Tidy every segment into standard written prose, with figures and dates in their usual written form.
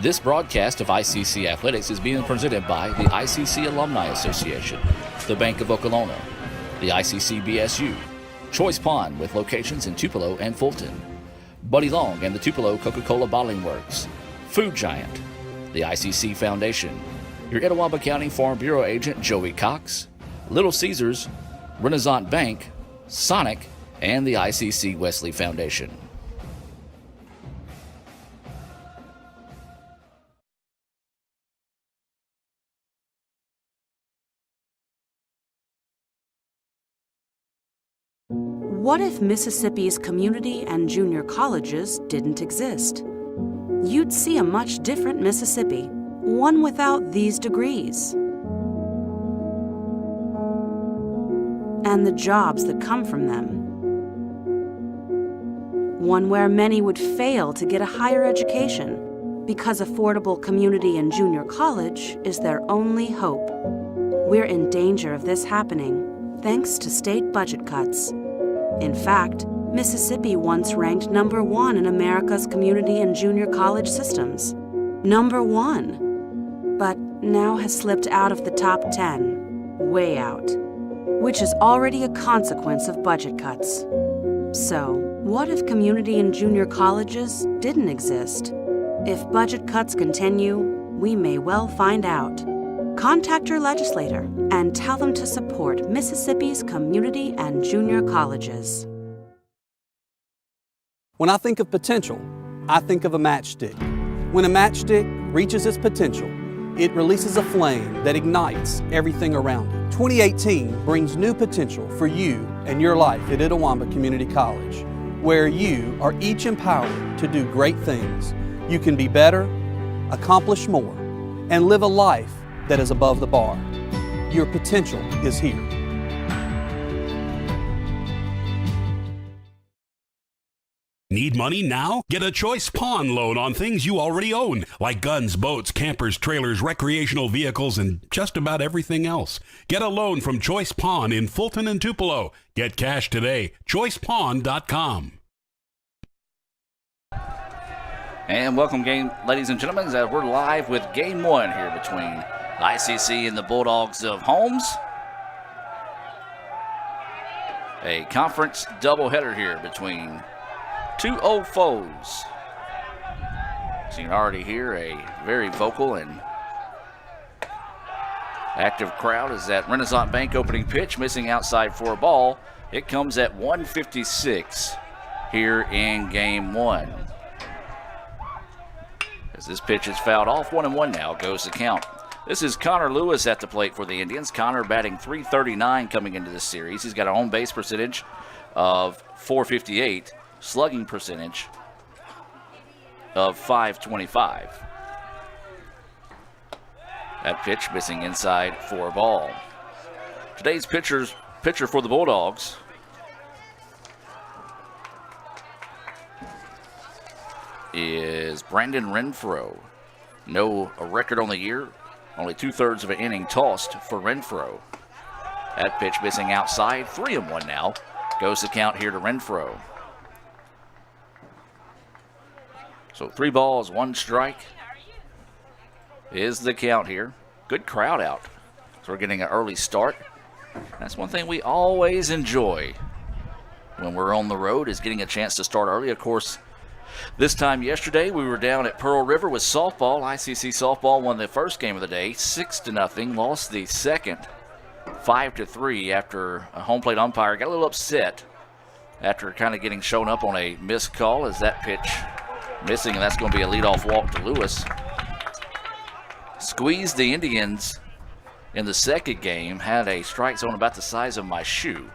This broadcast of ICC Athletics is being presented by the ICC Alumni Association, the Bank of Okolona, the ICC BSU, Choice Pond with locations in Tupelo and Fulton, Buddy Long and the Tupelo Coca-Cola Bottling Works, Food Giant, the ICC Foundation, your Etowah County Farm Bureau agent Joey Cox, Little Caesars, Renaissance Bank, Sonic, and the ICC Wesley Foundation. What if Mississippi's community and junior colleges didn't exist? You'd see a much different Mississippi, one without these degrees. And the jobs that come from them. One where many would fail to get a higher education because affordable community and junior college is their only hope. We're in danger of this happening thanks to state budget cuts. In fact, Mississippi once ranked number 1 in America's community and junior college systems. Number 1. But now has slipped out of the top 10, way out, which is already a consequence of budget cuts. So, what if community and junior colleges didn't exist? If budget cuts continue, we may well find out. Contact your legislator and tell them to support Mississippi's community and junior colleges. When I think of potential, I think of a matchstick. When a matchstick reaches its potential, it releases a flame that ignites everything around it. 2018 brings new potential for you and your life at Itawamba Community College, where you are each empowered to do great things. You can be better, accomplish more, and live a life that is above the bar. Your potential is here. Need money now? Get a Choice Pawn loan on things you already own, like guns, boats, campers, trailers, recreational vehicles, and just about everything else. Get a loan from Choice Pawn in Fulton and Tupelo. Get cash today. ChoicePawn.com. And welcome, ladies and gentlemen, as we're live with Game 1 here between ICC and the Bulldogs of Holmes. A conference doubleheader here between two old foes. So you can already hear a very vocal and active crowd as that Renaissance Bank opening pitch missing outside for a ball. It comes at 1:56 here in Game 1. As this pitch is fouled off, 1-1 now goes the count. This is Connor Lewis at the plate for the Indians. Connor batting .339 coming into this series. He's got an on-base percentage of .458, slugging percentage of .525. That pitch missing inside for a ball. Today's pitcher for the Bulldogs is Brandon Renfro. No record on the year. Only 2/3 of an inning tossed for Renfro. That pitch missing outside. 3-1 now. Goes the count here to Renfro. So 3 balls, 1 strike is the count here. Good crowd out. So we're getting an early start. That's one thing we always enjoy when we're on the road, is getting a chance to start early. Of course, this time yesterday, we were down at Pearl River with softball. ICC softball won the first game of the day, 6-0. Lost the second, 5-3 after a home plate umpire got a little upset after kind of getting shown up on a missed call as that pitch missing, and that's going to be a leadoff walk to Lewis. Squeezed the Indians in the second game, had a strike zone about the size of my shoe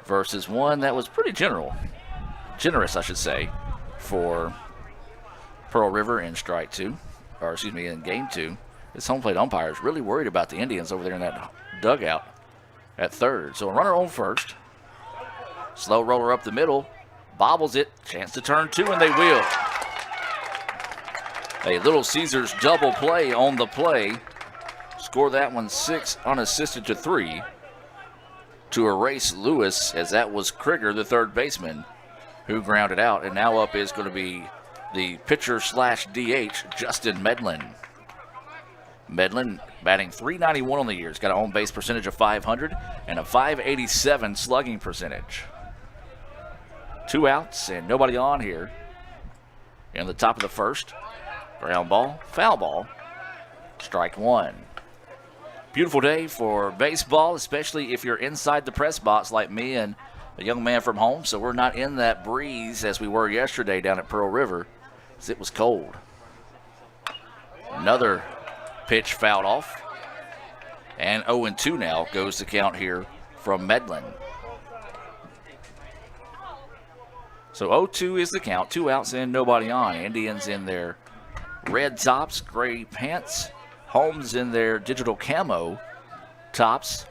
versus one that was pretty generous, I should say, for Pearl River in in game 2. This home plate umpire is really worried about the Indians over there in that dugout at third. So a runner on first. Slow roller up the middle, bobbles it, chance to turn 2, and they will. A Little Caesars double play on the play. Score that one 6 unassisted to 3 to erase Lewis, as that was Krieger, the third baseman, who grounded out. And now up is going to be the pitcher slash DH, Justin Medlin. Medlin batting .391 on the year. He's got an on-base percentage of .500 and a .587 slugging percentage. 2 outs and nobody on here. In the top of the first, ground ball, foul ball, strike 1. Beautiful day for baseball, especially if you're inside the press box like me and a young man from home, so we're not in that breeze as we were yesterday down at Pearl River, as it was cold. Another pitch fouled off, and 0-2 now goes the count here from Medlin. So 0-2 is the count, 2 outs and nobody on. Indians in their red tops, gray pants. Holmes in their digital camo tops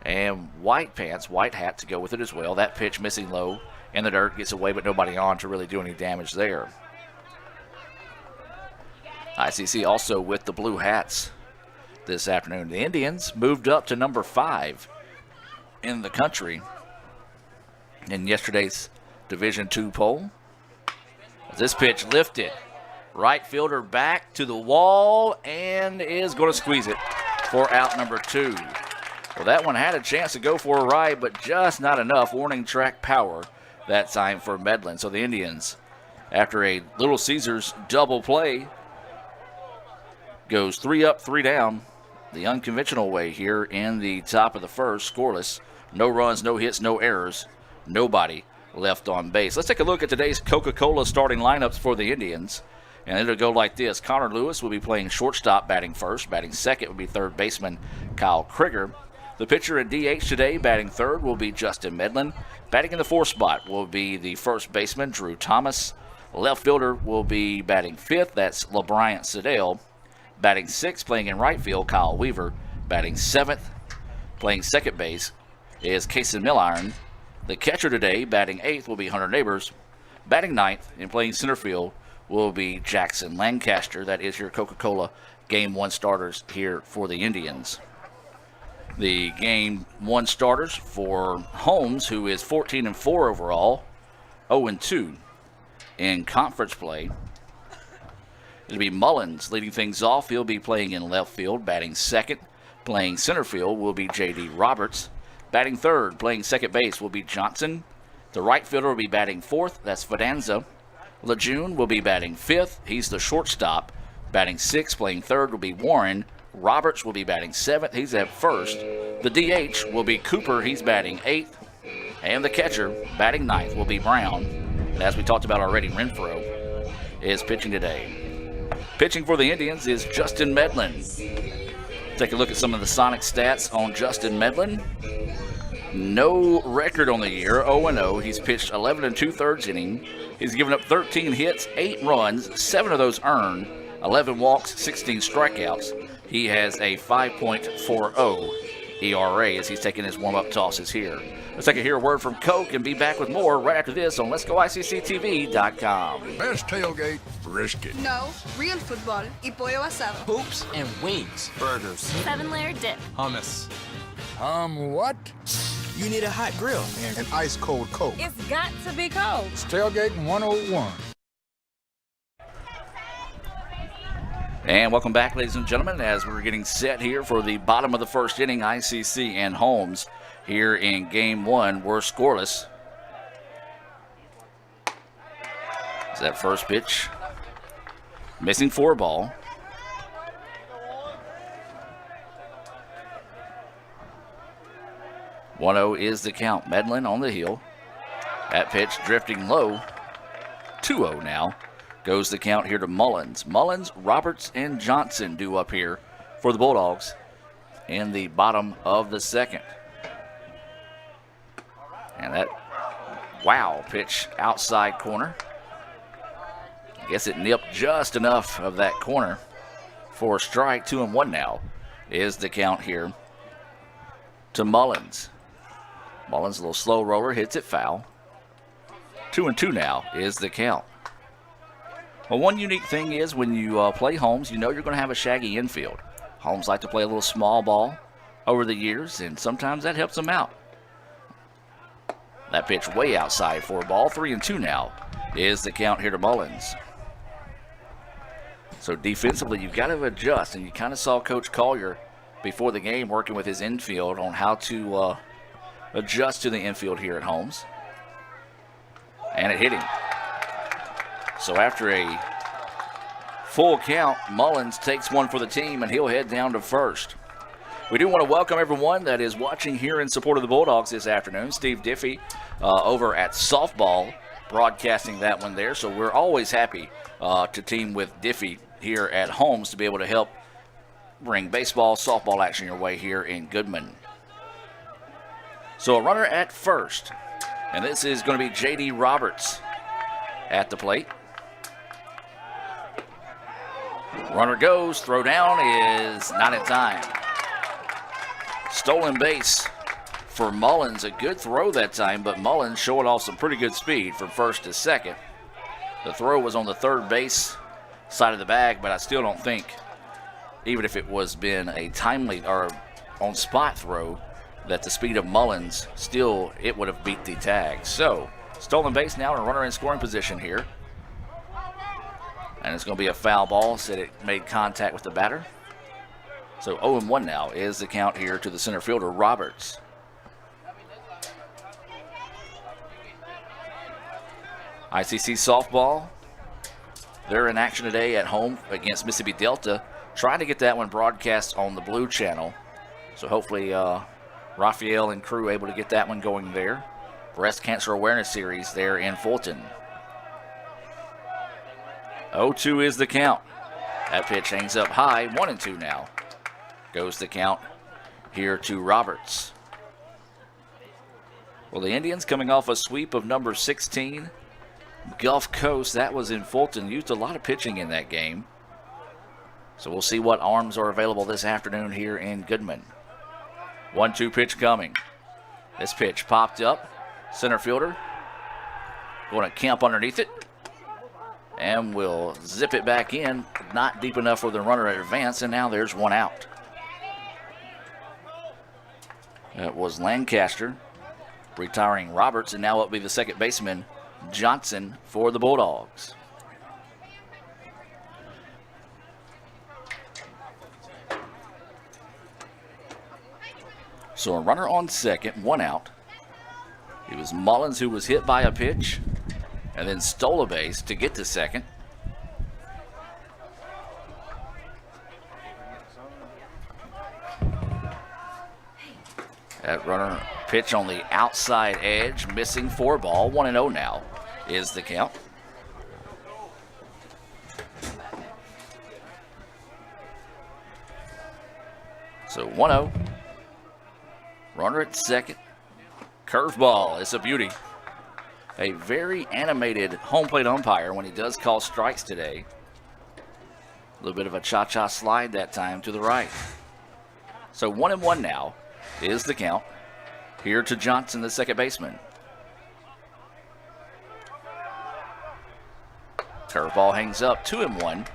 and white pants, white hat to go with it as well. That pitch missing low in the dirt, gets away but nobody on to really do any damage there. ICC also with the blue hats this afternoon. The Indians moved up to number 5 in the country in yesterday's Division II poll. This pitch lifted. Right fielder back to the wall and is going to squeeze it for out number 2. Well, that one had a chance to go for a ride, but just not enough. Warning track power that time for Medlin. So the Indians, after a Little Caesars double play, goes 3 up, 3 down. The unconventional way here in the top of the first, scoreless. No runs, no hits, no errors. Nobody left on base. Let's take a look at today's Coca-Cola starting lineups for the Indians. And it'll go like this. Connor Lewis will be playing shortstop, batting first. Batting second will be third baseman Kyle Krieger. The pitcher and DH today, batting third, will be Justin Medlin. Batting in the 4th spot will be the first baseman, Drew Thomas. Left fielder will be batting 5th. That's LeBryant Sedale. Batting 6th, playing in right field, Kyle Weaver. Batting 7th, playing second base, is Kason Milliron. The catcher today, batting 8th, will be Hunter Neighbors. Batting 9th and playing center field will be Jackson Lancaster. That is your Coca-Cola Game 1 starters here for the Indians. The Game 1 starters for Holmes, who is 14-4 overall, 0-2 in conference play. It'll be Mullins leading things off. He'll be playing in left field, batting second. Playing center field will be J.D. Roberts. Batting third, playing second base will be Johnson. The right fielder will be batting 4th. That's Fidanza. Lejeune will be batting 5th. He's the shortstop. Batting 6th, playing third will be Warren. Roberts will be batting 7th. He's at first. The DH will be Cooper. He's batting 8th. And the catcher, batting 9th, will be Brown. And as we talked about already, Renfro is pitching today. Pitching for the Indians is Justin Medlin. Take a look at some of the Sonic stats on Justin Medlin. No record on the year, 0-0. He's pitched 11 2/3 innings. He's given up 13 hits, 8 runs, 7 of those earned, 11 walks, 16 strikeouts. He has a 5.40 ERA as he's taking his warm-up tosses here. Let's take a hear a word from Coke and be back with more right after this on Let'sGoICCTV.com. Best tailgate, brisket. No, real football y pollo asado. Hoops and wings. Burgers. 7-layer dip. Hummus. What? You need a hot grill. And an ice-cold Coke. It's got to be cold. It's Tailgate 101. And welcome back, ladies and gentlemen, as we're getting set here for the bottom of the first inning. ICC and Holmes here in Game 1 were scoreless. Is that first pitch? Missing 4 ball. .1-0 is the count. Medlin on the heel. That pitch drifting low. 2-0 now. Goes the count here to Mullins. Mullins, Roberts, and Johnson due up here for the Bulldogs in the bottom of the second. And that wow pitch outside corner. I guess it nipped just enough of that corner for a strike. 2-1 now is the count here to Mullins. Mullins, a little slow roller, hits it foul. 2-2 now is the count. Well, one unique thing is when you play Holmes, you know you're going to have a shaggy infield. Holmes like to play a little small ball over the years, and sometimes that helps them out. That pitch way outside for a ball. 3-2 now is the count here to Mullins. So defensively, you've got to adjust, and you kind of saw Coach Collier before the game working with his infield on how to adjust to the infield here at Holmes. And it hit him. So after a full count, Mullins takes one for the team, and he'll head down to first. We do want to welcome everyone that is watching here in support of the Bulldogs this afternoon. Steve Diffie over at softball broadcasting that one there. So we're always happy to team with Diffie here at Holmes to be able to help bring baseball, softball action your way here in Goodman. So a runner at first, and this is going to be J.D. Roberts at the plate. Runner goes, throw down is not in time. Stolen base for Mullins. A good throw that time, but Mullins showing off some pretty good speed from first to second. The throw was on the third base side of the bag, but I still don't think, even if it was been a timely or on spot throw, that the speed of Mullins still, it would have beat the tag. So, stolen base now and a runner in scoring position here. And it's going to be a foul ball, said it made contact with the batter. So 0-1 now is the count here to the center fielder, Roberts. ICC softball, they're in action today at home against Mississippi Delta. Trying to get that one broadcast on the Blue Channel. So hopefully Raphael and crew able to get that one going there. Breast Cancer Awareness Series there in Fulton. 0-2 is the count. That pitch hangs up high, 1-2 now. Goes the count here to Roberts. Well, the Indians coming off a sweep of number 16. Gulf Coast, that was in Fulton, used a lot of pitching in that game. So we'll see what arms are available this afternoon here in Goodman. 1-2 pitch coming. This pitch popped up. Center fielder going to camp underneath it. And we'll zip it back in. Not deep enough for the runner to advance, and now there's one out. That was Lancaster retiring Roberts, and now it'll be the second baseman, Johnson, for the Bulldogs. So a runner on second, one out. It was Mullins who was hit by a pitch and then stole a base to get to second. That runner pitch on the outside edge, missing for ball. 1-0 now is the count. So 1-0. Runner at second. Curveball. It's a beauty. A very animated home plate umpire when he does call strikes today. A little bit of a cha-cha slide that time to the right. So 1-1 now is the count. Here to Johnson, the second baseman. Curveball hangs up, 2-1.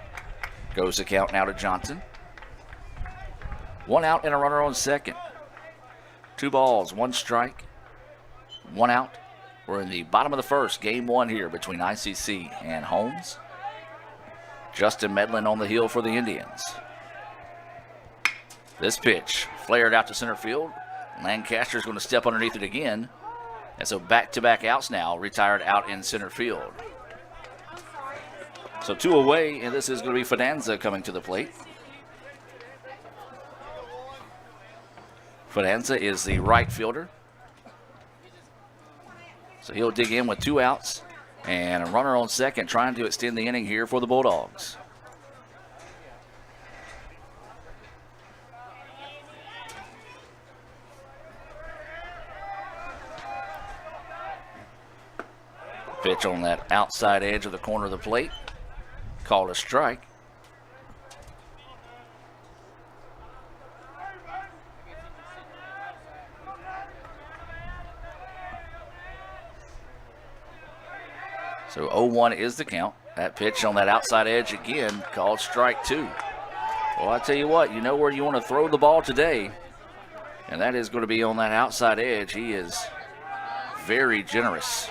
Goes the count now to Johnson. One out and a runner on second. 2 balls, 1 strike, 1 out. We're in the bottom of the first, game 1 here between ICC and Holmes. Justin Medlin on the hill for the Indians. This pitch flared out to center field. Lancaster's going to step underneath it again. And so back-to-back outs now, retired out in center field. So 2 away, and this is going to be Fidanza coming to the plate. Fidanza is the right fielder. So he'll dig in with 2 outs and a runner on second, trying to extend the inning here for the Bulldogs. Pitch on that outside edge of the corner of the plate. Called a strike. So 0-1 is the count. That pitch on that outside edge again, called strike 2. Well, I tell you what, you know where you want to throw the ball today, and that is going to be on that outside edge. He is very generous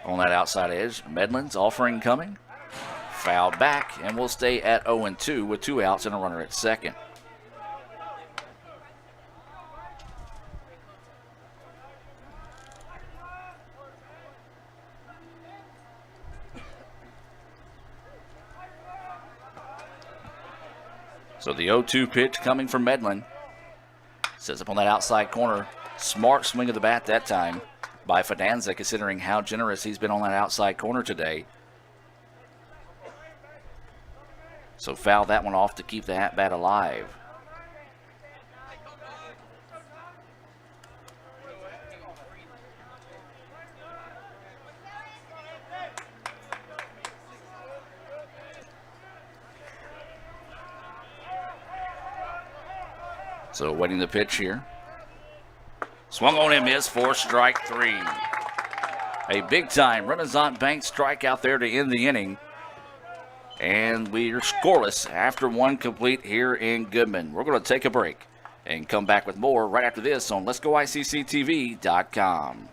on that outside edge. Medlin's offering coming. Fouled back, and we'll stay at 0-2 with 2 outs and a runner at second. So the 0-2 pitch coming from Medlin. Sets up on that outside corner. Smart swing of the bat that time by Fidanza, considering how generous he's been on that outside corner today. So foul that one off to keep the at-bat alive. So waiting the pitch here. Swung on and missed for strike 3. A big-time Renaissance Bank strikeout there to end the inning. And we're scoreless after 1 complete here in Goodman. We're going to take a break and come back with more right after this on Let'sGoICCTV.com.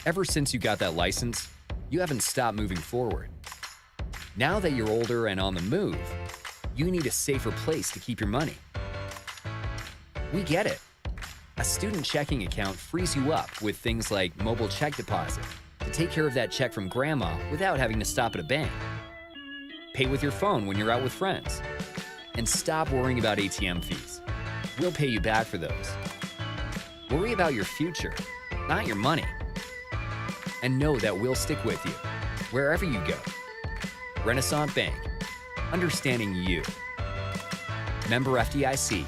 Ever since you got that license, you haven't stopped moving forward. Now that you're older and on the move, you need a safer place to keep your money. We get it. A student checking account frees you up with things like mobile check deposit to take care of that check from grandma without having to stop at a bank. Pay with your phone when you're out with friends. And stop worrying about ATM fees. We'll pay you back for those. Worry about your future, not your money. And know that we'll stick with you wherever you go. Renaissance Bank. Understanding you. Member FDIC.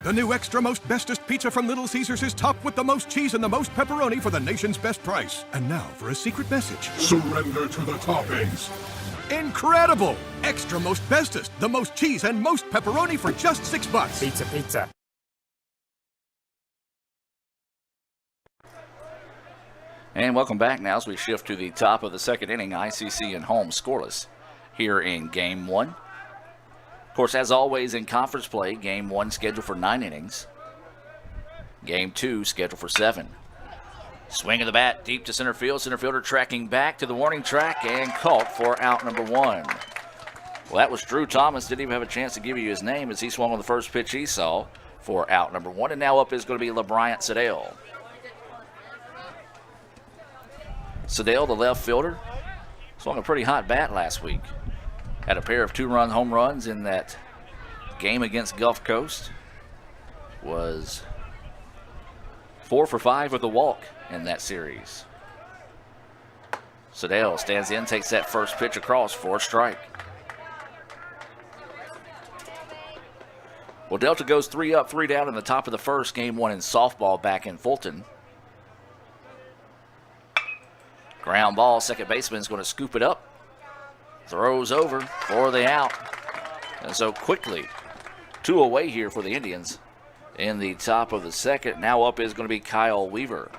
The new Extra Most Bestest Pizza from Little Caesars is topped with the most cheese and the most pepperoni for the nation's best price. And now for a secret message. Surrender to the toppings. Incredible! Extra Most Bestest, the most cheese and most pepperoni for just $6. Pizza, pizza. And welcome back now as we shift to the top of the second inning. ICC and home scoreless here in Game 1. Of course, as always in conference play, Game 1 scheduled for 9 innings. Game 2 scheduled for 7. Swing of the bat deep to center field. Center fielder tracking back to the warning track and caught for out number 1. Well, that was Drew Thomas. Didn't even have a chance to give you his name as he swung on the first pitch he saw for out number 1. And now up is going to be LeBryant Sedale. Sedale, the left fielder, swung a pretty hot bat last week. Had a pair of 2-run home runs in that game against Gulf Coast. Was 4 for 5 with a walk in that series. Sedale stands in, takes that first pitch across for a strike. Well, Delta goes 3 up, 3 down in the top of the first. Game 1 in softball back in Fulton. Ground ball, second baseman's going to scoop it up. Throws over for the out. And so quickly, 2 away here for the Indians in the top of the second. Now up is going to be Kyle Weaver.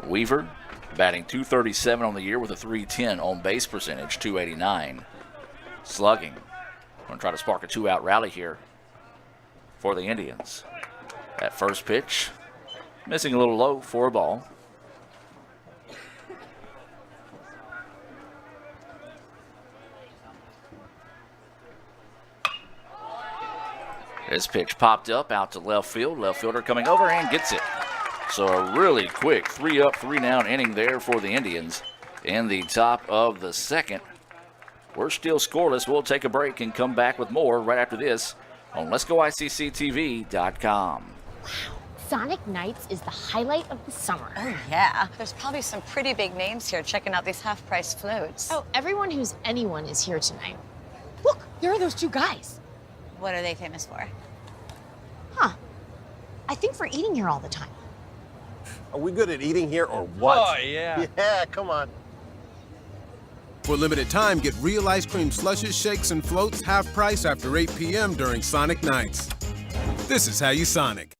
Weaver batting .237 on the year with a .310 on base percentage, .289. Slugging. Going to try to spark a 2-out rally here for the Indians. That first pitch, missing a little low for a ball. This pitch popped up out to left field. Left fielder coming over and gets it. So a really quick 3 up, 3 down inning there for the Indians in the top of the second. We're still scoreless. We'll take a break and come back with more right after this on Let'sGoICCTV.com. Wow, Sonic Nights is the highlight of the summer. Oh, yeah. There's probably some pretty big names here checking out these half-price floats. Oh, everyone who's anyone is here tonight. Look, there are those 2 guys. What are they famous for? Huh. I think for eating here all the time. Are we good at eating here or what? Oh, yeah. Yeah, come on. For limited time, get real ice cream slushes, shakes, and floats half price after 8 p.m. during Sonic Nights. This is how you Sonic.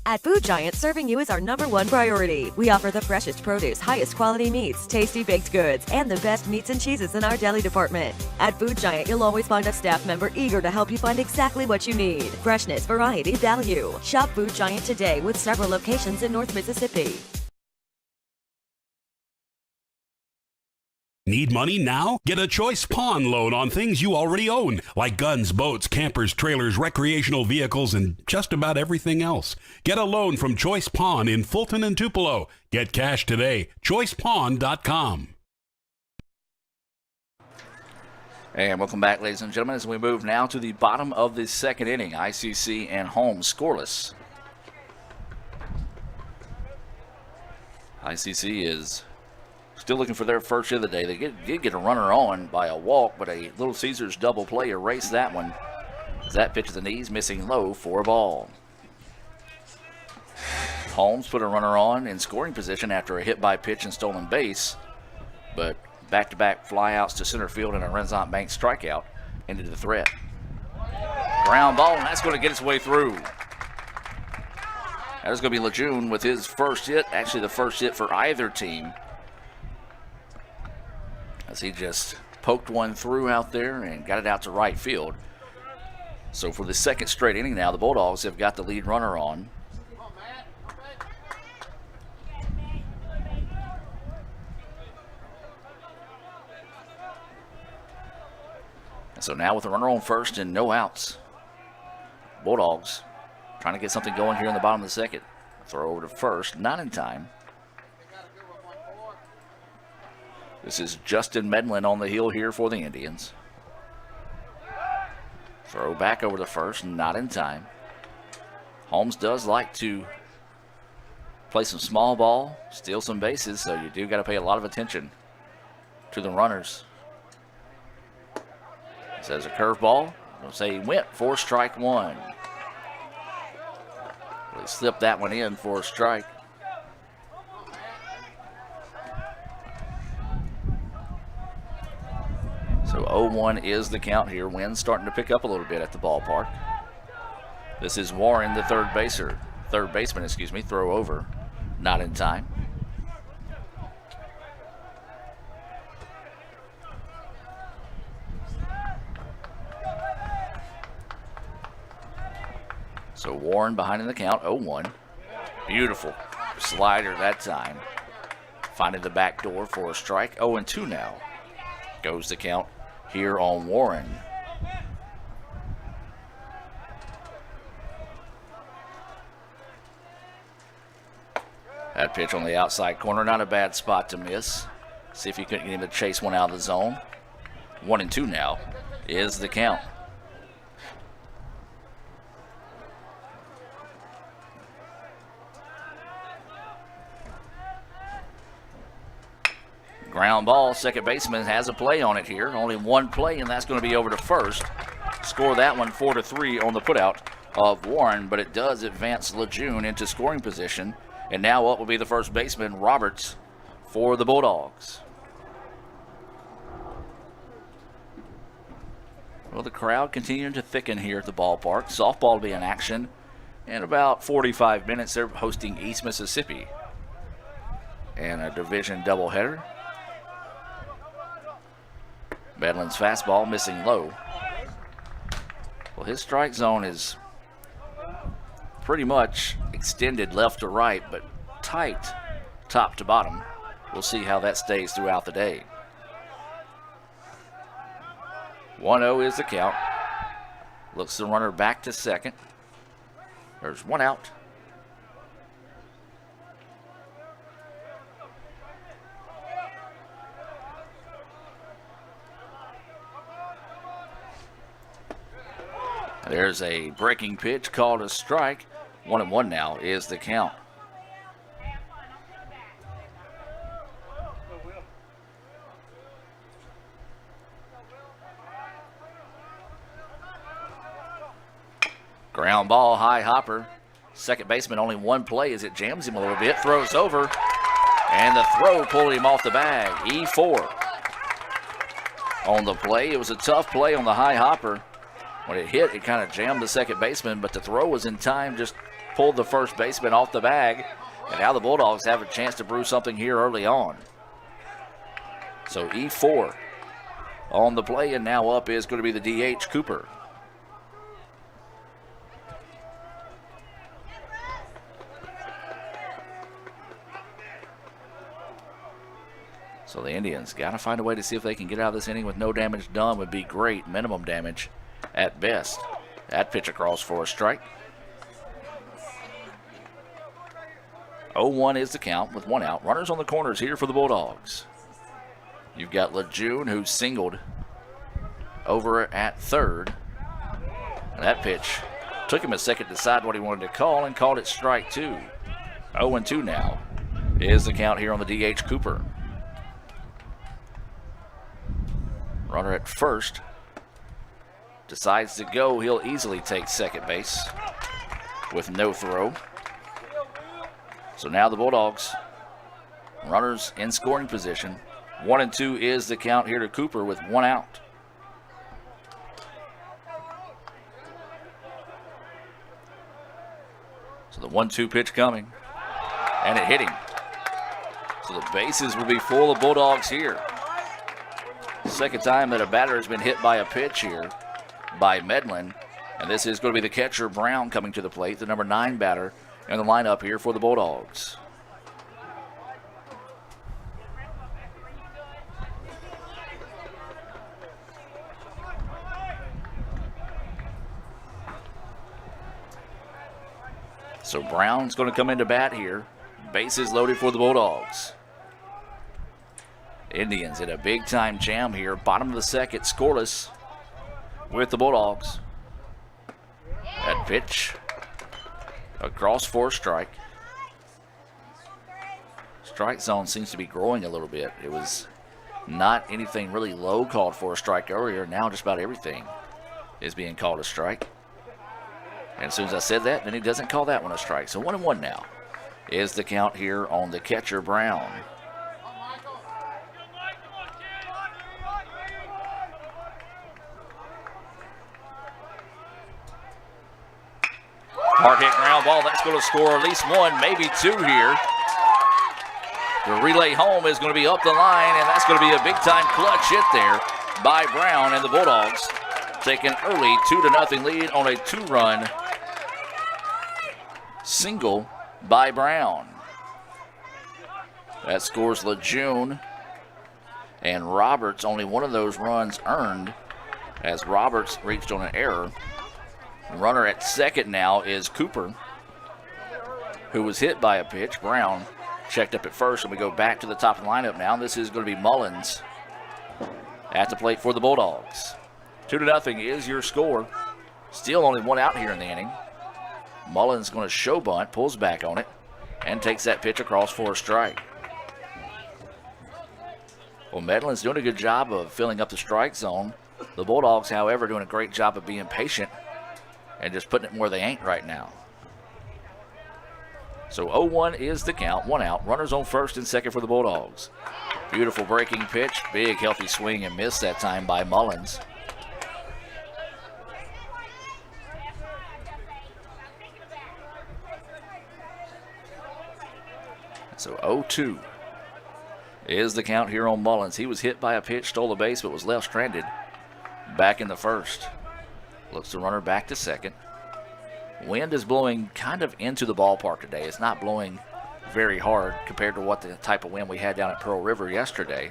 At Food Giant, serving you is our #1 priority. We offer the freshest produce, highest quality meats, tasty baked goods, and the best meats and cheeses in our deli department. At Food Giant, you'll always find a staff member eager to help you find exactly what you need. Freshness, variety, value. Shop Food Giant today with several locations in North Mississippi. Need money now? Get a Choice Pawn loan on things you already own, like guns, boats, campers, trailers, recreational vehicles, and just about everything else. Get a loan from Choice Pawn in Fulton and Tupelo. Get cash today. ChoicePawn.com. And welcome back, ladies and gentlemen, as we move now to the bottom of the second inning. ICC and Holmes scoreless. ICC is still looking for their first hit of the day. They did get a runner on by a walk, but a Little Caesars double play erased that one. As that pitch to the knees, missing low for a ball. Holmes put a runner on in scoring position after a hit by pitch and stolen base, but back-to-back flyouts to center field and a Renaissance Bank strikeout ended the threat. Ground ball, and that's going to get its way through. That is going to be Lejeune with his first hit, actually the first hit for either team, as he just poked one through out there and got it out to right field. So for the second straight inning now, the Bulldogs have got the lead runner on. And so now with a runner on first and no outs, Bulldogs trying to get something going here in the bottom of the second. Throw over to first, not in time. This is Justin Medlin on the hill here for the Indians. Throw back over to first, not in time. Holmes does like to play some small ball, steal some bases, so you do got to pay a lot of attention to the runners. This is a curveball. We'll say he went for strike one. They slipped that one in for a strike. So 0-1 is the count here. Wind's starting to pick up a little bit at the ballpark. This is Warren, the third baseman, throw over. Not in time. So Warren behind in the count, 0-1. Beautiful slider that time. Finding the back door for a strike. 0-2 now. Goes the count here on Warren. That pitch on the outside corner, not a bad spot to miss. See if he couldn't get him to chase one out of the zone. 1-2 now is the count. Ground ball, second baseman has a play on it here. Only one play, and that's going to be over to first. Score that one 4-3 on the putout of Warren, but it does advance Lejeune into scoring position. And now what will be the first baseman, Roberts, for the Bulldogs. Well, the crowd continuing to thicken here at the ballpark. Softball will be in action in about 45 minutes. They're hosting East Mississippi. And a division doubleheader. Medlin's fastball missing low. Well, his strike zone is pretty much extended left to right, but tight top to bottom. We'll see how that stays throughout the day. 1-0 is the count. Looks the runner back to second. There's one out. There's a breaking pitch called a strike. 1-1 now is the count. Ground ball, high hopper. Second baseman, only one play as it jams him a little bit. Throws over, and the throw pulled him off the bag. E4 on the play. It was a tough play on the high hopper. When it hit, it kind of jammed the second baseman, but the throw was in time, just pulled the first baseman off the bag, and now the Bulldogs have a chance to brew something here early on. So E4 on the play, and now up is going to be the DH, Cooper. So the Indians got to find a way to see if they can get out of this inning with no damage done. Would be great. Minimum damage at best. That pitch across for a strike. 0-1 is the count with one out. Runners on the corners here for the Bulldogs. You've got Lejeune, who singled over at third. And that pitch took him a second to decide what he wanted to call and called it strike two. 0-2 now is the count here on the DH, Cooper. Runner at first decides to go. He'll easily take second base with no throw. So now the Bulldogs, runners in scoring position. 1-2 is the count here to Cooper with one out. So the 1-2 pitch coming, and it hit him. So the bases will be full of Bulldogs here. Second time that a batter has been hit by a pitch here by Medlin. And this is going to be the catcher, Brown, coming to the plate, the number 9 batter in the lineup here for the Bulldogs. So Brown's going to come into bat here. Bases loaded for the Bulldogs. Indians in a big-time jam here. Bottom of the second, scoreless with the Bulldogs. That pitch across for a strike. Strike zone seems to be growing a little bit. It was not anything really low called for a strike earlier. Now just about everything is being called a strike. And as soon as I said that, then he doesn't call that one a strike. So 1-1 now is the count here on the catcher, Brown. Hard hit ground ball. That's going to score at least one, maybe two here. The relay home is going to be up the line, and that's going to be a big-time clutch hit there by Brown, and the Bulldogs take an early 2-0 lead on a 2-run single by Brown. That scores Lejeune, and Roberts, only one of those runs earned as Roberts reached on an error. Runner at second now is Cooper, who was hit by a pitch. Brown checked up at first, and we go back to the top of the lineup now. This is going to be Mullins at the plate for the Bulldogs. 2-0 is your score. Still only one out here in the inning. Mullins going to show bunt, pulls back on it, and takes that pitch across for a strike. Well, Medlin's doing a good job of filling up the strike zone. The Bulldogs, however, doing a great job of being patient and just putting it where they ain't right now. So 0-1 is the count, one out. Runners on first and second for the Bulldogs. Beautiful breaking pitch, big healthy swing and miss that time by Mullins. So 0-2 is the count here on Mullins. He was hit by a pitch, stole the base, but was left stranded back in the first. Looks the runner back to second. Wind is blowing kind of into the ballpark today. It's not blowing very hard compared to what the type of wind we had down at Pearl River yesterday.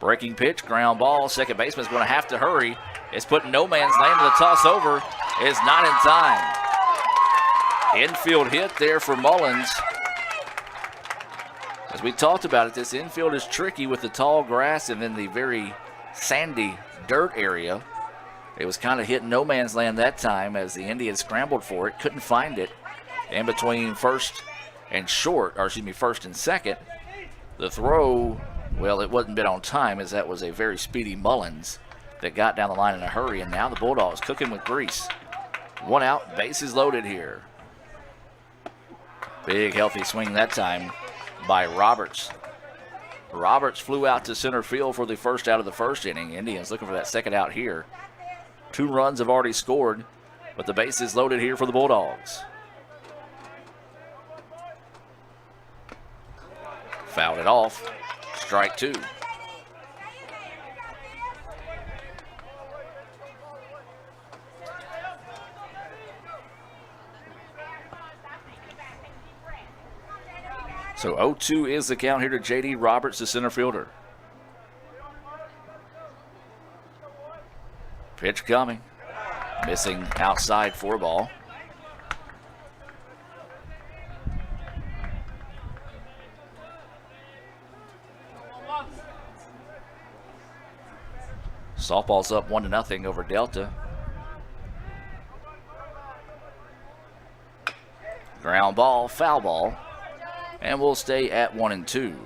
Breaking pitch, ground ball. Second baseman's going to have to hurry. It's put no man's land to the toss over. Is not in time. Infield hit there for Mullins. As we talked about it, this infield is tricky with the tall grass and then the very sandy dirt area. It was kind of hitting no man's land that time as the Indians scrambled for it, couldn't find it. In between first and first and second. The throw, well, it wasn't been on time as that was a very speedy Mullins that got down the line in a hurry, and now the Bulldogs cooking with grease. One out, bases loaded here. Big healthy swing that time by Roberts. Roberts flew out to center field for the first out of the first inning. Indians looking for that second out here. 2 runs have already scored But the base is loaded here for the Bulldogs. Fouled it off. Strike 2. So 0-2 is the count here to J.D. Roberts, the center fielder. Pitch coming. Missing outside for ball. Softball's up 1-0 over Delta. Ground ball, foul ball. And we'll stay at 1-2.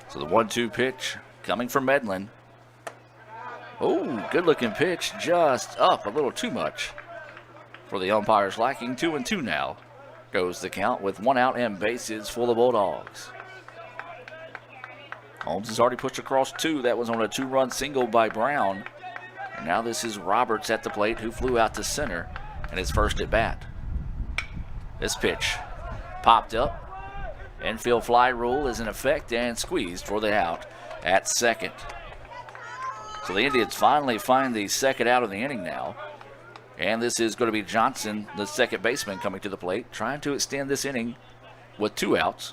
So the 1-2 pitch coming from Medlin. Oh, good looking pitch, just up a little too much for the umpire's liking. 2-2 now goes the count with 1 out and bases for the Bulldogs. Holmes has already pushed across 2. That was on a 2-run single by Brown. And now this is Roberts at the plate, who flew out to center in his first at bat. This pitch popped up. Infield fly rule is in effect and squeezed for the out at second. So the Indians finally find the second out of the inning now. And this is going to be Johnson, the second baseman, coming to the plate, trying to extend this inning with 2 outs.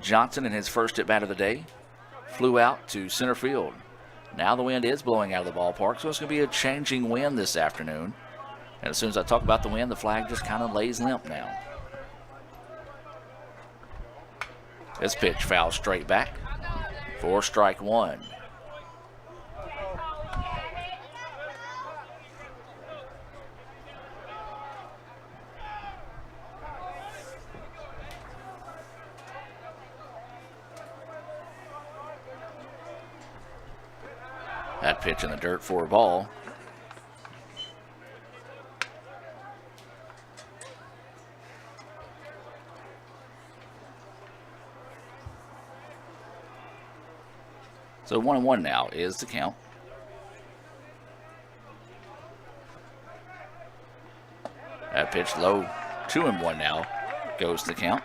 Johnson, in his first at bat of the day, flew out to center field. Now the wind is blowing out of the ballpark, so it's going to be a changing wind this afternoon. And as soon as I talk about the wind, the flag just kind of lays limp now. This pitch foul straight back for strike 1. That pitch in the dirt for a ball. So 1-1 now is the count. That pitch low, 2-1 now goes the count.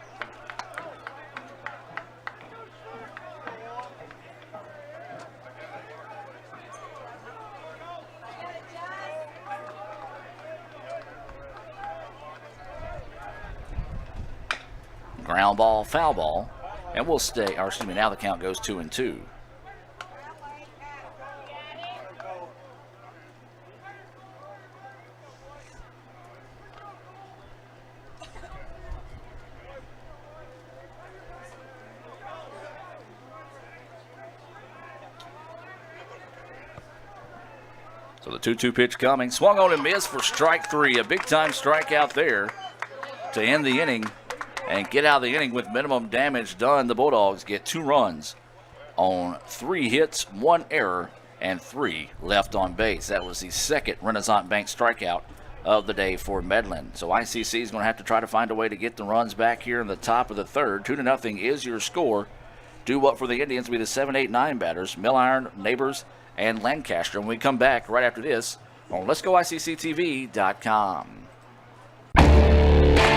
Ground ball, foul ball, and we'll stay, or excuse me, now the count goes 2-2. So the 2-2 pitch coming, swung on and missed for strike 3. A big-time strikeout there to end the inning and get out of the inning with minimum damage done. The Bulldogs get 2 runs on 3 hits, 1 error, and 3 left on base. That was the second Renaissance Bank strikeout of the day for Medlin. So ICC is going to have to try to find a way to get the runs back here in the top of the third. 2-0 is your score. Due up for the Indians will be the 7, 8, 9 batters, Milliron, Neighbors, and Lancaster. When we come back right after this on Let'sGoICCTV.com.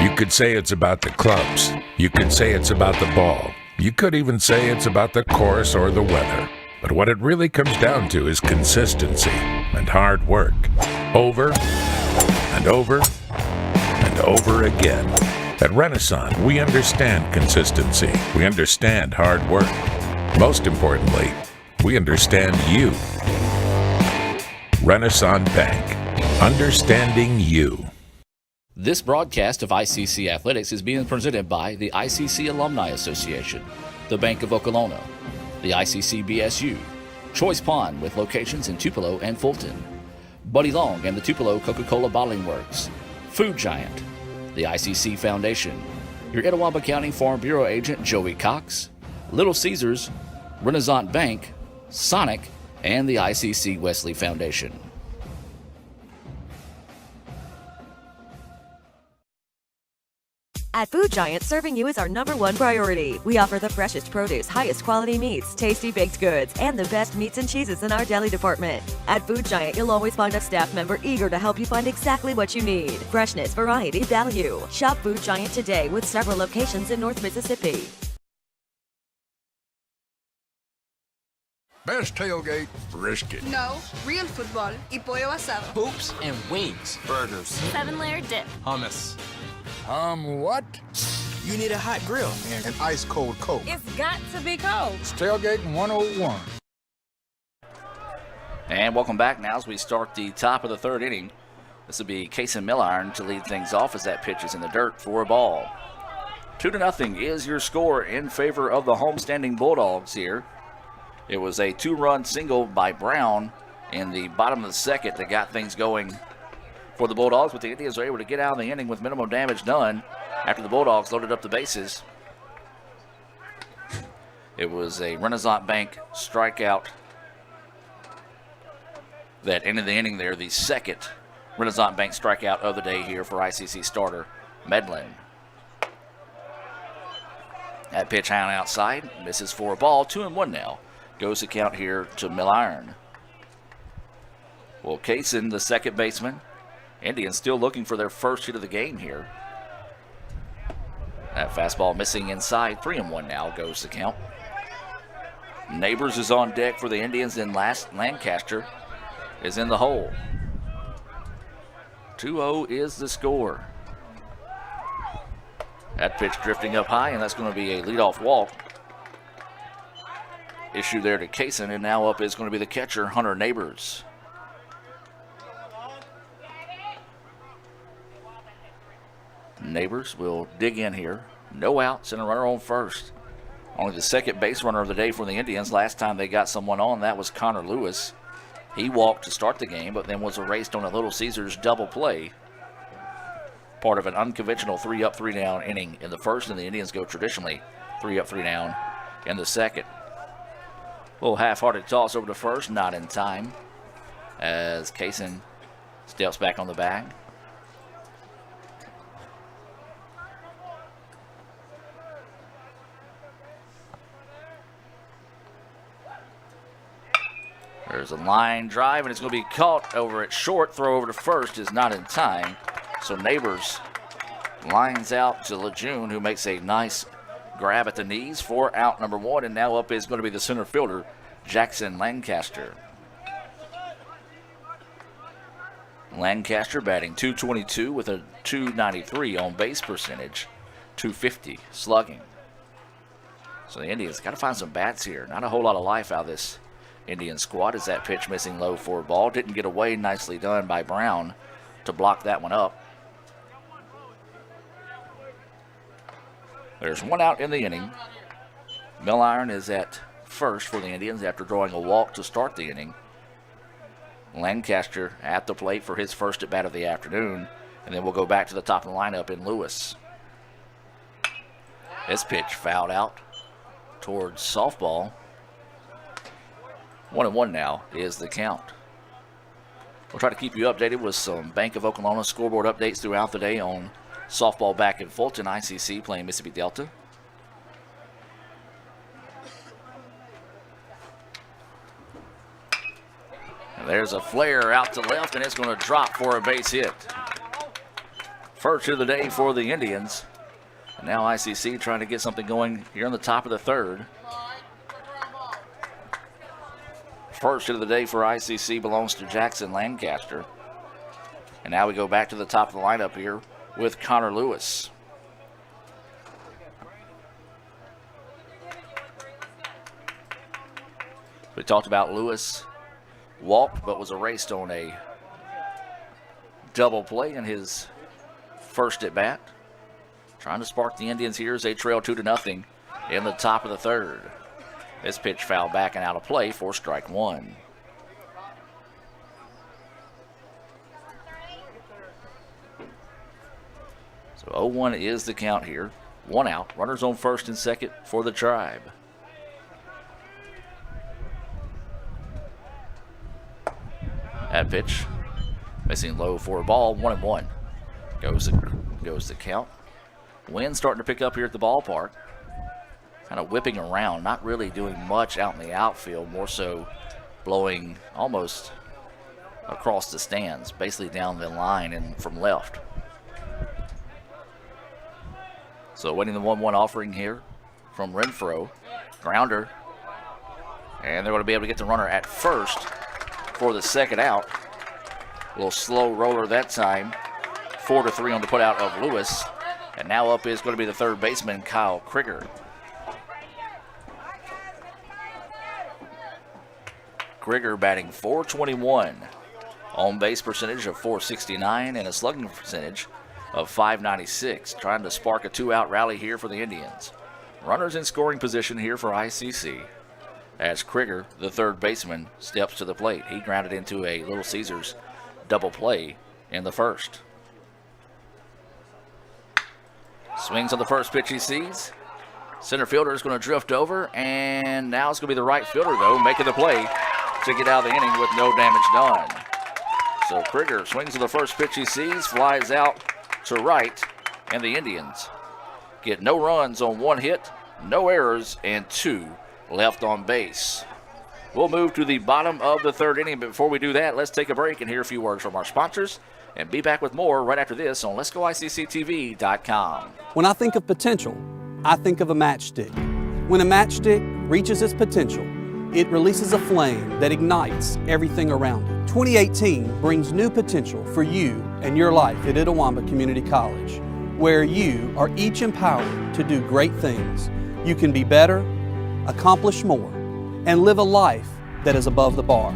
You could say it's about the clubs. You could say it's about the ball. You could even say it's about the course or the weather. But what it really comes down to is consistency and hard work. Over and over and over again. At Renaissance, we understand consistency. We understand hard work. Most importantly, we understand you. Renaissance Bank. Understanding you. This broadcast of ICC Athletics is being presented by the ICC Alumni Association, the Bank of Okolona, the ICC BSU, Choice Pond with locations in Tupelo and Fulton, Buddy Long and the Tupelo Coca-Cola Bottling Works, Food Giant, the ICC Foundation, your Etowah County Farm Bureau agent Joey Cox, Little Caesars, Renaissance Bank, Sonic, and the ICC Wesley Foundation. At Food Giant, serving you is our #1 priority. We offer the freshest produce, highest quality meats, tasty baked goods, and the best meats and cheeses in our deli department. At Food Giant, you'll always find a staff member eager to help you find exactly what you need. Freshness, variety, value. Shop Food Giant today with several locations in North Mississippi. Best tailgate, brisket. No, real football y pollo asado. Hoops and wings. Burgers. 7-layer dip. Hummus. What? You need a hot grill. And an ice-cold Coke. It's got to be cold. It's Tailgate 101. And welcome back now as we start the top of the third inning. This will be Kaysen Milliron to lead things off as that pitch is in the dirt for a ball. 2-0 is your score in favor of the homestanding Bulldogs here. It was a 2-run single by Brown in the bottom of the second that got things going for the Bulldogs, but the Indians were able to get out of the inning with minimum damage done after the Bulldogs loaded up the bases. It was a Renaissance Bank strikeout that ended the inning there, the second Renaissance Bank strikeout of the day here for ICC starter Medlin. That pitch high on outside, misses for a ball, 2-1 now. Goes the count here to Milliron. Well, Kaysen, the second baseman. Indians still looking for their first hit of the game here. That fastball missing inside, 3-1 now goes the count. Neighbors is on deck for the Indians, and Lancaster is in the hole. 2-0 is the score. That pitch drifting up high, and that's going to be a leadoff walk. Issue there to Kaysen, and now up is going to be the catcher, Hunter Neighbors. Neighbors will dig in here. No outs and a runner on first. Only the second base runner of the day for the Indians. Last time they got someone on, that was Connor Lewis. He walked to start the game, but then was erased on a Little Caesars double play. Part of an unconventional 3-up, 3-down inning in the first, and the Indians go traditionally 3-up, 3-down in the second. A little half-hearted toss over to first, not in time, as Kaysen steps back on the bag. There's a line drive, and it's going to be caught over at short. Throw over to first is not in time. So Neighbors lines out to Lejeune, who makes a nice grab at the knees for out number one. And now up is going to be the center fielder, Jackson Lancaster. Lancaster batting .222 with a .293 on base percentage, .250 slugging. So the Indians got to find some bats here. Not a whole lot of life out of this Indian squad as that pitch missing low for a ball. Didn't get away. Nicely done by Brown to block that one up. There's one out in the inning. Milliron is at first for the Indians after drawing a walk to start the inning. Lancaster at the plate for his first at bat of the afternoon. And then we'll go back to the top of the lineup in Lewis. This pitch fouled out towards softball. 1-1 now is the count. We'll try to keep you updated with some Bank of Oklahoma scoreboard updates throughout the day on softball back in Fulton, ICC playing Mississippi Delta. And there's a flare out to left, and it's going to drop for a base hit. First hit of the day for the Indians. And now ICC trying to get something going here in the top of the third. First hit of the day for ICC belongs to Jackson Lancaster. And now we go back to the top of the lineup here with Connor Lewis. We talked about Lewis walked but was erased on a double play in his first at bat. Trying to spark the Indians here as they trail 2-0 in the top of the third. This pitch fouled back and out of play for strike one. So 0-1 is the count here. One out. Runners on first and second for the Tribe. That pitch missing low for a ball. 1-1 goes the count. Wind starting to pick up here at the ballpark. Kind of whipping around, not really doing much out in the outfield, more so blowing almost across the stands, basically down the line and from left. So waiting the 1-1 offering here from Renfro. Grounder. And they're going to be able to get the runner at first for the second out. A little slow roller that time. 4-3 on the put out of Lewis. And now up is going to be the third baseman, Kyle Krieger. Krieger batting .421. On base percentage of .469 and a slugging percentage of .596. Trying to spark a 2-out rally here for the Indians. Runners in scoring position here for ICC. As Krieger, the third baseman, steps to the plate. He grounded into a Little Caesars double play in the first. Swings on the first pitch he sees. Center fielder is going to drift over, and now it's going to be the right fielder, though, making the play to get out of the inning with no damage done. So Krieger swings on the first pitch he sees, flies out to right, and the Indians get no runs on 1 hit, no errors, and 2 left on base. We'll move to the bottom of the third inning, but before we do that, let's take a break and hear a few words from our sponsors and be back with more right after this on Let'sGoICCTV.com. When I think of potential, I think of a matchstick. When a matchstick reaches its potential, it releases a flame that ignites everything around it. 2018 brings new potential for you and your life at Itawamba Community College, where you are each empowered to do great things. You can be better, accomplish more, and live a life that is above the bar.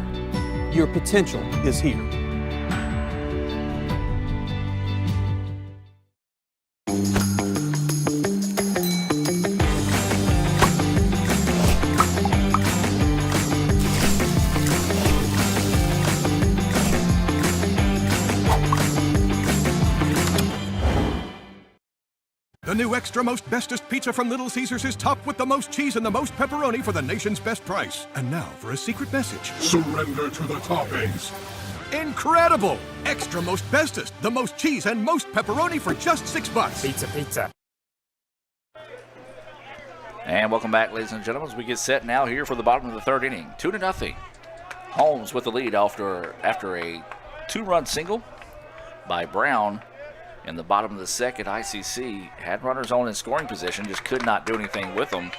Your potential is here. The new extra most bestest pizza from Little Caesars is topped with the most cheese and the most pepperoni for the nation's best price. And now for a secret message. Surrender to the toppings. Incredible! Extra most bestest, the most cheese and most pepperoni for just $6. Pizza, pizza. And welcome back, ladies and gentlemen, as we get set now here for the bottom of the third inning. 2-0. Holmes with the lead after a 2-run single by Brown. In the bottom of the second, ICC had runners on in scoring position, just could not do anything with them.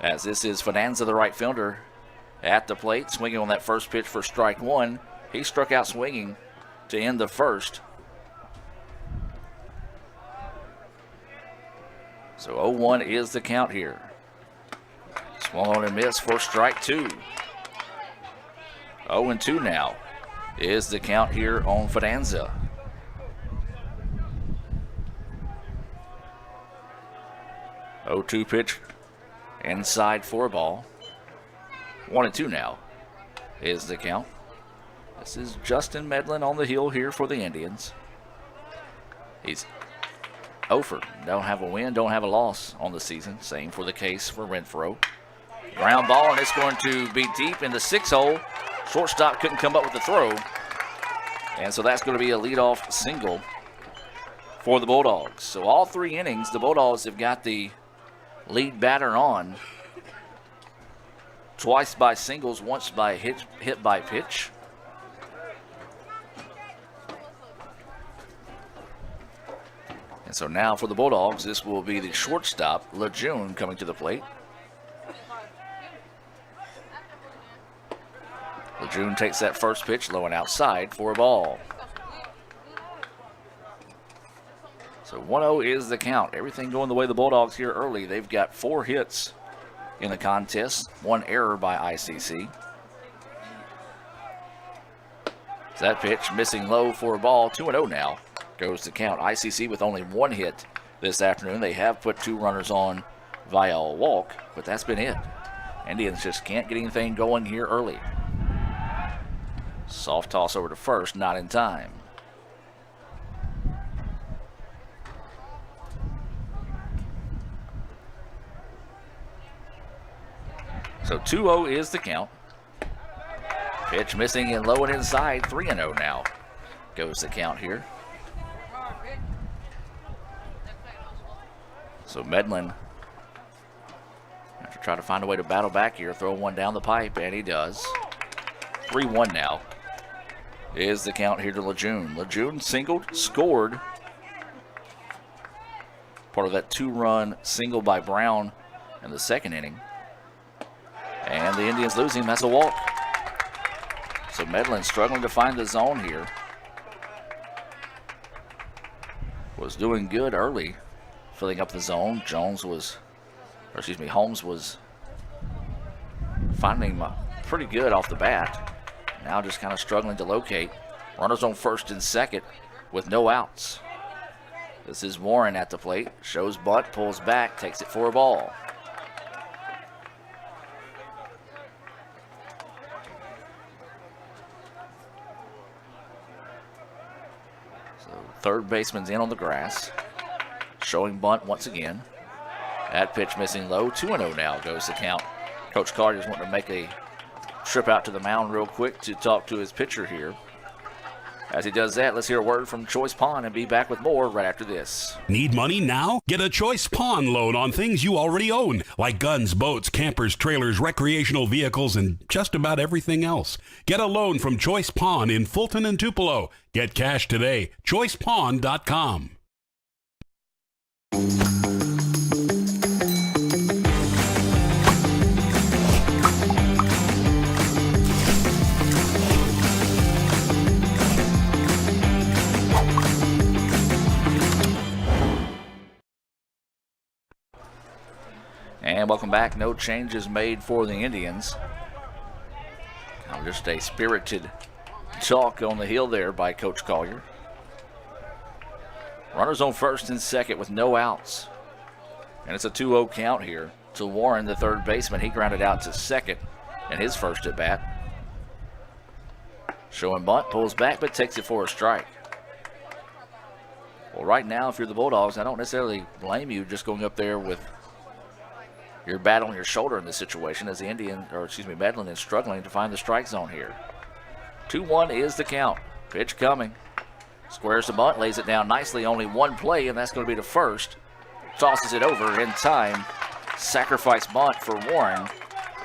As this is Finanza, the right fielder, at the plate, swinging on that first pitch for strike 1. He struck out swinging to end the first. So 0-1 is the count here. Swung on and missed for strike 2. 0-2 now is the count here on Finanza. 0-2 pitch inside for a ball. 1-2 now is the count. This is Justin Medlin on the hill here for the Indians. He's 0 for. Don't have a win, don't have a loss on the season. Same for the case for Renfro. Ground ball, and it's going to be deep in the 6 hole. Shortstop couldn't come up with the throw. And so that's going to be a leadoff single for the Bulldogs. So all 3 innings, the Bulldogs have got the lead batter on. Twice by singles, once by hit by pitch. And so now for the Bulldogs, this will be the shortstop, Lejeune, coming to the plate. Lejeune takes that first pitch low and outside for a ball. So 1-0 is the count. Everything going the way of the Bulldogs here early. They've got 4 hits in the contest, 1 error by ICC. So that pitch missing low for a ball. 2-0 now goes the count. ICC with only 1 hit this afternoon. They have put 2 runners on via a walk, but that's been it. Indians just can't get anything going here early. Soft toss over to first, not in time. So 2-0 is the count. Pitch missing and low and inside. 3-0 now goes the count here. So Medlin have to try to find a way to battle back here, throw one down the pipe, and he does. 3-1 now is the count here to Lejeune. Lejeune singled, scored. Part of that 2-run single by Brown in the second inning. And the Indians losing, that's a walk. So Medlin struggling to find the zone here. Was doing good early, filling up the zone. Holmes was finding pretty good off the bat. Now just kind of struggling to locate. Runners on first and second with no outs. This is Warren at the plate. Shows bunt, pulls back, takes it for a ball. So third baseman's in on the grass. Showing bunt once again. That pitch missing low. 2-0 now goes the count. Coach Carter's wanting to make a trip out to the mound real quick to talk to his pitcher here. As he does that, let's hear a word from Choice Pawn and be back with more right after this. Need money now? Get a Choice Pawn loan on things you already own, like guns, boats, campers, trailers, recreational vehicles, and just about everything else. Get a loan from Choice Pawn in Fulton and Tupelo. Get cash today. ChoicePawn.com. And welcome back. No changes made for the Indians. Kind of just a spirited talk on the hill there by Coach Collier. Runners on first and second with no outs. And it's a 2-0 count here to Warren, the third baseman. He grounded out to second in his first at bat. Showing bunt, pulls back, but takes it for a strike. Well, right now, if you're the Bulldogs, I don't necessarily blame you just going up there with your bat on your shoulder in this situation, as the Medlin is struggling to find the strike zone here. 2-1 is the count. Pitch coming. Squares the bunt, lays it down nicely. Only one play, and that's going to be the first. Tosses it over in time. Sacrifice bunt for Warren.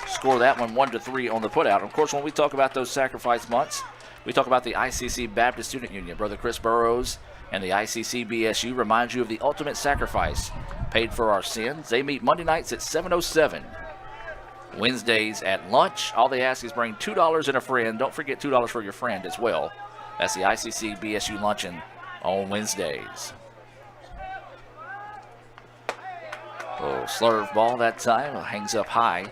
Score that one 1-3 on the putout. Of course, when we talk about those sacrifice bunts, we talk about the ICC Baptist Student Union. Brother Chris Burrows and the ICC BSU remind you of the ultimate sacrifice paid for our sins. They meet Monday nights at 7:07. Wednesdays at lunch. All they ask is bring $2 and a friend. Don't forget $2 for your friend as well. That's the ICC BSU luncheon on Wednesdays. Oh, slurve ball that time. Hangs up high.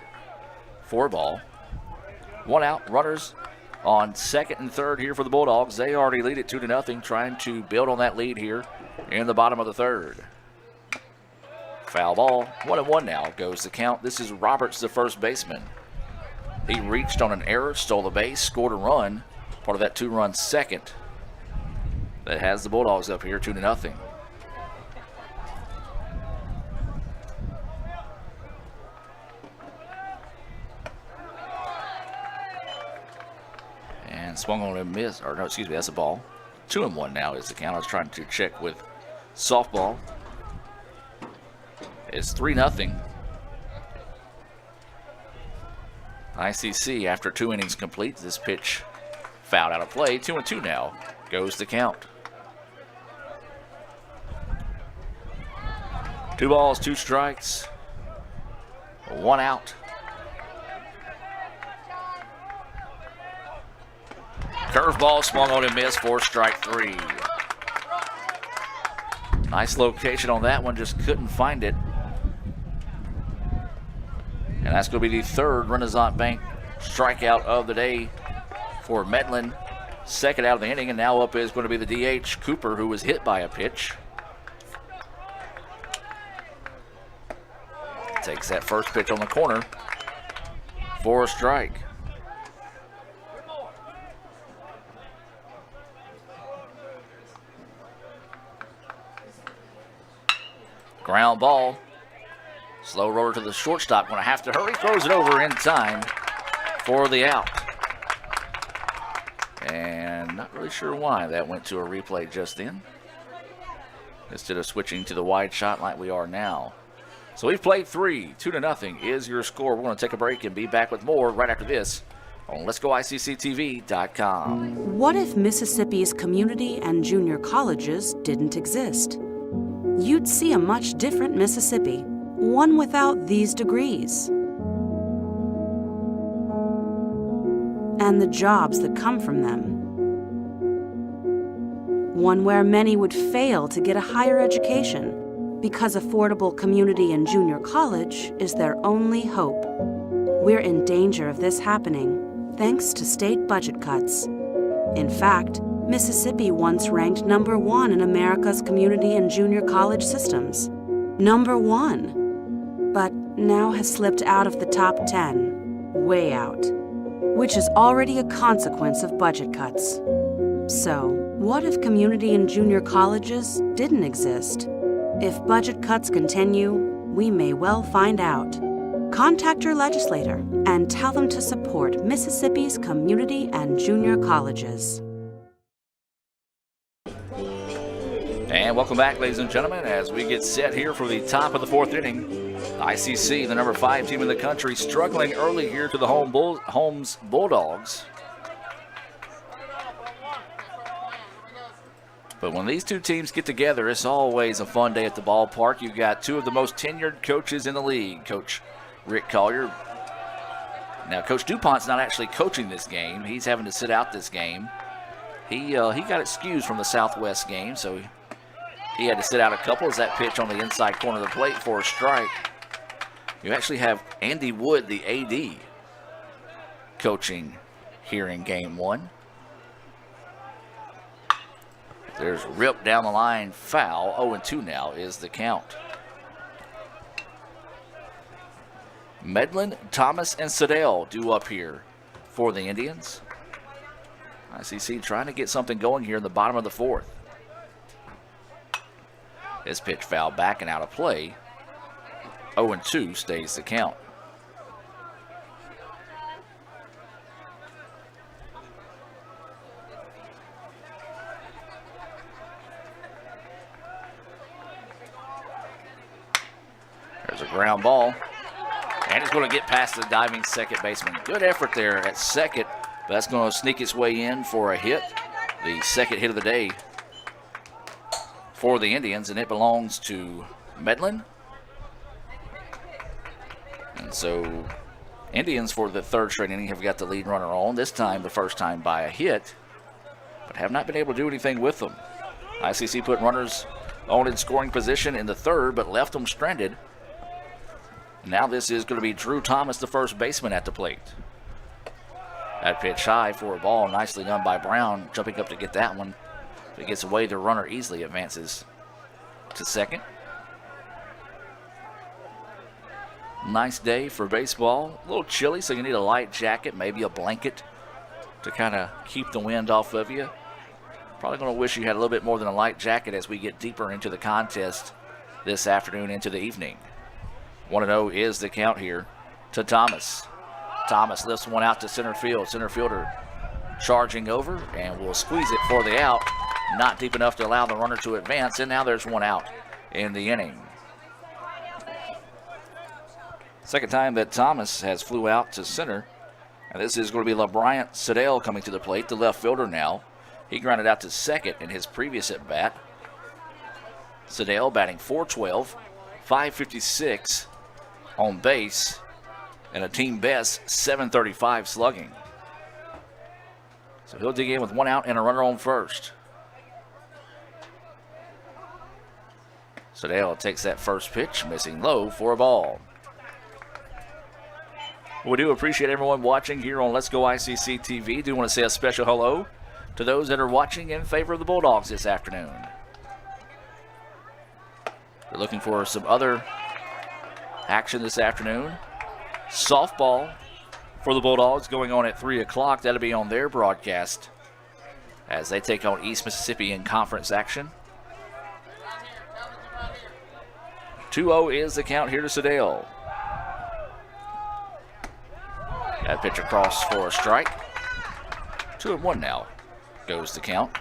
4-ball. 1 out. Runners on second and third here for the Bulldogs. They already lead it 2-0, trying to build on that lead here in the bottom of the third. Foul ball. 1-1 now goes the count. This is Roberts, the first baseman. He reached on an error, stole the base, scored a run. Part of that 2-run second that has the Bulldogs up here 2-0. And swung on a miss, or no, excuse me, that's a ball. 2-1 now is the count. I was trying to check with softball. It's 3-0. ICC, after 2 innings complete, this pitch fouled out of play. 2-2 now goes the count. 2 balls, 2 strikes, 1 out. Curveball swung on and missed for strike 3. Nice location on that one, just couldn't find it. And that's going to be the third Renaissance Bank strikeout of the day for Medlin. Second out of the inning, and now up is going to be the DH, Cooper, who was hit by a pitch. Takes that first pitch on the corner for a strike. Ground ball. Slow roller to the shortstop. Going to have to hurry. Throws it over in time for the out. And not really sure why that went to a replay just then, instead of switching to the wide shot like we are now. So we've played 3. 2-0 is your score. We're going to take a break and be back with more right after this on Let'sGoICCTV.com. What if Mississippi's community and junior colleges didn't exist? You'd see a much different Mississippi, one without these degrees. And the jobs that come from them. One where many would fail to get a higher education because affordable community and junior college is their only hope. We're in danger of this happening thanks to state budget cuts. In fact, Mississippi once ranked number 1 in America's community and junior college systems. Number 1. But now has slipped out of the top 10, way out, which is already a consequence of budget cuts. So, what if community and junior colleges didn't exist? If budget cuts continue, we may well find out. Contact your legislator and tell them to support Mississippi's community and junior colleges. And welcome back, ladies and gentlemen, as we get set here for the top of the 4th inning. ICC, the number 5 team in the country, struggling early here to the Holmes Bulldogs. But when these two teams get together, it's always a fun day at the ballpark. You've got 2 of the most tenured coaches in the league, Coach Rick Collier. Now, Coach DuPont's not actually coaching this game. He's having to sit out this game. He got excused from the Southwest game, so he had to sit out a couple as that pitch on the inside corner of the plate for a strike. You actually have Andy Wood, the AD, coaching here in game 1. There's rip down the line, foul. 0-2 now is the count. Medlin, Thomas, and Siddell due up here for the Indians. ICC trying to get something going here in the bottom of the 4th. This pitch foul back and out of play. 0-2 stays the count. There's a ground ball. And it's going to get past the diving second baseman. Good effort there at second, but that's going to sneak its way in for a hit. The second hit of the day for the Indians, and it belongs to Medlin. And so Indians for the 3rd straight inning have got the lead runner on, this time the first time by a hit, but have not been able to do anything with them. ICC put runners on in scoring position in the 3rd, but left them stranded. Now this is going to be Drew Thomas, the first baseman, at the plate. That pitch high for a ball, nicely done by Brown, jumping up to get that one. If it gets away, the runner easily advances to second. Nice day for baseball. A little chilly, so you need a light jacket, maybe a blanket to kind of keep the wind off of you. Probably going to wish you had a little bit more than a light jacket as we get deeper into the contest this afternoon into the evening. 1-0 is the count here to Thomas. Thomas lifts one out to center field. Center fielder charging over and will squeeze it for the out. Not deep enough to allow the runner to advance, and now there's one out in the inning. Second time that Thomas has flew out to center. And this is going to be LeBryant Siddell coming to the plate, the left fielder now. He grounded out to second in his previous at-bat. Siddell batting .412, .556 on base, and a team best .735 slugging. So he'll dig in with one out and a runner on first. Siddell takes that first pitch, missing low for a ball. We do appreciate everyone watching here on Let's Go ICC TV. Do want to say a special hello to those that are watching in favor of the Bulldogs this afternoon. We're looking for some other action this afternoon. Softball for the Bulldogs going on at 3 o'clock. That'll be on their broadcast as they take on East Mississippi in conference action. 2-0 is the count here to Siddell. That pitch across for a strike. 2-1 now goes the count.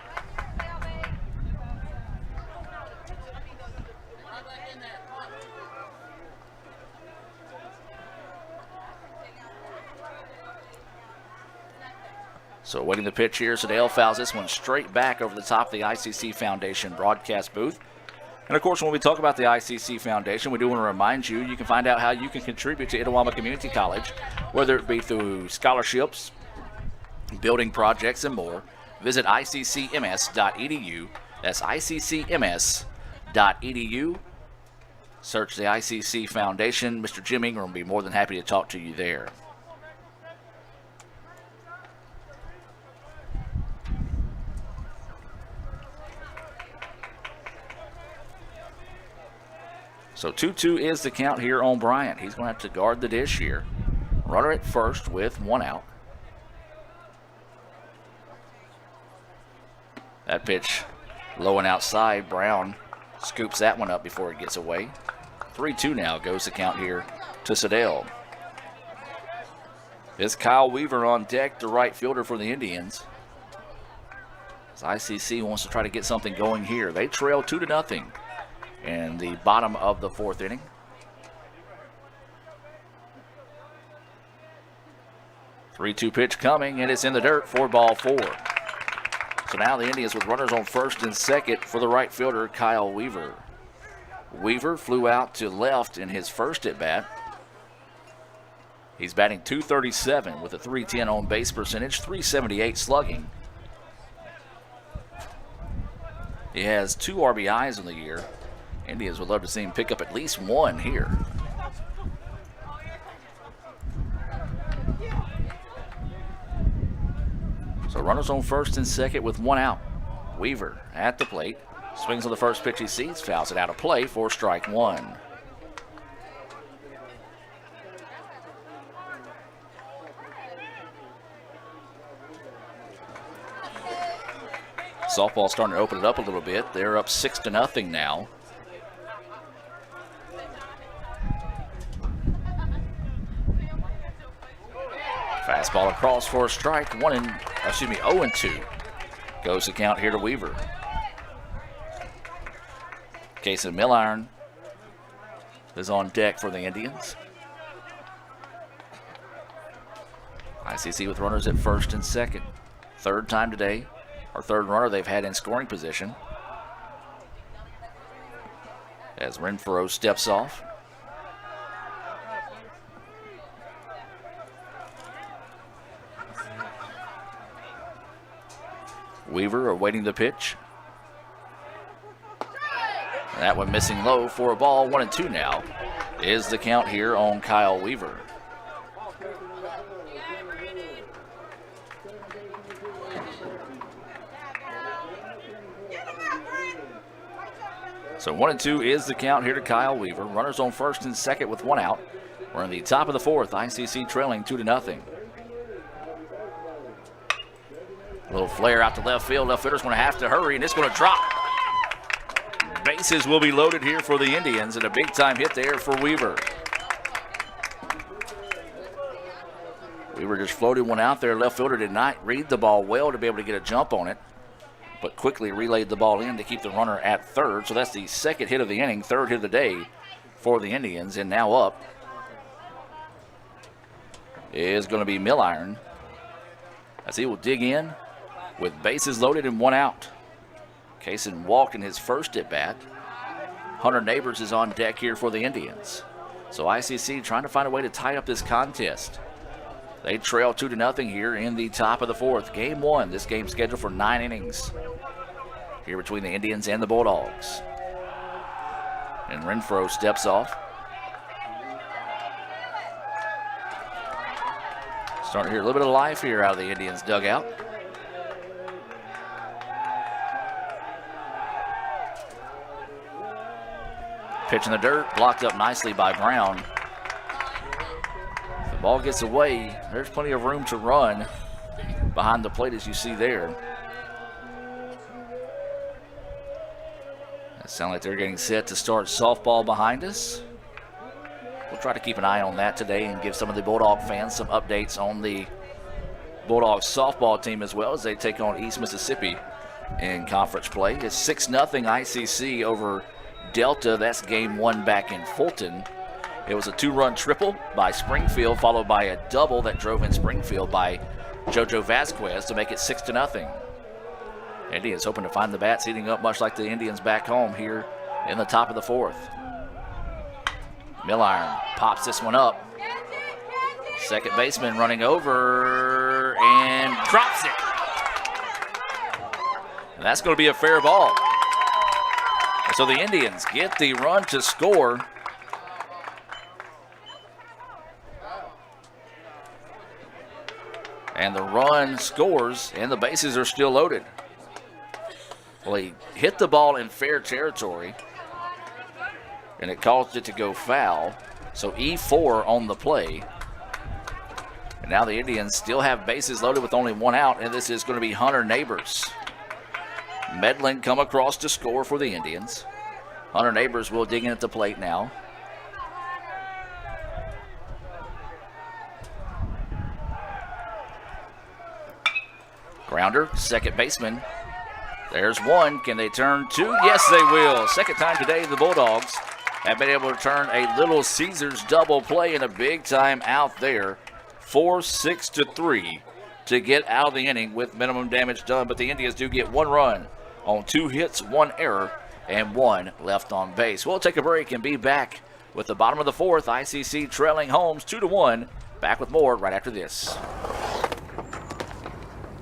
So waiting the pitch here, Sedale fouls this one straight back over the top of the ICC Foundation broadcast booth. And of course, when we talk about the ICC Foundation, we do want to remind you, you can find out how you can contribute to Itawamba Community College, whether it be through scholarships, building projects, and more. Visit iccms.edu. That's iccms.edu. Search the ICC Foundation. Mr. Jim Ingram will be more than happy to talk to you there. So 2-2 is the count here on Bryant. He's going to have to guard the dish here. Runner at first with one out. That pitch low and outside. Brown scoops that one up before it gets away. 3-2 now goes the count here to Sedale. It's Kyle Weaver on deck, the right fielder for the Indians. As ICC wants to try to get something going here. They trail 2-0 in the bottom of the fourth inning. Three-two pitch coming, and it's in the dirt for ball four. So now the Indians with runners on first and second for the right fielder, Kyle Weaver. Weaver flew out to left in his first at-bat. He's batting .237 with a .310 on base percentage, .378 slugging. He has 2 RBIs in the year. Indians would love to see him pick up at least one here. So runners on first and second with one out. Weaver at the plate. Swings on the first pitch he sees, fouls it out of play for strike one. Softball starting to open it up a little bit. They're up 6-0 now. Fastball across for a strike. 0-2 goes the count here to Weaver. Kason Milliron is on deck for the Indians. ICC with runners at first and second. Third time today, or third runner they've had in scoring position. As Renfroe steps off. Weaver awaiting the pitch. That one missing low for a ball. 1-2 now is the count here on Kyle Weaver. So 1-2 is the count here to Kyle Weaver. Runners on first and second with one out. We're in the top of the fourth. ICC trailing 2-0. A little flare out to left field. Left fielder's going to have to hurry, and it's going to drop. Bases will be loaded here for the Indians, and a big-time hit there for Weaver. Weaver just floated one out there. Left fielder did not read the ball well to be able to get a jump on it, but quickly relayed the ball in to keep the runner at third. So that's the second hit of the inning, third hit of the day for the Indians. And now up is going to be Milliron, as he will dig in with bases loaded and one out. Kaysen walked in his first at-bat. Hunter Neighbors is on deck here for the Indians. So ICC trying to find a way to tie up this contest. They trail 2-0 here in the top of the fourth. Game one, this game scheduled for 9 innings here between the Indians and the Bulldogs. And Renfroe steps off. Starting to hear a little bit of life here out of the Indians dugout. Pitch in the dirt, blocked up nicely by Brown. If the ball gets away, there's plenty of room to run behind the plate as you see there. It sounds like they're getting set to start softball behind us. We'll try to keep an eye on that today and give some of the Bulldog fans some updates on the Bulldogs softball team as well as they take on East Mississippi in conference play. It's 6-0 ICC over Delta. That's game one back in Fulton. It was a 2-run triple by Springfield, followed by a double that drove in Springfield by Jojo Vasquez to make it 6-0. Indians hoping to find the bats heating up much like the Indians back home here in the top of the 4th. Milliron pops this one up. Second baseman running over and drops it. And that's going to be a fair ball. And so the Indians get the run to score. And the run scores, and the bases are still loaded. Well, he hit the ball in fair territory, and it caused it to go foul. So E4 on the play. And now the Indians still have bases loaded with only one out, and this is going to be Hunter Neighbors. Medlin come across to score for the Indians. Hunter Neighbors will dig in at the plate now. Grounder, second baseman. There's one. Can they turn two? Yes, they will. Second time today, the Bulldogs have been able to turn a Little Caesars double play in a big time out there. 4-6-3 to get out of the inning with minimum damage done. But the Indians do get one run on 2 hits, 1 error, and 1 left on base. We'll take a break and be back with the bottom of the 4th. ICC trailing Holmes 2-1. Back with more right after this.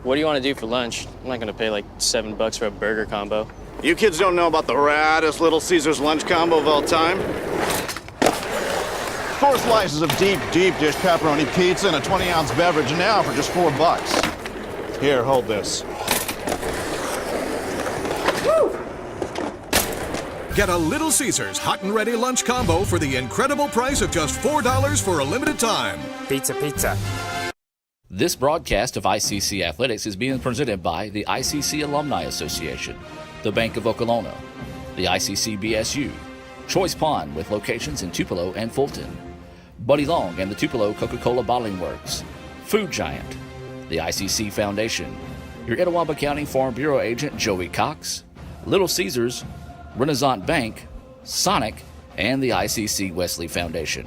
What do you want to do for lunch? I'm not going to pay like $7 for a burger combo. You kids don't know about the raddest Little Caesars lunch combo of all time? 4 slices of deep dish pepperoni pizza and a 20-ounce beverage now for just $4. Here, hold this. Get a Little Caesars hot and ready lunch combo for the incredible price of just $4 for a limited time. Pizza, pizza. This broadcast of ICC Athletics is being presented by the ICC Alumni Association, the Bank of Okolona, the ICC BSU, Choice Pond with locations in Tupelo and Fulton, Buddy Long and the Tupelo Coca-Cola Bottling Works, Food Giant, the ICC Foundation, your Etowah County Farm Bureau agent Joey Cox, Little Caesars, Renaissance Bank, Sonic, and the ICC Wesley Foundation.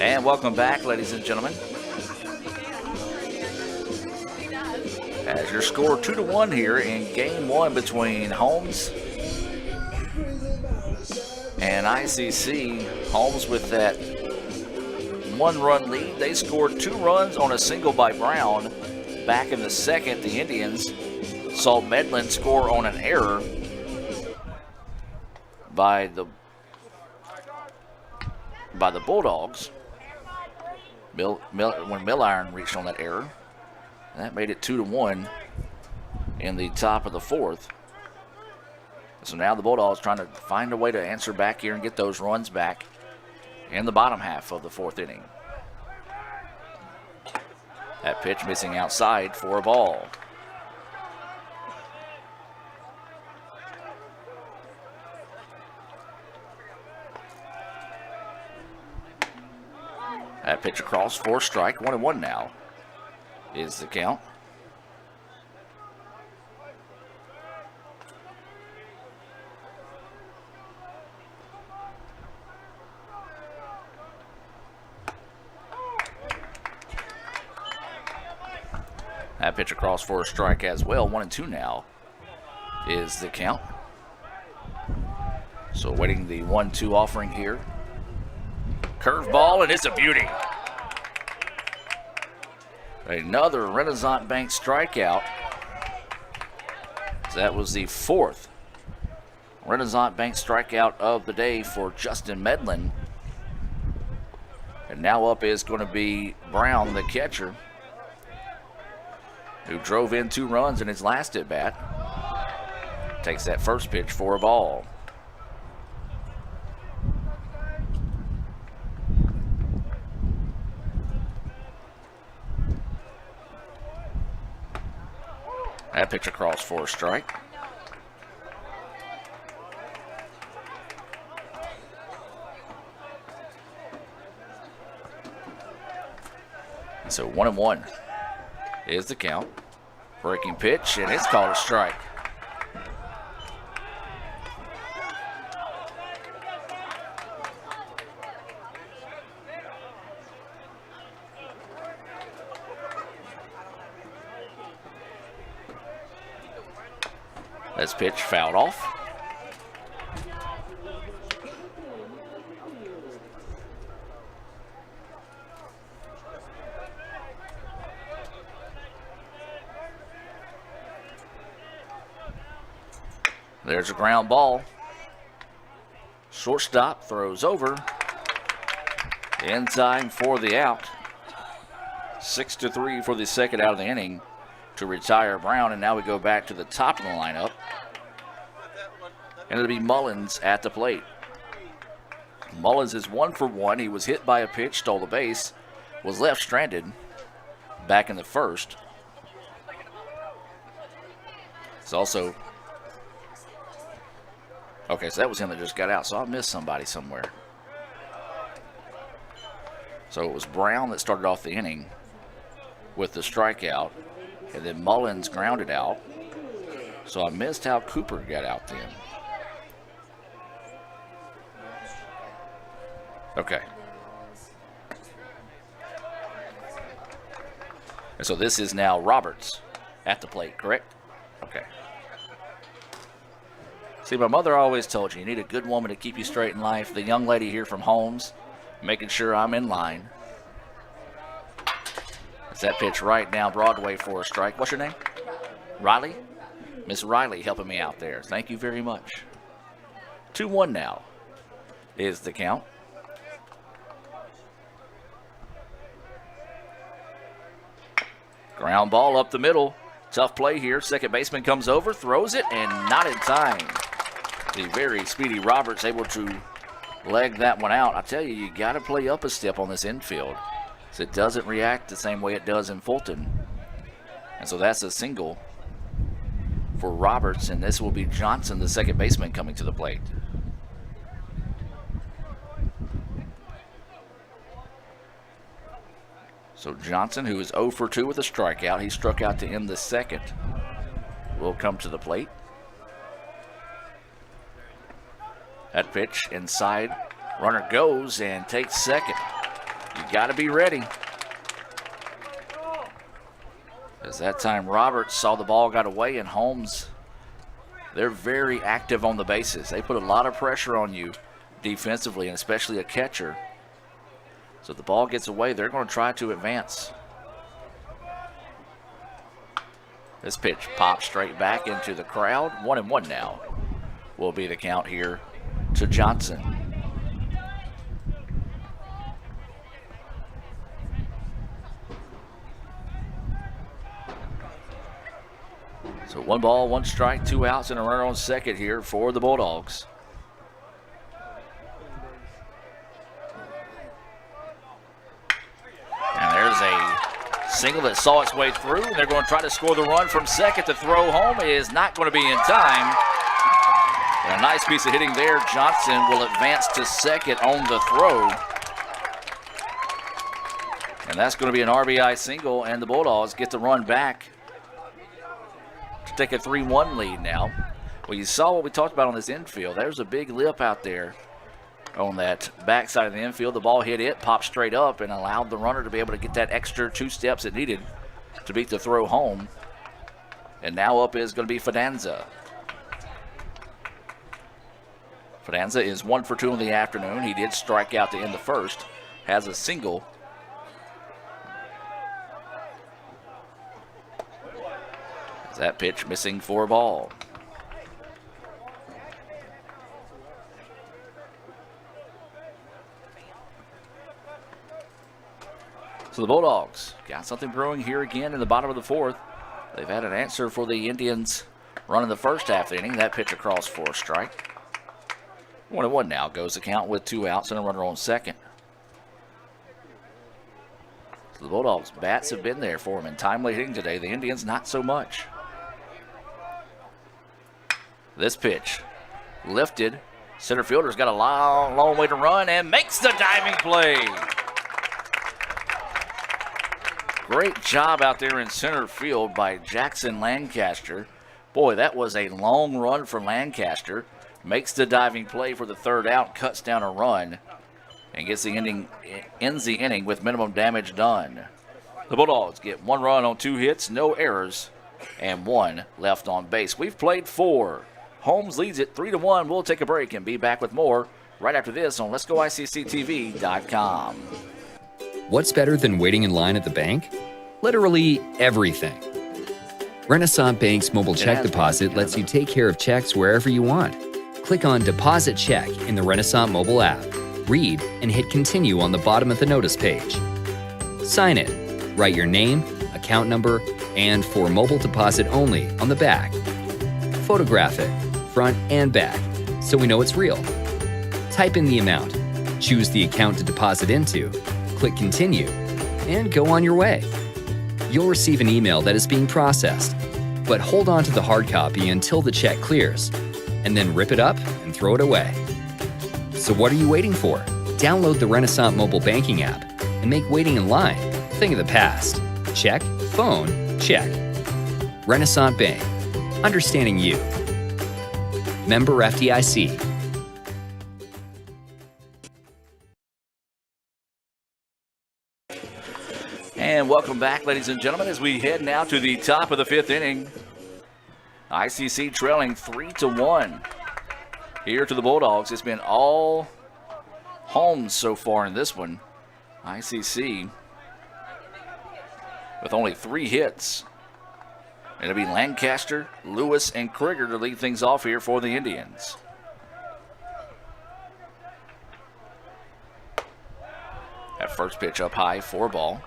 And welcome back, ladies and gentlemen. As your score 2-1 here in game 1 between Holmes and ICC. Holmes with that 1-run lead. They scored 2 runs on a single by Brown. Back in the second, the Indians saw Medlin score on an error by the Bulldogs. When Milliron reached on that error. And that made it 2-1 in the top of the 4th. So now the Bulldogs trying to find a way to answer back here and get those runs back in the bottom half of the 4th inning. That pitch missing outside for a ball. That pitch across for a strike. 1-1 now is the count. That pitch across for a strike as well. 1-2 now is the count. So waiting the 1-2 offering here. Curveball, and it's a beauty. Another Renaissance Bank strikeout. That was the 4th Renaissance Bank strikeout of the day for Justin Medlin. And now up is going to be Brown, the catcher, who drove in 2 runs in his last at bat. Takes that first pitch for a ball. That pitch across for a strike. So 1-1 is the count. Breaking pitch, and it's called a strike. This pitch fouled off. There's a ground ball. Shortstop throws over. In time for the out. 6-3 for the second out of the inning to retire Brown, and now we go back to the top of the lineup. And it'll be Mullins at the plate. Mullins is 1 for 1. He was hit by a pitch, stole the base, was left stranded back in the first. It's also... Okay, so that was him that just got out, so I missed somebody somewhere. So it was Brown that started off the inning with the strikeout, and then Mullins grounded out. So I missed how Cooper got out then. Okay. And so this is now Roberts at the plate, correct? Okay. See, my mother always told you need a good woman to keep you straight in life. The young lady here from Holmes, making sure I'm in line. It's that pitch right down Broadway for a strike. What's your name? Riley? Miss Riley helping me out there. Thank you very much. 2-1 now is the count. Ground ball up the middle. Tough play here. Second baseman comes over, throws it, and not in time. The very speedy Roberts able to leg that one out. I tell you, you got to play up a step on this infield, so it doesn't react the same way it does in Fulton. And so that's a single for Roberts, and this will be Johnson, the second baseman, coming to the plate. So Johnson, who is 0 for 2 with a strikeout, he struck out to end the second, will come to the plate. That pitch inside, runner goes and takes second. You got to be ready. As that time Roberts saw the ball got away, and Holmes, they're very active on the bases. They put a lot of pressure on you defensively, and especially a catcher. So if the ball gets away, they're going to try to advance. This pitch pops straight back into the crowd. 1-1 now will be the count here to Johnson. So 1 ball, 1 strike, 2 outs, and a runner on second here for the Bulldogs. And there's a single that saw its way through. They're going to try to score the run from second. To throw home is not going to be in time. And a nice piece of hitting there. Johnson will advance to second on the throw. And that's going to be an RBI single, and the Bulldogs get the run back to take a 3-1 lead now. Well, you saw what we talked about on this infield. There's a big lip out there on that backside of the infield. The ball hit it, popped straight up, and allowed the runner to be able to get that extra 2 steps it needed to beat the throw home. And now up is going to be Fidanza. Fidanza is 1 for 2 in the afternoon. He did strike out to end the first. Has a single. That pitch missing for a ball. So the Bulldogs got something brewing here again in the bottom of the fourth. They've had an answer for the Indians running the first half of the inning. That pitch across for a strike. 1-1 now goes the count with 2 outs and a runner on second. So the Bulldogs' bats have been there for them in timely hitting today. The Indians not so much. This pitch lifted. Center fielder's got a long way to run and makes the diving play. Great job out there in center field by Jackson Lancaster. Boy, that was a long run for Lancaster. Makes the diving play for the third out, cuts down a run, and ends the inning with minimum damage done. The Bulldogs get 1 run on 2 hits, no errors, and 1 left on base. We've played 4. Holmes leads it 3-1. We'll take a break and be back with more right after this on Let'sGoICCTV.com. What's better than waiting in line at the bank? Literally everything. Renaissance Bank's mobile check deposit lets you take care of checks wherever you want. Click on Deposit Check in the Renaissance mobile app. Read and hit Continue on the bottom of the notice page. Sign it. Write your name, account number, and for mobile deposit only on the back. Photograph it, front and back, so we know it's real. Type in the amount, choose the account to deposit into, click Continue, and go on your way. You'll receive an email that is being processed, but hold on to the hard copy until the check clears, and then rip it up and throw it away. So what are you waiting for? Download the Renaissance mobile banking app and make waiting in line a thing of the past. Check, phone, check. Renaissance Bank, understanding you. Member FDIC. And welcome back, ladies and gentlemen, as we head now to the top of the 5th inning. ICC trailing 3-1 here to the Bulldogs. It's been all Holmes so far in this one. ICC with only 3 hits. It'll be Lancaster, Lewis, and Krieger to lead things off here for the Indians. That first pitch up high, 4-ball.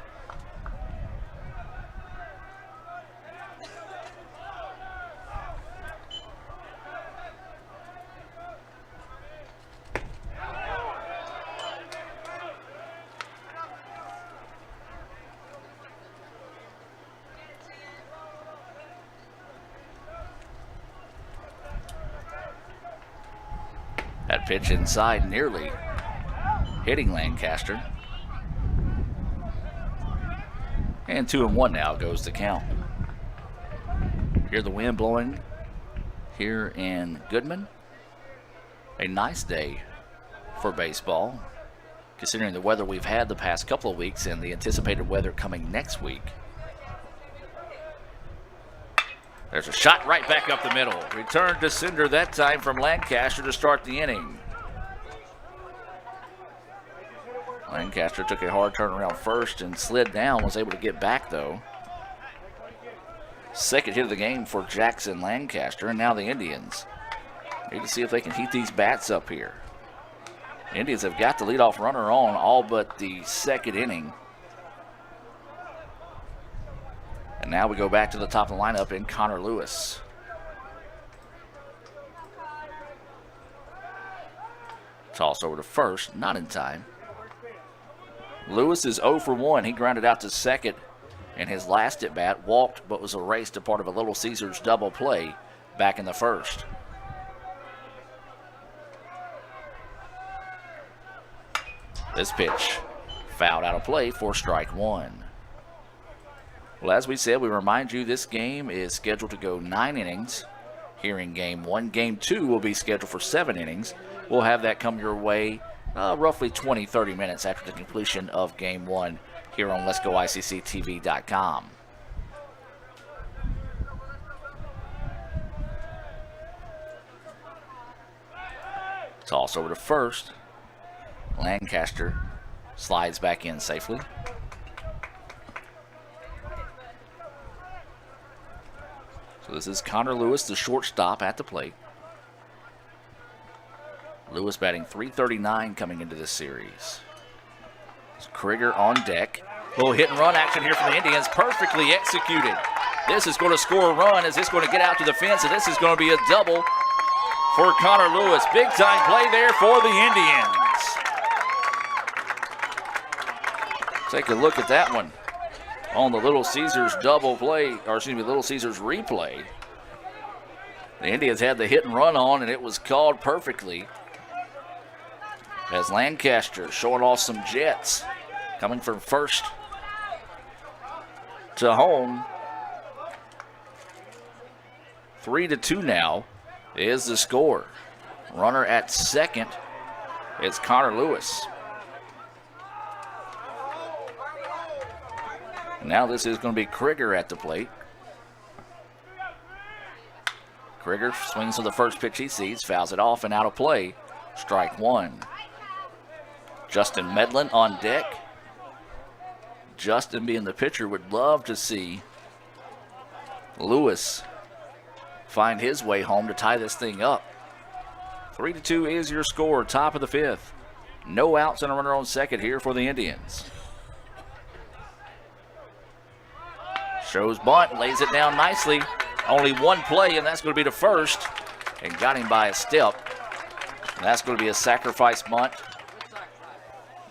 That pitch inside, nearly hitting Lancaster. And 2-1 now goes the count. Hear the wind blowing here in Goodman. A nice day for baseball, considering the weather we've had the past couple of weeks and the anticipated weather coming next week. There's a shot right back up the middle. Return to sender that time from Lancaster to start the inning. Lancaster took a hard turn around first and slid down, was able to get back though. Second hit of the game for Jackson Lancaster, and now the Indians need to see if they can heat these bats up here. The Indians have got the leadoff runner on all but the second inning. And now we go back to the top of the lineup in Connor Lewis. Toss over to first, not in time. Lewis is 0 for 1. He grounded out to second in his last at bat, walked but was erased a part of a Little Caesars double play back in the first. This pitch fouled out of play for strike 1. Well, as we said, we remind you this game is scheduled to go 9 innings here in Game 1. Game 2 will be scheduled for 7 innings. We'll have that come your way roughly 20-30 minutes after the completion of Game 1 here on Let'sGoICCTV.com. Toss over to first. Lancaster slides back in safely. So this is Connor Lewis, the shortstop at the plate. Lewis batting .339 coming into this series. It's Krieger on deck. Little hit and run action here from the Indians, perfectly executed. This is going to score a run. Is this going to get out to the fence? And this is going to be a double for Connor Lewis. Big time play there for the Indians. Take a look at that one on the Little Caesars double play, or excuse me, Little Caesars replay. The Indians had the hit and run on, and it was called perfectly. As Lancaster showing off some jets coming from first. to home. 3-2 now is the score. Runner at second is Connor Lewis. Now this is going to be Krieger at the plate. Krieger swings to the first pitch he sees, fouls it off and out of play. Strike one. Justin Medlin on deck. Justin, being the pitcher, would love to see Lewis find his way home to tie this thing up. 3-2 is your score, top of the fifth. No outs and a runner on second here for the Indians. Shows bunt, lays it down nicely. Only one play, and that's going to be to first. And got him by a step. And that's going to be a sacrifice bunt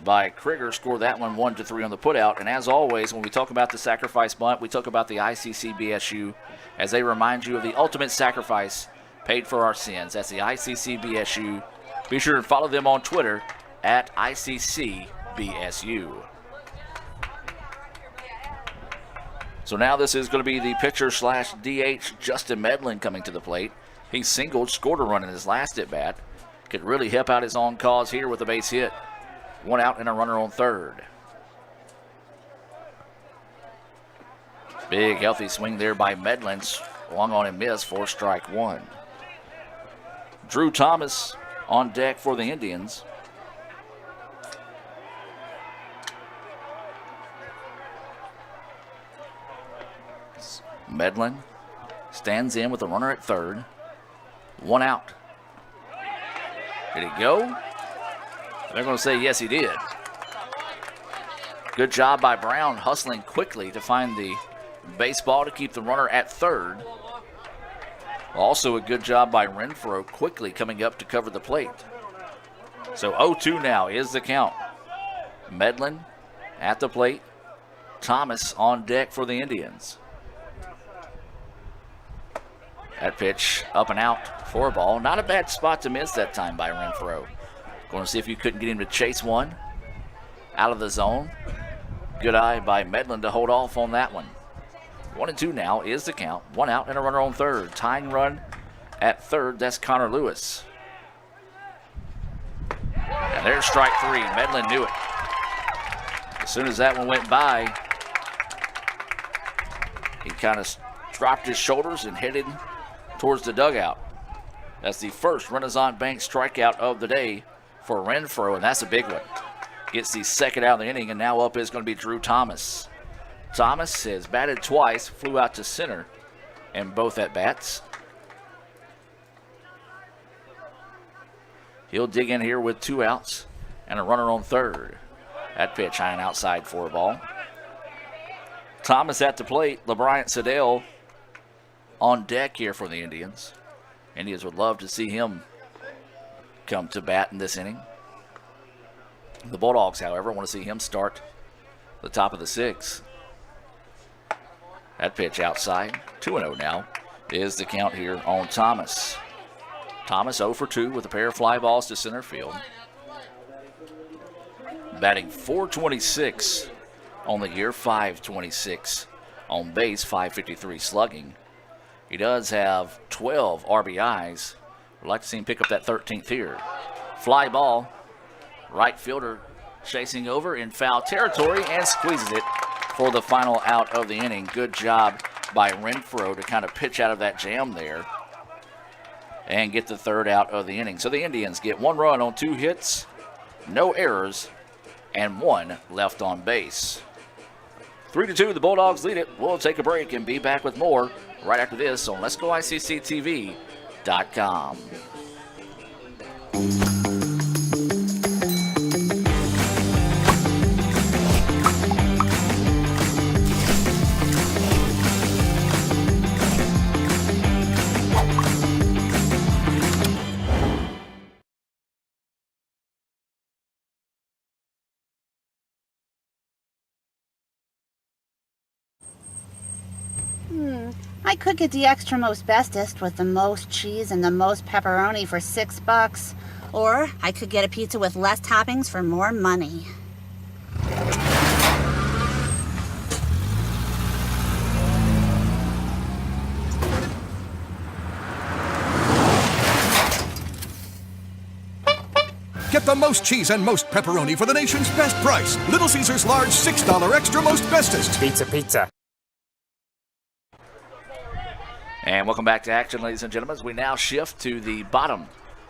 by Krieger. Score that one 1-3 on the putout. And as always, when we talk about the sacrifice bunt, we talk about the ICC BSU as they remind you of the ultimate sacrifice paid for our sins. That's the ICC BSU. Be sure to follow them on Twitter at ICC BSU. So now this is going to be the pitcher/DH Justin Medlin coming to the plate. He singled, scored a run in his last at-bat. Could really help out his own cause here with a base hit. One out and a runner on third. Big healthy swing there by Medlin. Swung on and missed for strike one. Drew Thomas on deck for the Indians. Medlin stands in with a runner at third. One out. Did he go? They're going to say yes, he did. Good job by Brown, hustling quickly to find the baseball to keep the runner at third. Also a good job by Renfro, quickly coming up to cover the plate. So 0-2 now is the count. Medlin at the plate. Thomas on deck for the Indians. That pitch up and out for a ball. Not a bad spot to miss that time by Renfro. Going to see if you couldn't get him to chase one out of the zone. Good eye by Medlin to hold off on that one. 1-2 now is the count. One out and a runner on third. Tying run at third, that's Connor Lewis. And there's strike three. Medlin knew it. As soon as that one went by, he kind of dropped his shoulders and headed towards the dugout. That's the first Renaissance Bank strikeout of the day for Renfro, and that's a big one. Gets the second out of the inning, and now up is going to be Drew Thomas. Thomas has batted twice, flew out to center in both at bats. He'll dig in here with two outs and a runner on third. That pitch high and outside for a ball. Thomas at the plate. LeBryant Siddell on deck here for the Indians. Indians would love to see him come to bat in this inning. The Bulldogs, however, want to see him start the top of the sixth. That pitch outside. 2-0 now is the count here on Thomas. Thomas 0 for 2 with a pair of fly balls to center field. Batting .426 on the year, .526 on base, .553 slugging. He does have 12 RBIs. We'd like to see him pick up that 13th here. Fly ball. Right fielder chasing over in foul territory and squeezes it for the final out of the inning. Good job by Renfro to kind of pitch out of that jam there and get the third out of the inning. So the Indians get one run on 2 hits, no errors, and 1 left on base. 3-2, the Bulldogs lead it. We'll take a break and be back with more right after this on Let'sGoICCTV.com. I could get the extra most bestest with the most cheese and the most pepperoni for $6. Or I could get a pizza with less toppings for more money. Get the most cheese and most pepperoni for the nation's best price. Little Caesars large $6 extra most bestest. Pizza, pizza. And welcome back to action, ladies and gentlemen, as we now shift to the bottom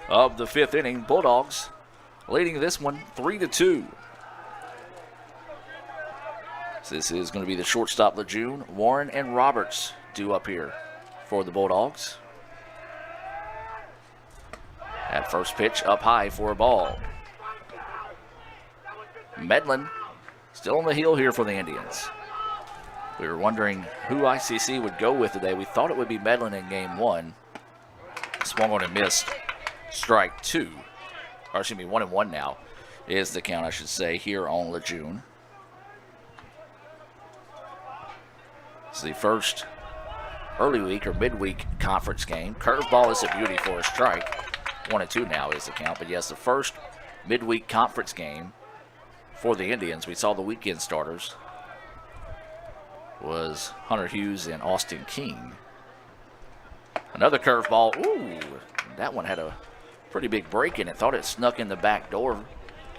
of the 5th inning. Bulldogs leading this one 3-2. So this is going to be the shortstop, Lejeune, Warren, and Roberts due up here for the Bulldogs. That first pitch up high for a ball. Medlin still on the heel here for the Indians. We were wondering who ICC would go with today. We thought it would be Medlin in game 1. Swung on and missed. Strike 2. Or excuse me, 1-1 now is the count, I should say, here on Lejeune. It's the first early week or midweek conference game. Curveball is a beauty for a strike. 1-2 now is the count. But yes, the first midweek conference game for the Indians. We saw the weekend starters was Hunter Hughes and Austin King. Another curveball. Ooh, that one had a pretty big break in it. Thought it snuck in the back door,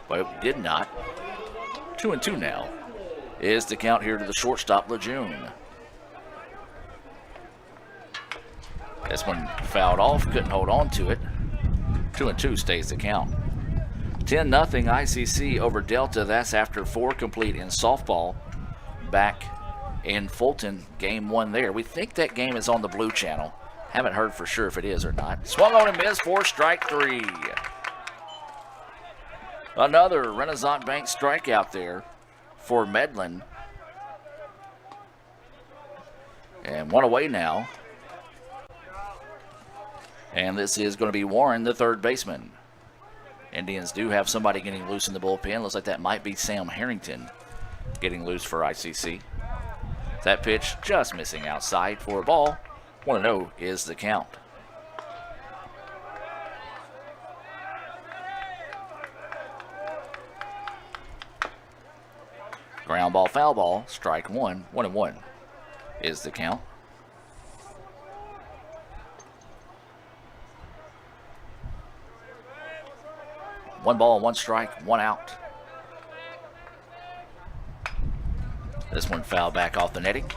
but it did not. 2-2 now is the count here to the shortstop, Lejeune. This one fouled off, couldn't hold on to it. 2-2 stays the count. 10-0 ICC over Delta. That's after 4 complete in softball back in Fulton, game 1 there. We think that game is on the Blue Channel. Haven't heard for sure if it is or not. Swung on and missed for strike 3. Another Renaissance Bank strikeout there for Medlin. And one away now. And this is going to be Warren, the third baseman. Indians do have somebody getting loose in the bullpen. Looks like that might be Sam Harrington getting loose for ICC. That pitch just missing outside for a ball. 1-0 is the count. Ground ball, foul ball, strike 1. 1-1 is the count. One ball, 1 strike, 1 out. This one fouled back off the netting.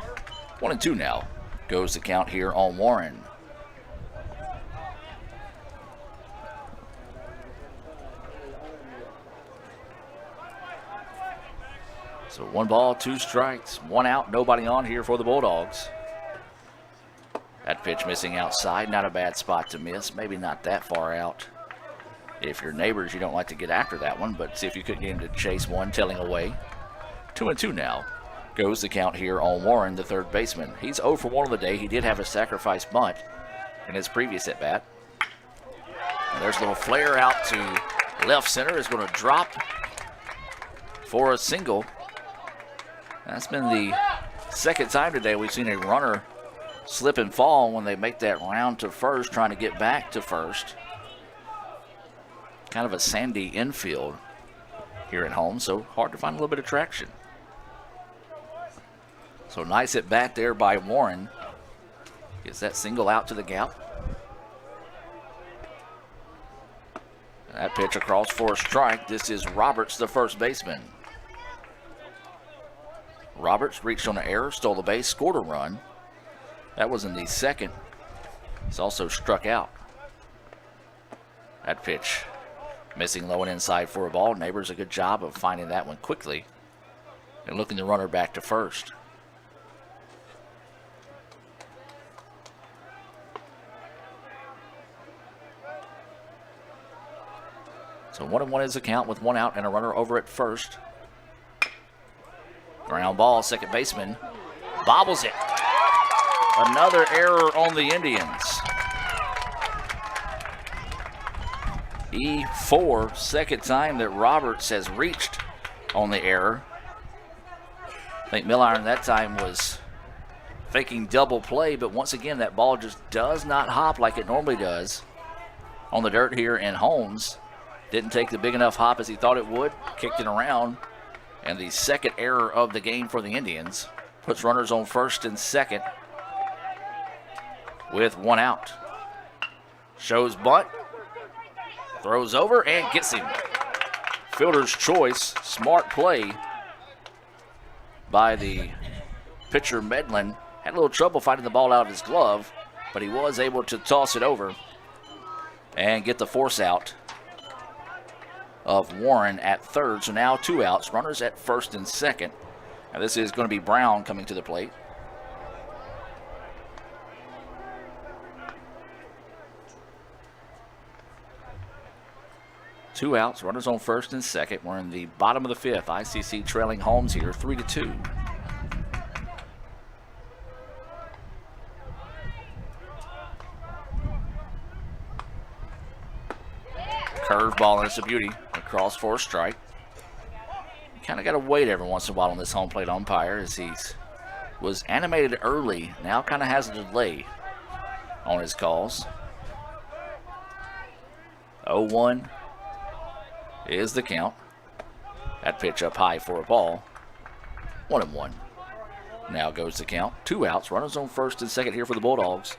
1-2 now goes the count here on Warren. So 1 ball, 2 strikes, 1 out, nobody on here for the Bulldogs. That pitch missing outside, not a bad spot to miss, maybe not that far out. If you're neighbors, you don't like to get after that one, but see if you couldn't get him to chase one, tailing away. 2-2 now goes the count here on Warren, the third baseman. He's 0 for 1 on the day. He did have a sacrifice bunt in his previous at-bat. There's a little flare out to left center. Is going to drop for a single. That's been the second time today we've seen a runner slip and fall when they make that round to first, trying to get back to first. Kind of a sandy infield here at home, so hard to find a little bit of traction. So nice at bat there by Warren. Gets that single out to the gap. That pitch across for a strike. This is Roberts, the first baseman. Roberts reached on an error, stole the base, scored a run. That was in the second. He's also struck out. That pitch missing low and inside for a ball. Neighbors a good job of finding that one quickly and looking the runner back to first. So 1-1 is the count with 1 out and a runner over at first. Ground ball, second baseman bobbles it. Another error on the Indians. E4, second time that Roberts has reached on the error. I think Milliron that time was faking double play, but once again that ball just does not hop like it normally does on the dirt here in Holmes. Didn't take the big enough hop as he thought it would, kicked it around, and the second error of the game for the Indians puts runners on first and second with 1 out. Shows bunt. Throws over and gets him. Fielder's choice, smart play by the pitcher Medlin. Had a little trouble fighting the ball out of his glove, but he was able to toss it over and get the force out of Warren at third. So now 2 outs, runners at first and second. Now this is going to be Brown coming to the plate. Two outs, runners on first and second. We're in the bottom of the fifth. ICC trailing Holmes here, 3-2. Curveball, and it's a beauty. Across for a strike. Kind of got to wait every once in a while on this home plate umpire as he was animated early. Now kind of has a delay on his calls. 0-1 is the count. That pitch up high for a ball. 1-1. Now goes the count. 2 outs. Runners on first and second here for the Bulldogs.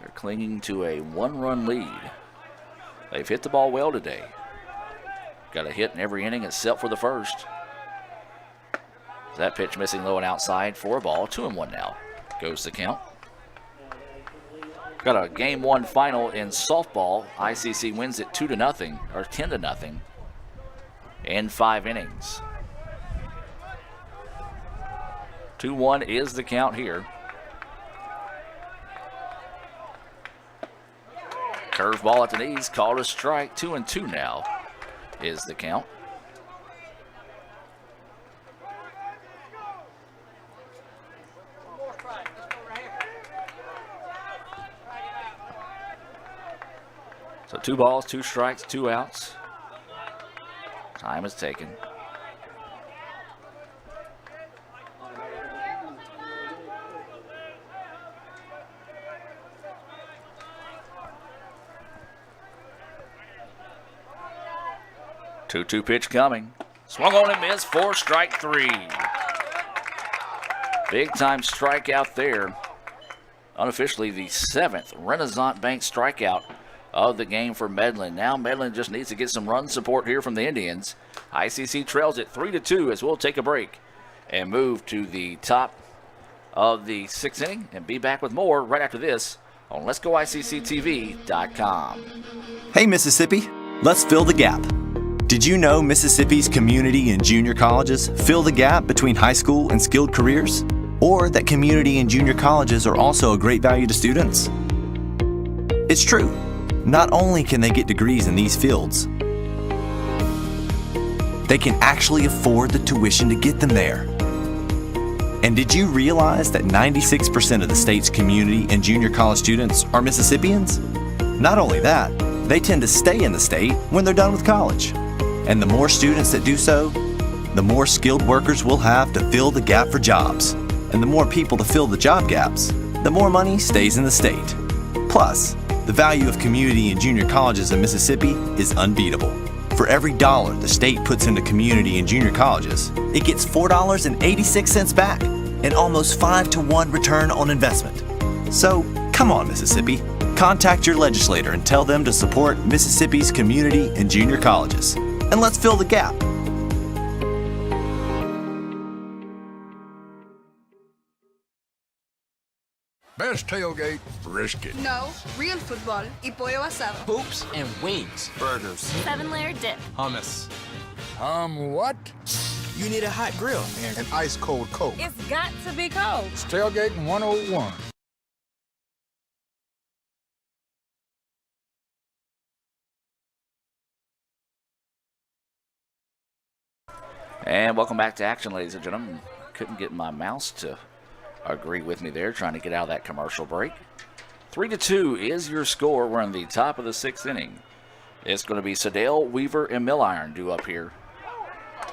They're clinging to a 1-run lead. They've hit the ball well today. Got a hit in every inning except for the first. That pitch missing low and outside for a ball. 2-1 now. Goes the count. Got a game 1 final in softball. ICC wins it 2-0 or 10-0 in 5 innings. 2-1 is the count here. Curveball at the knees, called a strike. 2-2 now is the count. So 2 balls, 2 strikes, 2 outs. Time is taken. Two pitch coming. Swung on and missed for strike 3. Big time strikeout there. Unofficially the 7th Renaissance Bank strikeout of the game for Medlin. Now Medlin just needs to get some run support here from the Indians. ICC trails it 3-2 as we'll take a break and move to the top of the 6th inning and be back with more right after this on Let'sGoICCTV.com. Hey Mississippi, let's fill the gap. Did you know Mississippi's community and junior colleges fill the gap between high school and skilled careers? Or that community and junior colleges are also a great value to students? It's true. Not only can they get degrees in these fields, they can actually afford the tuition to get them there. And did you realize that 96% of the state's community and junior college students are Mississippians? Not only that, they tend to stay in the state when they're done with college. And the more students that do so, the more skilled workers we'll have to fill the gap for jobs. And the more people to fill the job gaps, the more money stays in the state. Plus, the value of community and junior colleges in Mississippi is unbeatable. For every dollar the state puts into community and junior colleges, it gets $4.86 back, an almost 5-to-1 return on investment. So, come on, Mississippi. Contact your legislator and tell them to support Mississippi's community and junior colleges. And let's fill the gap. Best tailgate, brisket. No, real football y pollo asado. Hoops and wings. Burgers. 7-layer dip. Hummus. What? You need a hot grill. And an ice cold Coke. It's got to be cold. It's Tailgate 101. And welcome back to action, ladies and gentlemen. Couldn't get my mouse to agree with me there, trying to get out of that commercial break. 3-2 is your score. We're in the top of the 6th inning. It's going to be Sedale, Weaver, and Milliron due up here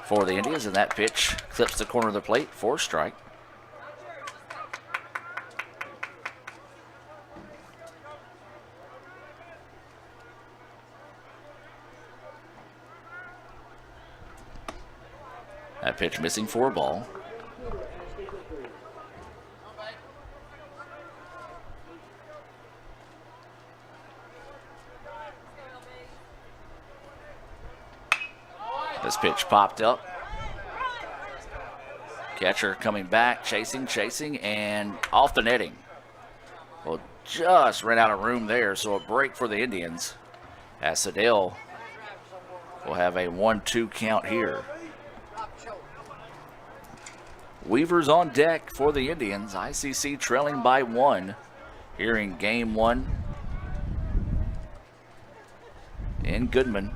for the Indians, and that pitch clips the corner of the plate for a strike. That pitch missing for a ball. This pitch popped up. Catcher coming back, chasing, and off the netting. Well, just ran out of room there, so a break for the Indians as Siddell will have a 1-2 count here. Weaver's on deck for the Indians. ICC trailing by 1 here in game 1 in Goodman.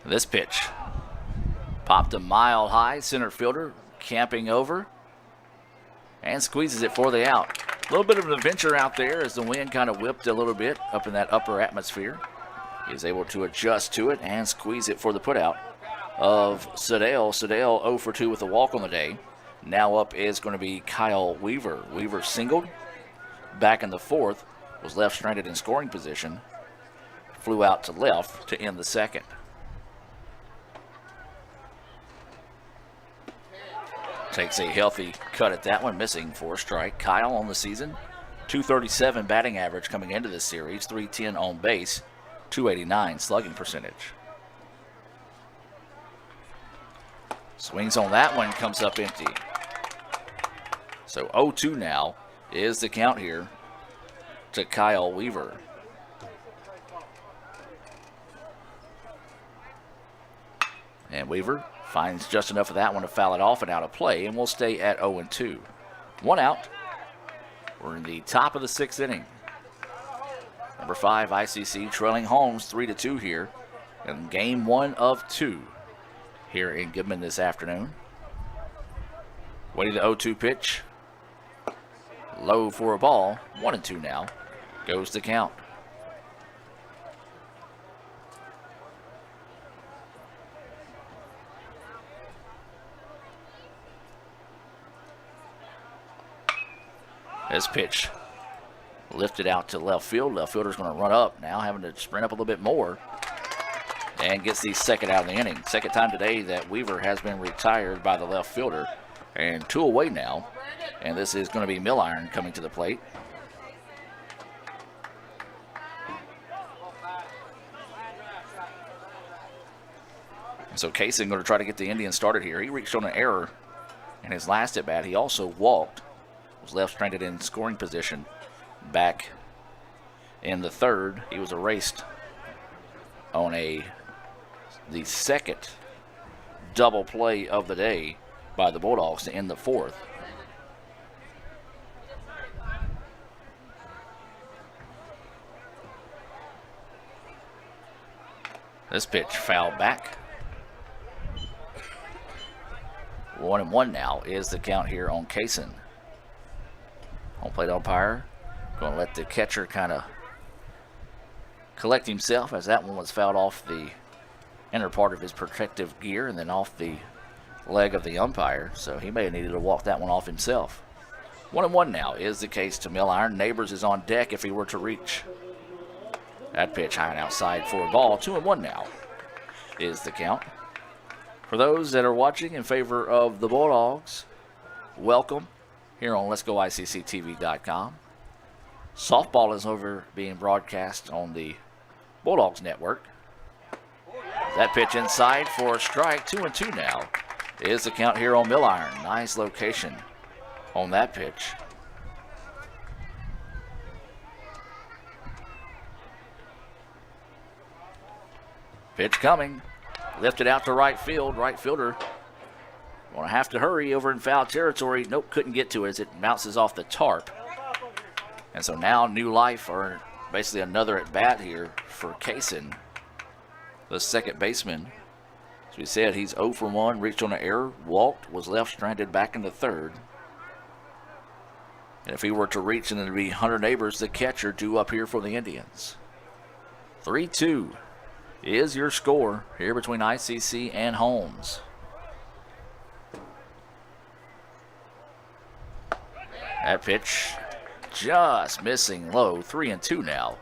This pitch popped a mile high. Center fielder camping over and squeezes it for the out. A little bit of an adventure out there as the wind kind of whipped a little bit up in that upper atmosphere. He is able to adjust to it and squeeze it for the putout of Siddell. Siddell 0 for 2 with a walk on the day. Now up is going to be Kyle Weaver. Weaver singled back in the 4th, was left stranded in scoring position, flew out to left to end the 2nd. Takes a healthy cut at that one, missing for a strike. Kyle on the season, .237 batting average coming into this series, .310 on base, .289 slugging percentage. Swings on that one, comes up empty. So 0-2 now is the count here to Kyle Weaver. And Weaver finds just enough of that one to foul it off and out of play, and we'll stay at 0-2. 1 out. We're in the top of the 6th inning. Number 5, ICC trailing Holmes 3-2 here in game 1 of 2 here in Goodman this afternoon. Waiting the 0-2 pitch. Low for a ball. 1-2 now. Goes the count. This pitch lifted out to left field. Left fielder's going to run up now, having to sprint up a little bit more, and gets the 2nd out of the inning. 2nd time today that Weaver has been retired by the left fielder, and 2 away now. And this is going to be Milliron coming to the plate. So Kaysen going to try to get the Indians started here. He reached on an error in his last at bat. He also walked. Was left stranded in scoring position back in the 3rd. He was erased on the 2nd double play of the day by the Bulldogs to end the 4th. This pitch fouled back. 1-1 now is the count here on Kaysen. Home plate umpire going to let the catcher kind of collect himself, as that one was fouled off the inner part of his protective gear and then off the leg of the umpire. So he may have needed to walk that one off himself. 1-1 now is the case to Milliron. Neighbors is on deck if he were to reach. That pitch high and outside for a ball. 2-1 now is the count. For those that are watching in favor of the Bulldogs, welcome here on Let'sGoICCTV.com. Softball is over being broadcast on the Bulldogs network. That pitch inside for a strike. 2-2 now is the count here on Milliron. Nice location on that pitch. Pitch coming. Lifted out to right field. Right fielder going to have to hurry over in foul territory. Nope, couldn't get to it as it bounces off the tarp. And so now new life, or basically another at bat here for Kaysen, the second baseman. As we said, he's 0 for 1, reached on an error, walked, was left stranded back in the 3rd. And if he were to reach, then it'd be Hunter Neighbors, the catcher, due up here for the Indians. 3-2 is your score here between ICC and Holmes. That pitch just missing low. 3-2 now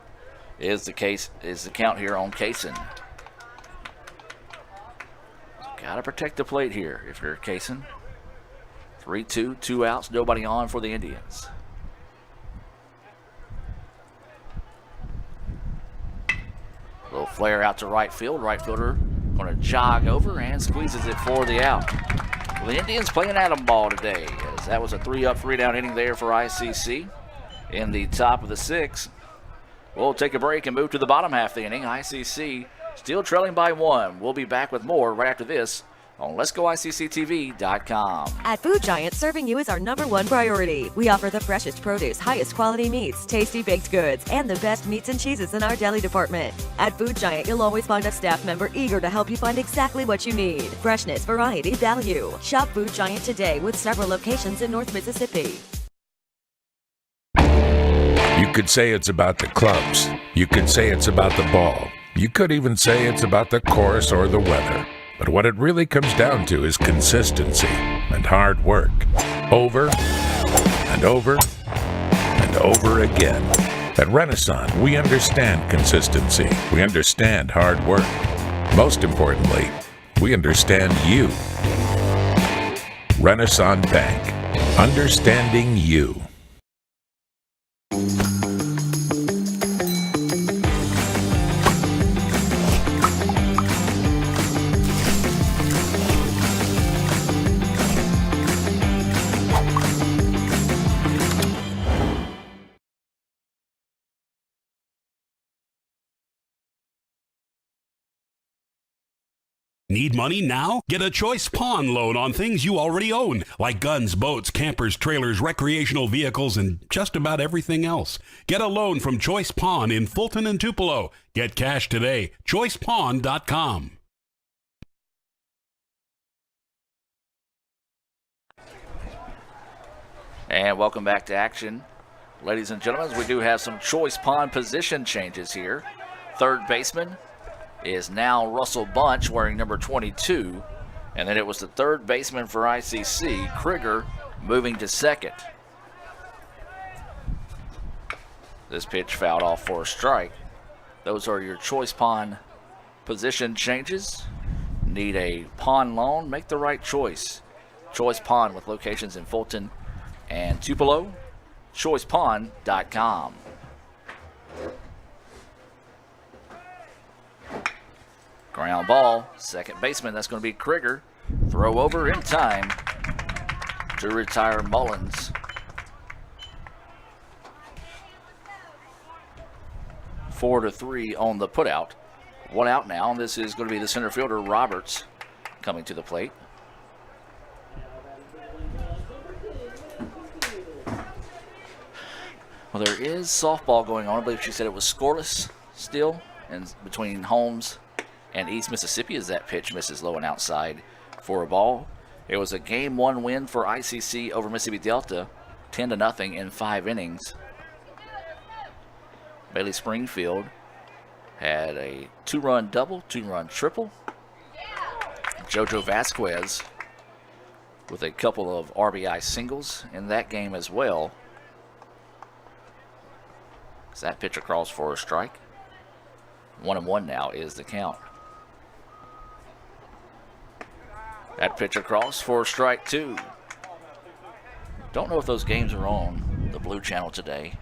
is the count here on Kaysen. Gotta protect the plate here if you're Kaysen. 3-2, 2 outs, nobody on for the Indians. Little flare out to right field. Right fielder going to jog over and squeezes it for the out. Well, the Indians playing Atom ball today, as that was a 3-up, 3-down inning there for ICC in the top of the 6th. We'll take a break and move to the bottom half of the inning. ICC still trailing by 1. We'll be back with more right after this on Let'sGoICCTV.com. At Food Giant, serving you is our #1 priority. We offer the freshest produce, highest quality meats, tasty baked goods, and the best meats and cheeses in our deli department. At Food Giant, you'll always find a staff member eager to help you find exactly what you need. Freshness, variety, value. Shop Food Giant today with several locations in North Mississippi. You could say it's about the clubs. You could say it's about the ball. You could even say it's about the course or the weather. But what it really comes down to is consistency and hard work. Over and over and over again. At Renaissance, we understand consistency. We understand hard work. Most importantly, we understand you. Renaissance Bank. Understanding you. Need money now? Get a Choice Pawn loan on things you already own, like guns, boats, campers, trailers, recreational vehicles, and just about everything else. Get a loan from Choice Pawn in Fulton and Tupelo. Get cash today. ChoicePawn.com. And welcome back to action. Ladies and gentlemen, we do have some Choice Pawn position changes here. Third baseman is now Russell Bunch, wearing number 22. And then it was the third baseman for ICC, Krieger, moving to second. This pitch fouled off for a strike. Those are your Choice Pawn position changes. Need a pawn loan? Make the right choice. Choice Pawn with locations in Fulton and Tupelo. ChoicePawn.com. Ground ball, second baseman, that's going to be Krieger. Throw over in time to retire Mullins. 4-3 on the putout. One out now, and this is going to be the center fielder, Roberts, coming to the plate. Well, there is softball going on. I believe she said it was scoreless still, and between Holmes and East Mississippi as that pitch misses low and outside for a ball. It was a Game 1 win for ICC over Mississippi Delta, 10-0 in 5 innings. Bailey Springfield had a 2-run double, 2-run triple. JoJo Vasquez with a couple of RBI singles in that game as well. That pitch across for a strike. 1-1 now is the count. That pitch across for strike 2. Don't know if those games are on the Blue Channel today.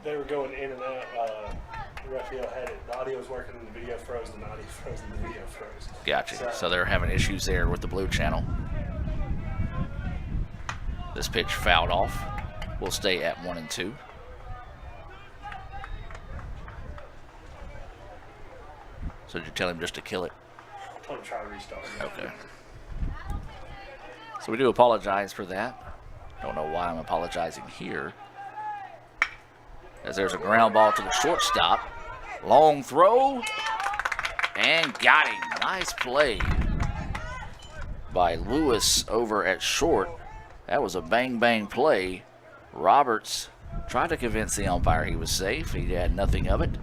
They were going in and out. Raphael had it. The audio was working and the video froze, and the audio froze and the video froze. Gotcha. So they're having issues there with the Blue Channel. This pitch fouled off. We'll stay at 1-2. So did you tell him just to kill it? I told him to try to restart. Okay. So we do apologize for that. Don't know why I'm apologizing here. As there's a ground ball to the shortstop. Long throw. And got him. Nice play by Lewis over at short. That was a bang-bang play. Roberts tried to convince the umpire he was safe. He had nothing of it.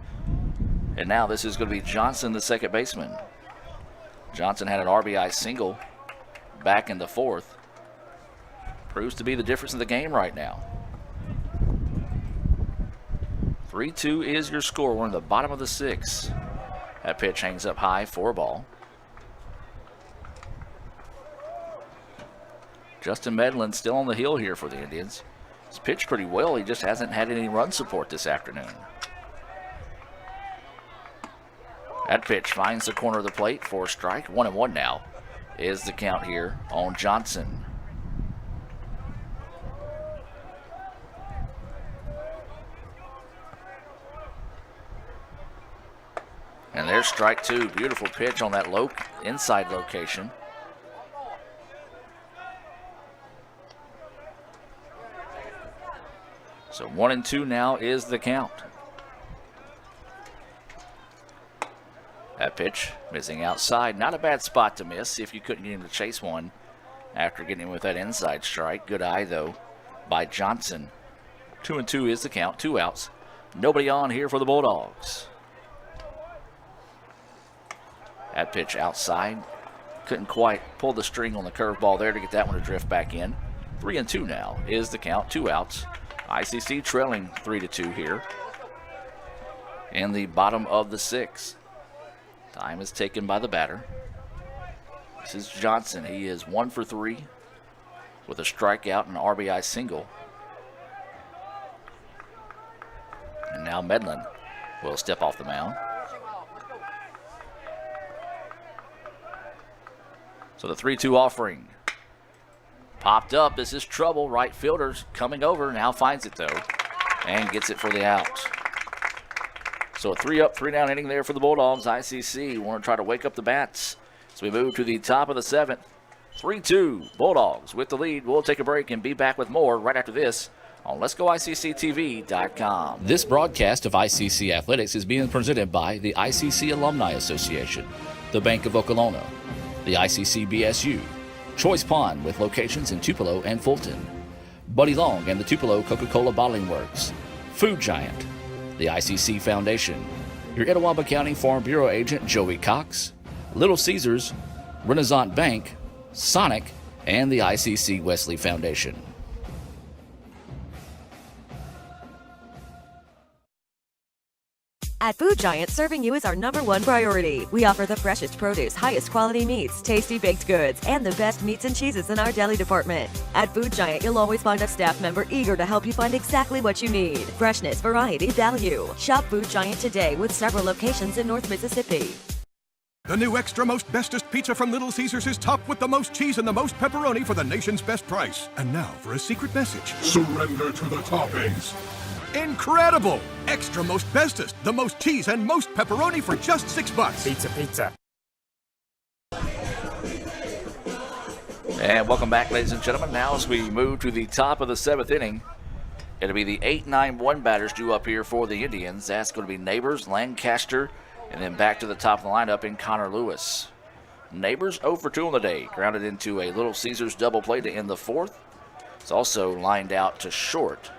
And now this is going to be Johnson, the second baseman. Johnson had an RBI single back in the 4th. Proves to be the difference in the game right now. 3-2 is your score. We're in the bottom of the 6th. That pitch hangs up high for a ball. Justin Medlin still on the hill here for the Indians. He's pitched pretty well. He just hasn't had any run support this afternoon. That pitch finds the corner of the plate for a strike. 1-1 now is the count here on Johnson. And there's strike two. Beautiful pitch on that low inside location. So 1-2 now is the count. That pitch missing outside. Not a bad spot to miss. See if you couldn't get him to chase one after getting him with that inside strike. Good eye, though, by Johnson. 2-2 is the count. 2 outs. Nobody on here for the Bulldogs. That pitch outside. Couldn't quite pull the string on the curveball there to get that one to drift back in. 3-2 now is the count. 2 outs. ICC trailing 3-2 here in the bottom of the 6th. Time is taken by the batter. This is Johnson. He is 1 for 3 with a strikeout and an RBI single. And now Medlin will step off the mound. So the 3-2 offering popped up. This is trouble. Right fielder's coming over. Now finds it, though, and gets it for the out. So a 3-up, 3-down inning there for the Bulldogs. ICC want to try to wake up the bats as we move to the top of the 7th. 3-2, Bulldogs with the lead. We'll take a break and be back with more right after this on Let'sGoICCTV.com. This broadcast of ICC Athletics is being presented by the ICC Alumni Association, the Bank of Okolona, the ICC BSU, Choice Pond with locations in Tupelo and Fulton, Buddy Long and the Tupelo Coca-Cola Bottling Works, Food Giant, the ICC Foundation, your Etowah County Farm Bureau agent Joey Cox, Little Caesars, Renaissance Bank, Sonic, and the ICC Wesley Foundation. At Food Giant, serving you is our #1 priority. We offer the freshest produce, highest quality meats, tasty baked goods, and the best meats and cheeses in our deli department. At Food Giant, you'll always find a staff member eager to help you find exactly what you need. Freshness, variety, value. Shop Food Giant today with several locations in North Mississippi. The new extra most bestest pizza from Little Caesars is topped with the most cheese and the most pepperoni for the nation's best price. And now for a secret message. Surrender to the toppings. Incredible! Extra most bestest, the most cheese and most pepperoni for just $6. Pizza. And welcome back, ladies and gentlemen. Now as we move to the top of the 7th inning, it'll be the 8-9-1 batters due up here for the Indians. That's going to be Neighbors, Lancaster, and then back to the top of the lineup in Connor Lewis. Neighbors 0 for 2 on the day. Grounded into a Little Caesars double play to end the 4th. It's also lined out to short.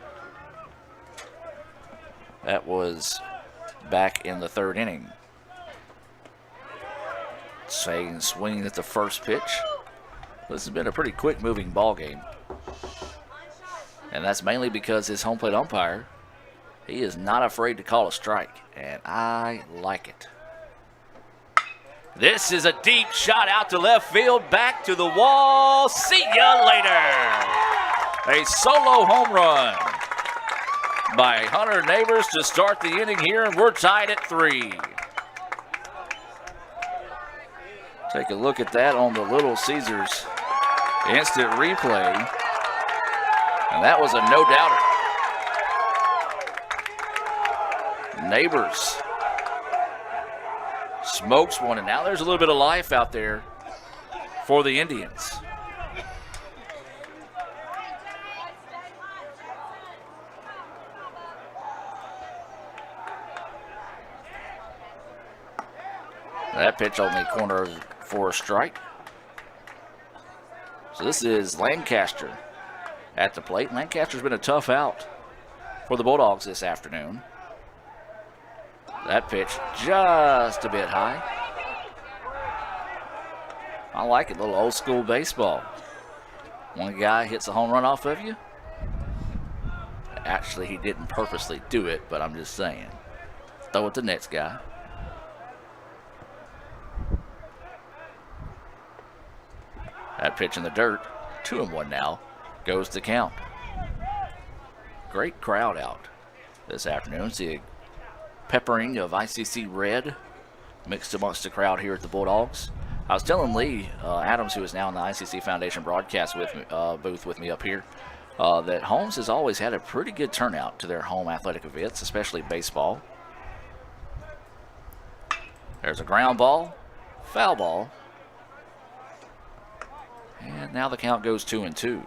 That was back in the 3rd inning. Sagan swinging at the first pitch. This has been a pretty quick moving ball game. And that's mainly because his home plate umpire, he is not afraid to call a strike, and I like it. This is a deep shot out to left field, back to the wall. See ya later. A solo home run by Hunter Neighbors to start the inning here, and we're tied at 3. Take a look at that on the Little Caesars instant replay, and that was a no-doubter. Neighbors smokes one, and now there's a little bit of life out there for the Indians. That pitch on the corner for a strike. So this is Lancaster at the plate. Lancaster's been a tough out for the Bulldogs this afternoon. That pitch just a bit high. I like it, a little old school baseball. One guy hits a home run off of you. Actually, he didn't purposely do it, but I'm just saying. Throw it to the next guy. That pitch in the dirt, 2-1 now, goes to count. Great crowd out this afternoon. See a peppering of ICC red mixed amongst the crowd here at the Bulldogs. I was telling Lee Adams, who is now in the ICC Foundation broadcast booth with me up here, that Holmes has always had a pretty good turnout to their home athletic events, especially baseball. There's a ground ball, foul ball, and now the count goes 2-2.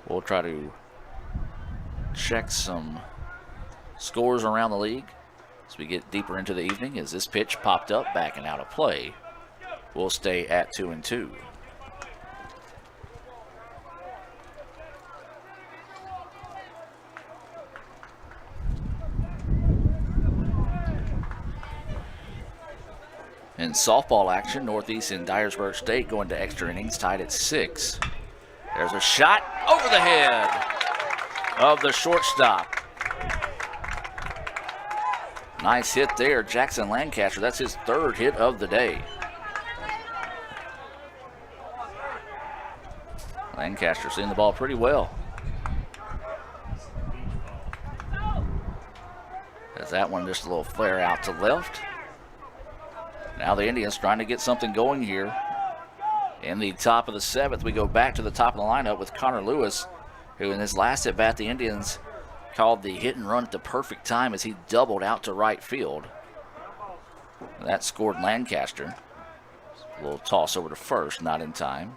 We'll try to check some scores around the league as we get deeper into the evening. As this pitch popped up, backing out of play, we'll stay at 2-2. In softball action, Northeast and Dyersburg State going to extra innings, tied at 6. There's a shot over the head of the shortstop. Nice hit there, Jackson Lancaster. That's his 3rd hit of the day. Lancaster seeing the ball pretty well. As that one just a little flare out to left. Now the Indians trying to get something going here. In the top of the 7th, we go back to the top of the lineup with Connor Lewis, who in his last at bat, the Indians called the hit and run at the perfect time as he doubled out to right field. That scored Lancaster. A little toss over to first, not in time.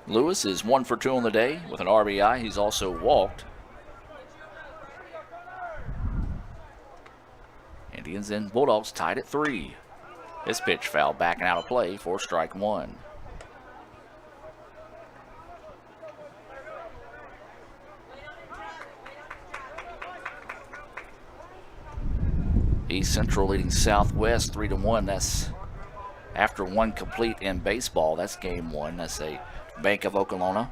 Lewis is 1 for 2 on the day with an RBI. He's also walked. Indians and Bulldogs tied at 3. This pitch foul backing out of play for strike 1. East Central leading Southwest 3-1. That's after 1 complete in baseball. That's game 1. That's a Bank of Okolona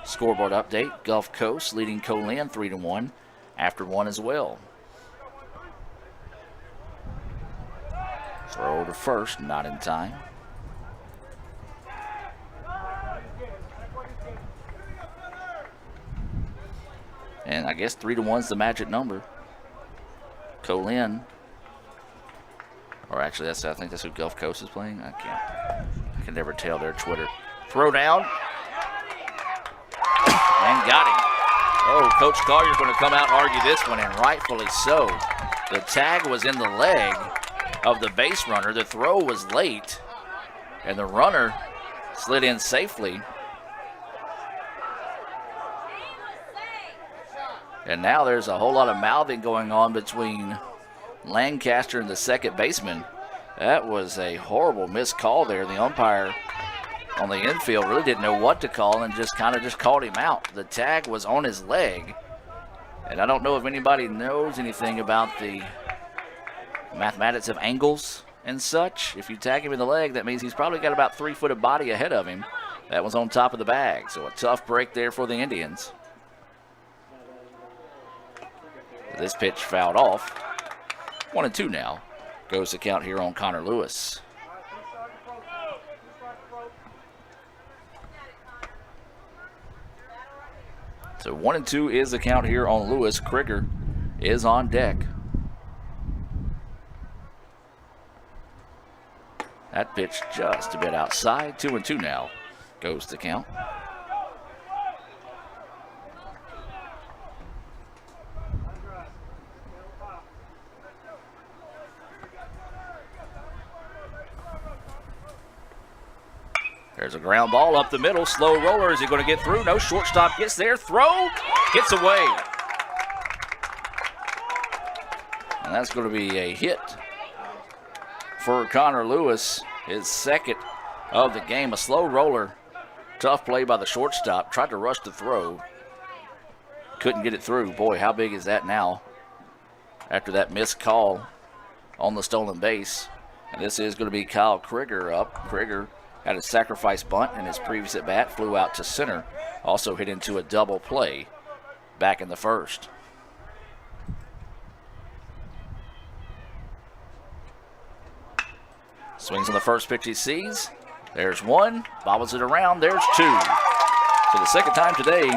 scoreboard update. Gulf Coast leading Colin 3-1 after 1 as well. Throw to first, not in time. And I guess 3-1's the magic number. Colin, or actually I think that's who Gulf Coast is playing. I can never tell their Twitter. Throw down. And got him. Oh, Coach Collier's going to come out and argue this one, and rightfully so. The tag was in the leg of the base runner. The throw was late, and the runner slid in safely. And now there's a whole lot of mouthing going on between Lancaster and the second baseman. That was a horrible missed call there. The umpire on the infield really didn't know what to call and just called him out. The tag was on his leg. And I don't know if anybody knows anything about the mathematics of angles and such. If you tag him in the leg, that means he's probably got about 3 foot of body ahead of him. That was on top of the bag. So a tough break there for the Indians. This pitch fouled off. 1-2 now. Goes the count here on Connor Lewis. So 1-2 is the count here on Lewis. Krieger is on deck. That pitch just a bit outside. 2-2 now goes the count. There's a ground ball up the middle. Slow roller. Is he going to get through? No. Shortstop gets there. Throw. Gets away. And that's going to be a hit for Connor Lewis. His 2nd of the game. A slow roller. Tough play by the shortstop. Tried to rush the throw. Couldn't get it through. Boy, how big is that now after that missed call on the stolen base. And this is going to be Kyle Krieger up. Krieger had a sacrifice bunt in his previous at bat, flew out to center. Also hit into a double play back in the first. Swings on the first pitch he sees. There's 1, bobbles it around. There's 2. So the second time today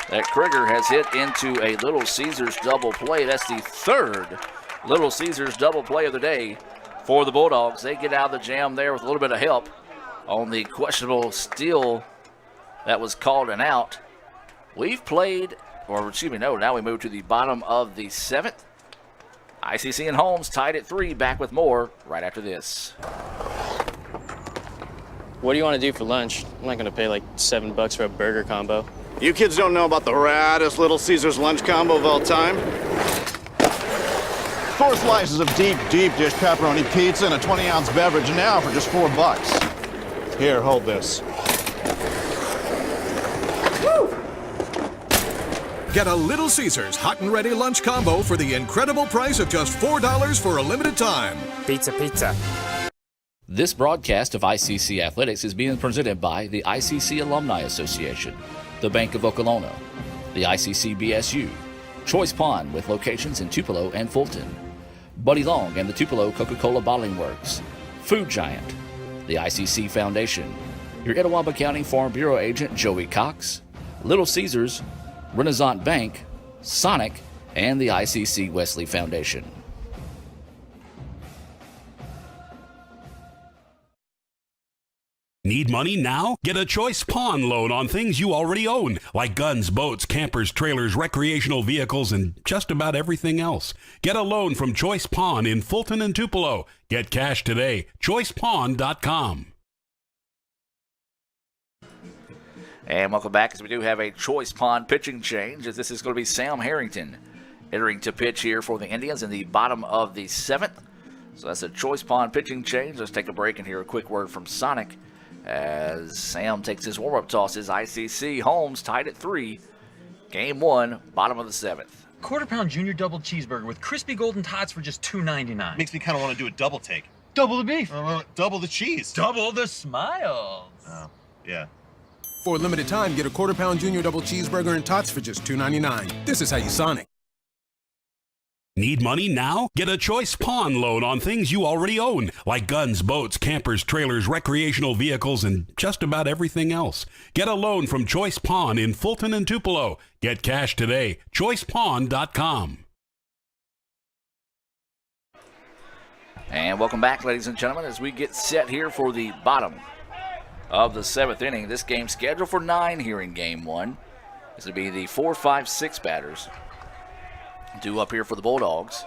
that Krieger has hit into a Little Caesars double play. That's the third Little Caesars double play of the day for the Bulldogs. They get out of the jam there with a little bit of help on the questionable steal that was called an out. We've played, or excuse me, no, now we move to the bottom of the 7th. ICC and Holmes tied at 3. Back with more right after this. What do you want to do for lunch? I'm not going to pay like $7 for a burger combo. You kids don't know about the raddest Little Caesars lunch combo of all time? 4 slices of deep dish pepperoni pizza and a 20-ounce beverage now for just $4. Here, hold this. Get a Little Caesars hot and ready lunch combo for the incredible price of just $4 for a limited time. Pizza, pizza. This broadcast of ICC Athletics is being presented by the ICC Alumni Association, the Bank of Okolona, the ICC BSU, Choice Pond with locations in Tupelo and Fulton, Buddy Long and the Tupelo Coca-Cola Bottling Works, Food Giant, the ICC Foundation, your Etowah County Farm Bureau agent Joey Cox, Little Caesars, Renaissance Bank, Sonic, and the ICC Wesley Foundation. Need money now? Get a Choice Pawn loan on things you already own, like guns, boats, campers, trailers, recreational vehicles, and just about everything else. Get a loan from Choice Pawn in Fulton and Tupelo. Get cash today. ChoicePawn.com. And welcome back, as we do have a Choice Pond pitching change, as this is going to be Sam Harrington entering to pitch here for the Indians in the bottom of the 7th. So that's a Choice Pond pitching change. Let's take a break and hear a quick word from Sonic as Sam takes his warm-up tosses. ICC Holmes tied at 3. Game 1, bottom of the 7th. Quarter-pound junior double cheeseburger with crispy golden tots for just $2.99. Makes me kind of want to do a double take. Double the beef. Double the cheese. Double the smiles. Oh, yeah. For a limited time, get a quarter-pound junior double cheeseburger and tots for just $2.99. This is how you Sonic. Need money now? Get a Choice Pawn loan on things you already own, like guns, boats, campers, trailers, recreational vehicles, and just about everything else. Get a loan from Choice Pawn in Fulton and Tupelo. Get cash today. ChoicePawn.com. And welcome back, ladies and gentlemen, as we get set here for the bottom of the 7th inning. This game scheduled for 9 here in Game 1. This will be the 4, 5, 6 batters due up here for the Bulldogs.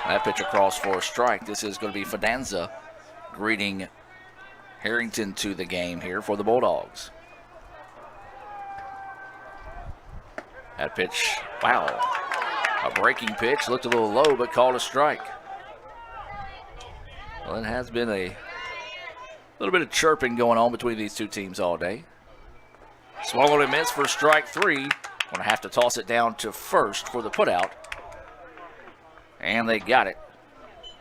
That pitch across for a strike. This is going to be Fidanza greeting Harrington to the game here for the Bulldogs. That pitch, wow, a breaking pitch, looked a little low but called a strike. Well, it has been a little bit of chirping going on between these two teams all day. Swung and missed for strike 3. Going to have to toss it down to first for the putout. And they got it.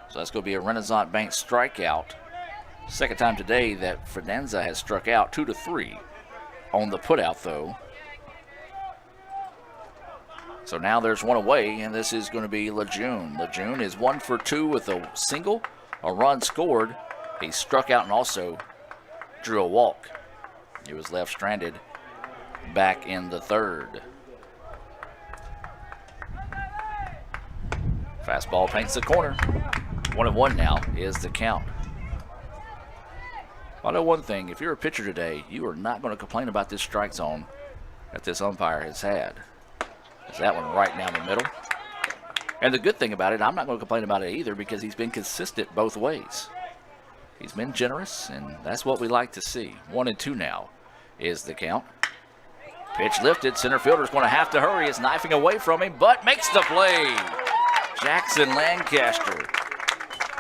So that's going to be a Renaissance Bank strikeout. Second time today that Fidanza has struck out, 2-3 on the putout though. So now there's one away, and this is going to be Lejeune. Lejeune is 1 for 2 with a single, a run scored. He struck out and also drew a walk. He was left stranded back in the 3rd. Fastball paints the corner. 1-1 now is the count. I know one thing, if you're a pitcher today, you are not going to complain about this strike zone that this umpire has had. It's that one right down the middle. And the good thing about it, I'm not going to complain about it either because he's been consistent both ways. He's been generous, and that's what we like to see. 1-2 now is the count. Pitch lifted. Center fielder's going to have to hurry. It's knifing away from him, but makes the play. Jackson Lancaster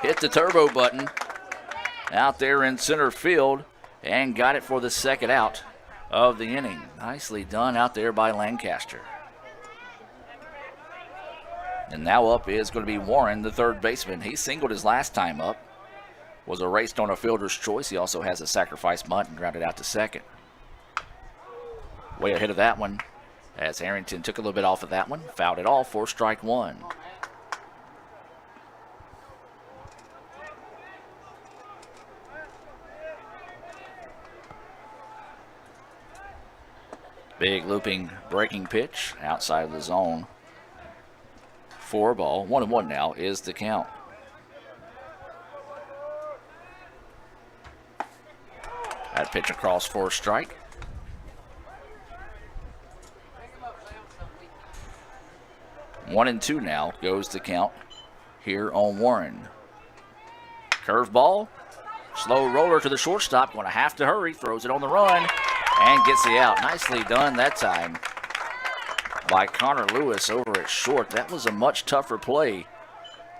hit the turbo button out there in center field and got it for the second out of the inning. Nicely done out there by Lancaster. And now up is going to be Warren, the third baseman. He singled his last time up. Was erased on a fielder's choice. He also has a sacrifice bunt and grounded out to second. Way ahead of that one as Harrington took a little bit off of that one. Fouled it off for strike 1. Big looping breaking pitch outside of the zone. 4 ball. 1-1 now is the count. That pitch across for a strike. One and 2 now goes the count here on Warren. Curveball. Slow roller to the shortstop. Going to have to hurry. Throws it on the run and gets the out. Nicely done that time by Connor Lewis over at short. That was a much tougher play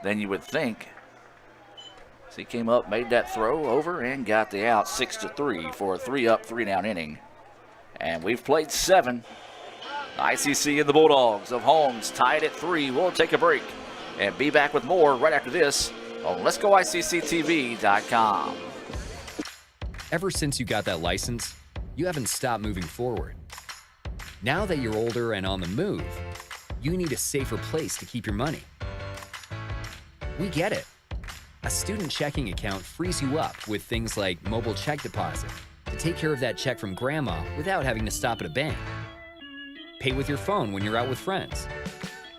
than you would think. So he came up, made that throw over, and got the out. 6-3 for a 3-up, 3-down inning. And we've played 7. ICC and the Bulldogs of Holmes tied at 3. We'll take a break and be back with more right after this on Let'sGoICCTV.com. Ever since you got that license, you haven't stopped moving forward. Now that you're older and on the move, you need a safer place to keep your money. We get it. A student checking account frees you up with things like mobile check deposit to take care of that check from grandma without having to stop at a bank. Pay with your phone when you're out with friends.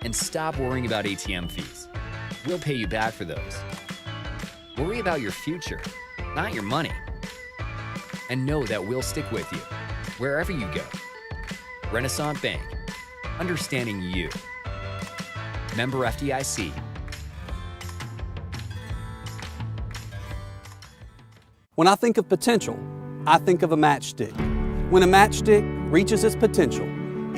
And stop worrying about ATM fees. We'll pay you back for those. Worry about your future, not your money. And know that we'll stick with you wherever you go. Renaissance Bank, understanding you. Member FDIC. When I think of potential, I think of a matchstick. When a matchstick reaches its potential,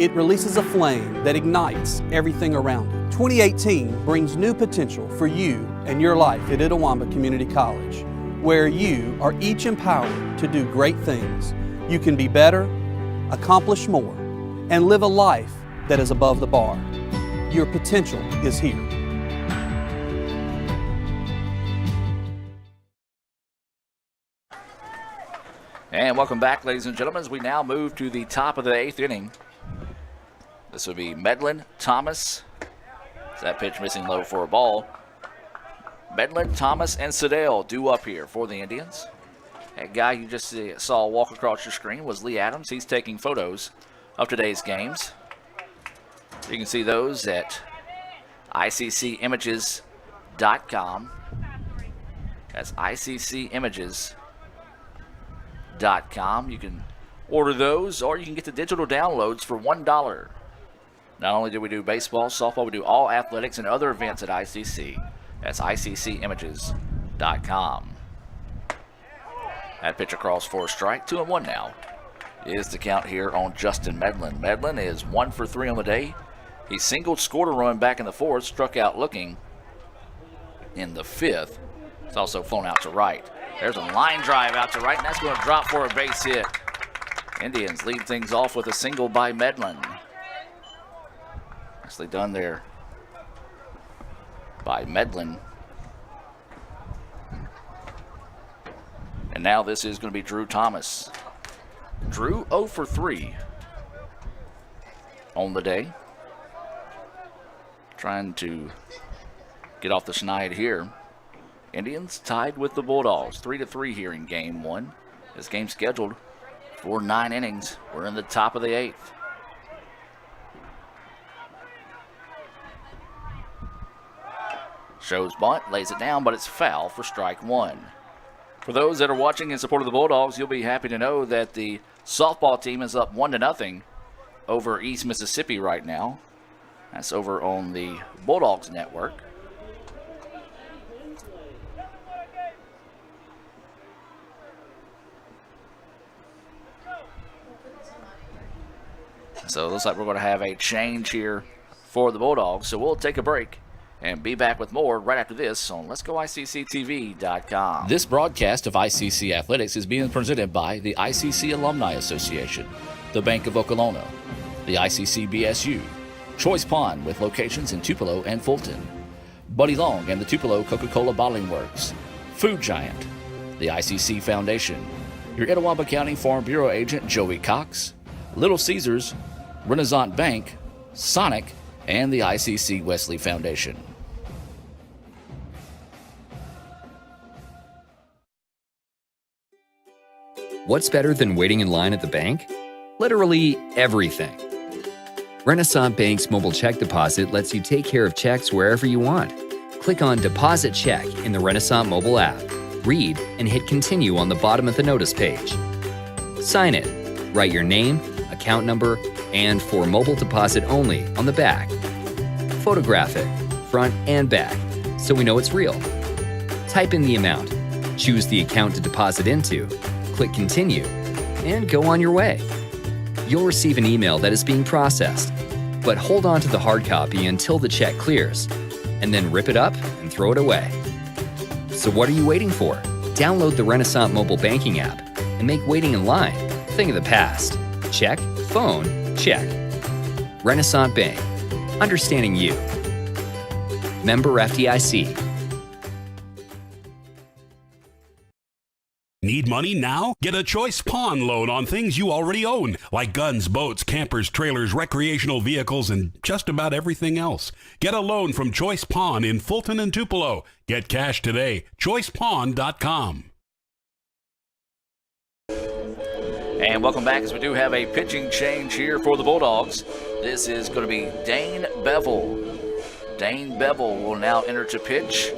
it releases a flame that ignites everything around it. 2018 brings new potential for you and your life at Itawamba Community College, where you are each empowered to do great things. You can be better, accomplish more, and live a life that is above the bar. Your potential is here. And welcome back, ladies and gentlemen, as we now move to the top of the 8th inning. This would be Medlin, Thomas. That pitch missing low for a ball. Medlin, Thomas, and Sedale due up here for the Indians. That guy you just saw walk across your screen was Lee Adams. He's taking photos of today's games. You can see those at ICCimages.com. That's ICCimages.com. You can order those, or you can get the digital downloads for $1. Not only do we do baseball, softball, we do all athletics and other events at ICC. That's ICCimages.com. That pitch across for a strike. 2-1 now is the count here on Justin Medlin. Medlin is 1 for 3 on the day. He singled, scored a run back in the 4th, struck out looking in the 5th. It's also flown out to right. There's a line drive out to right, and that's going to drop for a base hit. Indians lead things off with a single by Medlin. Nicely done there by Medlin. And now this is going to be Drew Thomas. Drew 0 for 3 on the day. Trying to get off the schneid here. Indians tied with the Bulldogs, 3-3 here in Game 1. This game scheduled for 9 innings. We're in the top of the 8th. Shows bunt, lays it down, but it's foul for strike 1. For those that are watching in support of the Bulldogs, you'll be happy to know that the softball team is up 1-0 over East Mississippi right now. That's over on the Bulldogs network. So it looks like we're going to have a change here for the Bulldogs. So we'll take a break and be back with more right after this on Let'sGoICCTV.com. This broadcast of ICC Athletics is being presented by the ICC Alumni Association, the Bank of Okolona, the ICC BSU, Choice Pond with locations in Tupelo and Fulton, Buddy Long and the Tupelo Coca-Cola Bottling Works, Food Giant, the ICC Foundation, your Itawamba County Farm Bureau agent Joey Cox, Little Caesars, Renaissance Bank, Sonic, and the ICC Wesley Foundation. What's better than waiting in line at the bank? Literally everything. Renaissance Bank's mobile check deposit lets you take care of checks wherever you want. Click on Deposit Check in the Renaissance mobile app. Read and hit Continue on the bottom of the notice page. Sign it. Write your name, account number, and for mobile deposit only on the back. Photograph it, front and back, so we know it's real. Type in the amount, choose the account to deposit into, click Continue, and go on your way. You'll receive an email that is being processed, but hold on to the hard copy until the check clears, and then rip it up and throw it away. So what are you waiting for? Download the Renaissance mobile banking app and make waiting in line a thing of the past. Check, phone, check. Renaissance Bank. Understanding you. Member FDIC. Need money now? Get a Choice Pawn loan on things you already own, like guns, boats, campers, trailers, recreational vehicles, and just about everything else. Get a loan from Choice Pawn in Fulton and Tupelo. Get cash today. ChoicePawn.com. And welcome back, as we do have a pitching change here for the Bulldogs. This is going to be Dane Bevel. Dane Bevel will now enter to pitch.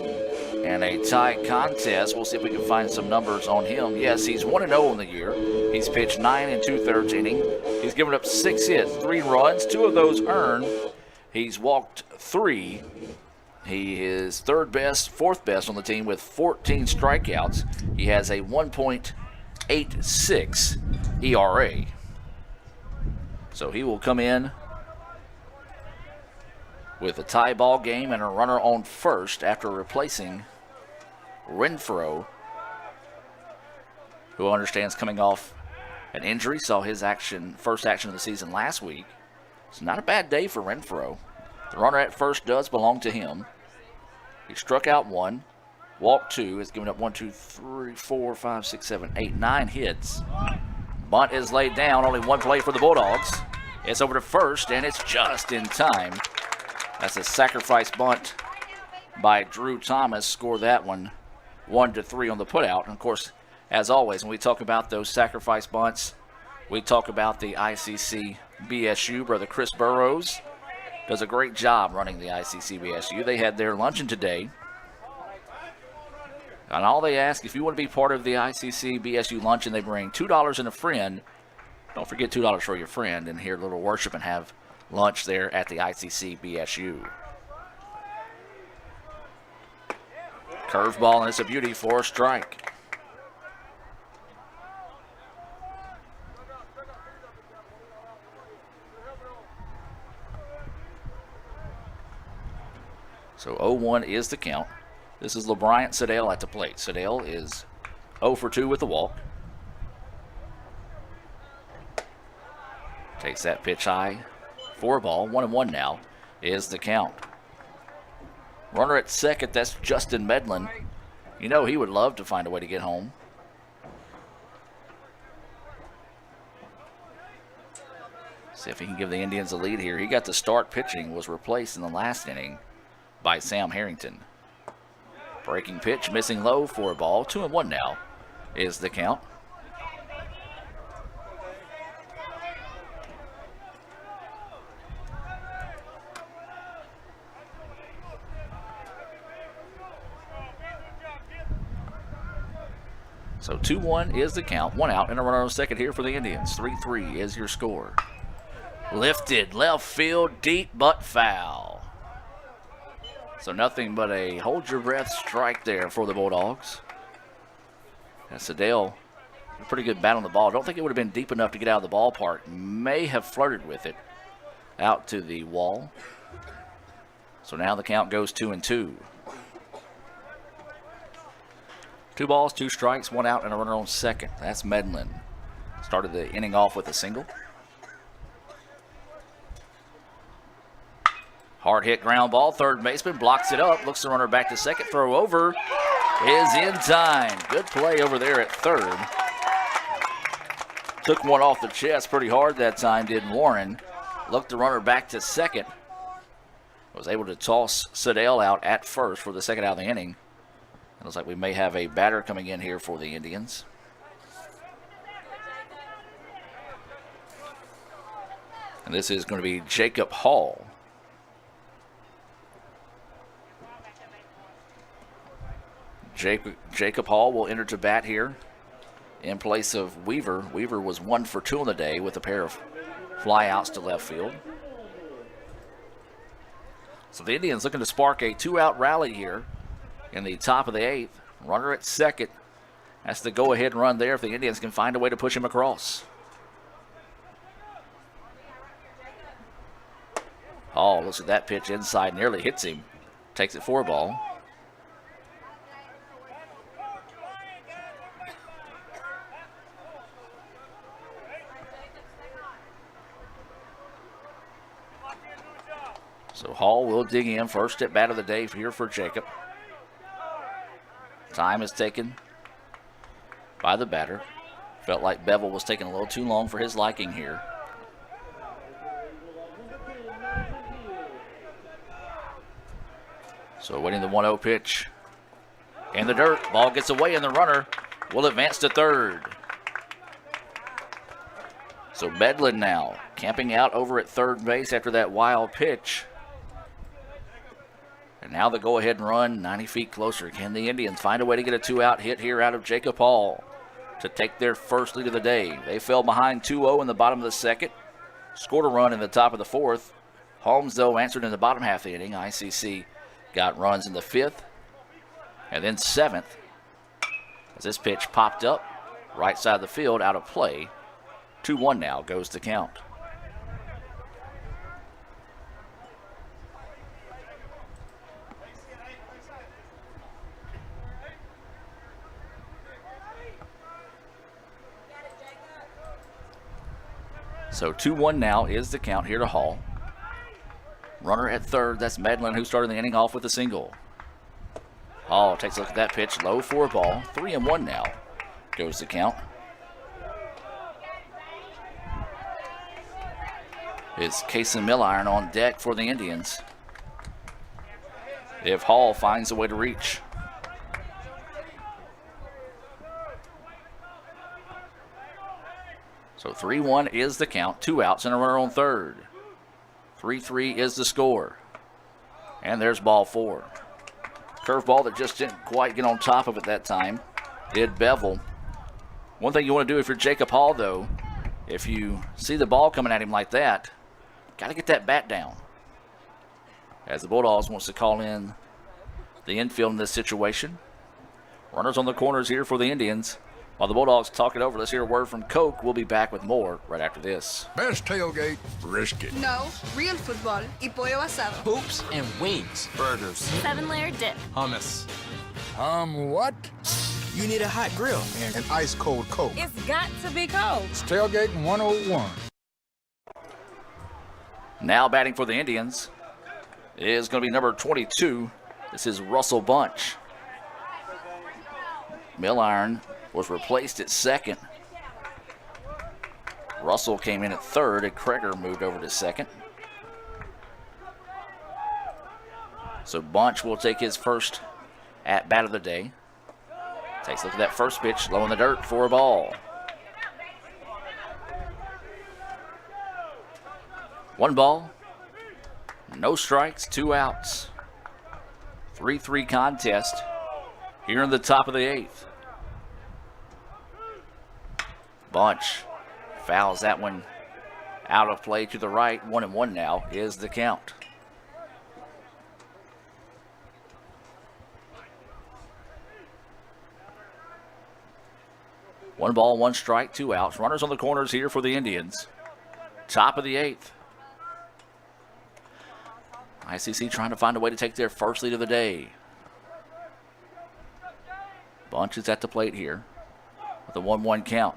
And a tie contest. We'll see if we can find some numbers on him. Yes, he's 1-0 in the year. He's pitched 9 2/3 innings. He's given up 6 hits, 3 runs, 2 of those earned. He's walked 3. He is third best, fourth best on the team with 14 strikeouts. He has a 1.86 ERA. So he will come in with a tie ball game and a runner on first after replacing Renfroe, who understands coming off an injury, saw his first action of the season last week. It's not a bad day for Renfroe. The runner at first does belong to him. He struck out 1, walked 2, has given up 1, 2, 3, 4, 5, 6, 7, 8, 9 hits. Bunt is laid down, only 1 play for the Bulldogs. It's over to first, and it's just in time. That's a sacrifice bunt by Drew Thomas. Scored that one 1-3 on the putout. And of course, as always, when we talk about those sacrifice bunts, we talk about the ICC BSU. Brother Chris Burrows does a great job running the ICC BSU. They had their luncheon today. And all they ask, if you want to be part of the ICC BSU luncheon, they bring $2 and a friend. Don't forget $2 for your friend and hear a little worship and have lunch there at the ICC BSU. Curveball, and it's a beauty for a strike. So 0-1 is the count. This is LeBryant Siddell at the plate. Siddell is 0 for 2 with the walk. Takes that pitch high. 4-ball, 1-1 now is the count. Runner at second, that's Justin Medlin. You know he would love to find a way to get home. See if he can give the Indians a lead here. He got to start pitching, was replaced in the last inning by Sam Harrington. Breaking pitch, missing low, 4-ball, 2-1 now is the count. So 2-1 is the count. 1 out and a runner on second here for the Indians. 3-3 is your score. Lifted left field, deep but foul. So nothing but a hold your breath strike there for the Bulldogs. And Siddell, a pretty good bat on the ball. Don't think it would have been deep enough to get out of the ballpark. May have flirted with it out to the wall. So now the count goes 2-2. 2 balls, 2 strikes, 1 out, and a runner on second. That's Medlin. Started the inning off with a single. Hard hit ground ball. Third baseman blocks it up. Looks the runner back to second. Throw over is in time. Good play over there at third. Took one off the chest pretty hard that time, did Warren. Looked the runner back to second. Was able to toss Siddell out at first for the second out of the inning. It looks like we may have a batter coming in here for the Indians. And this is going to be Jacob Hall. Jacob Hall will enter to bat here in place of Weaver. Weaver was 1 for 2 on the day with a pair of flyouts to left field. So the Indians looking to spark a 2-out rally here in the top of the 8th. Runner at second. That's the go-ahead run there if the Indians can find a way to push him across. Hall looks at that pitch inside, nearly hits him. Takes it for a ball. So Hall will dig in. First at bat of the day here for Jacob. Time is taken by the batter. Felt like Bevel was taking a little too long for his liking here. So waiting the 1-0 pitch. In the dirt. Ball gets away and the runner will advance to third. So Medlin now camping out over at third base after that wild pitch. And now the go-ahead run 90 feet closer. Can the Indians find a way to get a 2-out hit here out of Jacob Hall to take their first lead of the day? They fell behind 2-0 in the bottom of the second. Scored a run in the top of the fourth. Holmes, though, answered in the bottom half of the inning. ICC got runs in the 5th and then 7th. As this pitch popped up, right side of the field, out of play. 2-1 now goes the count. So 2-1 now is the count here to Hall. Runner at third, that's Medlin, who started the inning off with a single. Hall takes a look at that pitch, low for a ball. 3-1 now goes the count. Is Kason Milliron on deck for the Indians if Hall finds a way to reach. So 3-1 is the count. 2 outs and a runner on third. 3-3 is the score. And there's ball 4. Curveball that just didn't quite get on top of it that time. Did Bevel. One thing you want to do if you're Jacob Hall, though, if you see the ball coming at him like that, got to get that bat down. As the Bulldogs wants to call in the infield in this situation. Runners on the corners here for the Indians. While the Bulldogs talk it over, let's hear a word from Coke. We'll be back with more right after this. Best tailgate, brisket. No, real football y pollo asado. Hoops and wings. Burgers. 7-layer dip. Hummus. What? You need a hot grill. And an ice-cold Coke. It's got to be cold. It's tailgate 101. Now batting for the Indians is going to be number 22. This is Russell Bunch. Milliron was replaced at second. Russell came in at third, and Kreger moved over to second. So Bunch will take his first at-bat of the day. Takes a look at that first pitch, low in the dirt for a ball. 1 ball, no strikes, 2 outs. 3-3 contest here in the top of the 8th. Bunch fouls that one out of play to the right. 1-1 now is the count. One ball, 1 strike, 2 outs. Runners on the corners here for the Indians. Top of the 8th. ICC trying to find a way to take their first lead of the day. Bunch is at the plate here with a 1-1 count.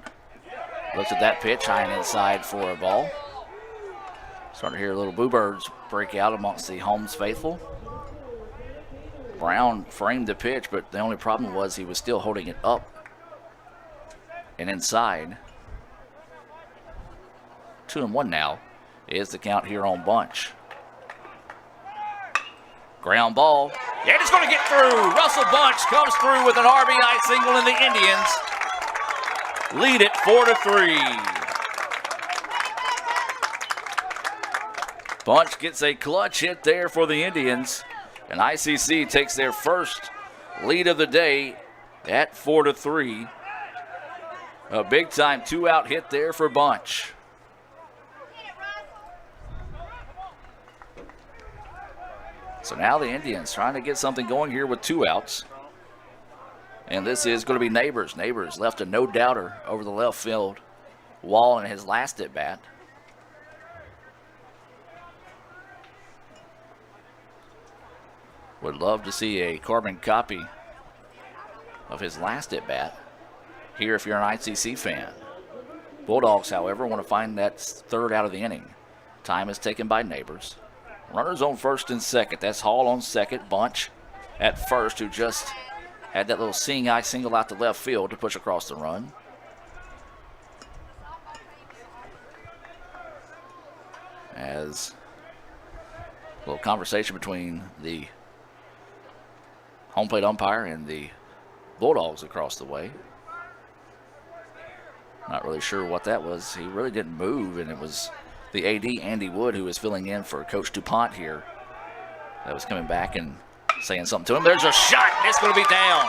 Looks at that pitch, high and inside for a ball. Starting to hear little boo birds break out amongst the Holmes faithful. Brown framed the pitch, but the only problem was he was still holding it up and inside. 2-1 now is the count here on Bunch. Ground ball. Yeah, it's going to get through. Russell Bunch comes through with an RBI single, and the Indians lead it 4-3. Bunch gets a clutch hit there for the Indians, and ICC takes their first lead of the day at 4-3. A big-time two-out hit there for Bunch. So now the Indians trying to get something going here with two outs. And this is going to be Neighbors. Neighbors left a no-doubter over the left field wall in his last at-bat. Would love to see a carbon copy of his last at-bat here if you're an ICC fan. Bulldogs, however, want to find that third out of the inning. Time is taken by Neighbors. Runners on first and second. That's Hall on second. Bunch at first, who just had that little seeing eye single out to left field to push across the run. As a little conversation between the home plate umpire and the Bulldogs across the way. Not really sure what that was. He really didn't move, and it was the AD, Andy Wood, who was filling in for Coach DuPont here, that was coming back and saying something to him. There's a shot. It's going to be down.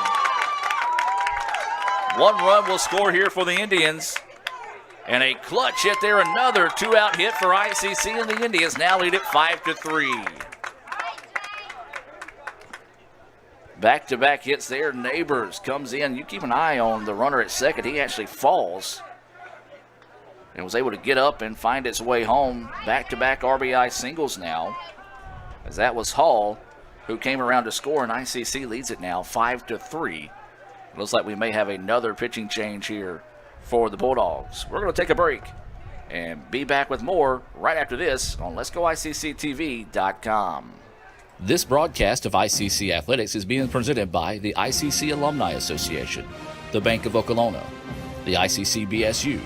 1 run will score here for the Indians. And a clutch hit there. Another two-out hit for ICC, and the Indians now lead it 5-3. Back-to-back hits there. Neighbors comes in. You keep an eye on the runner at second. He actually falls and was able to get up and find its way home. Back-to-back RBI singles now, as that was Hall who came around to score, and ICC leads it now 5-3. Looks like we may have another pitching change here for the Bulldogs. We're going to take a break and be back with more right after this on Let'sGoICCTV.com. This broadcast of ICC Athletics is being presented by the ICC Alumni Association, the Bank of Okolona, the ICC BSU,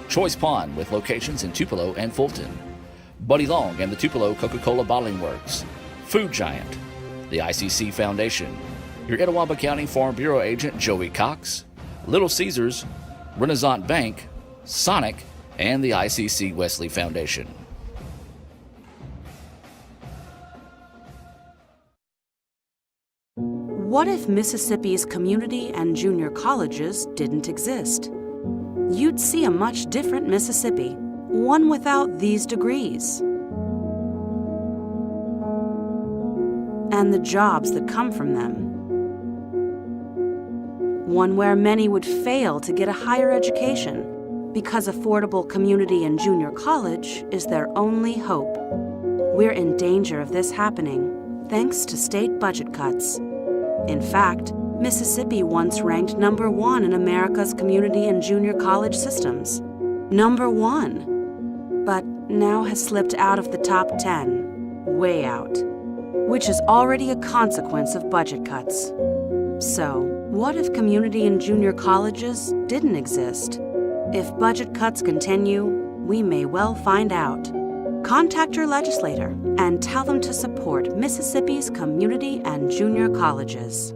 Choice Pond with locations in Tupelo and Fulton, Buddy Long and the Tupelo Coca-Cola Bottling Works, Food Giant, the ICC Foundation, your Etowah County Farm Bureau agent Joey Cox, Little Caesars, Renaissance Bank, Sonic, and the ICC Wesley Foundation. What if Mississippi's community and junior colleges didn't exist? You'd see a much different Mississippi, one without these degrees. And the jobs that come from them. One where many would fail to get a higher education because affordable community and junior college is their only hope. We're in danger of this happening thanks to state budget cuts. In fact, Mississippi once ranked number 1 in America's community and junior college systems. Number 1. But now has slipped out of the top 10, way out, which is already a consequence of budget cuts. So, what if community and junior colleges didn't exist? If budget cuts continue, we may well find out. Contact your legislator and tell them to support Mississippi's community and junior colleges.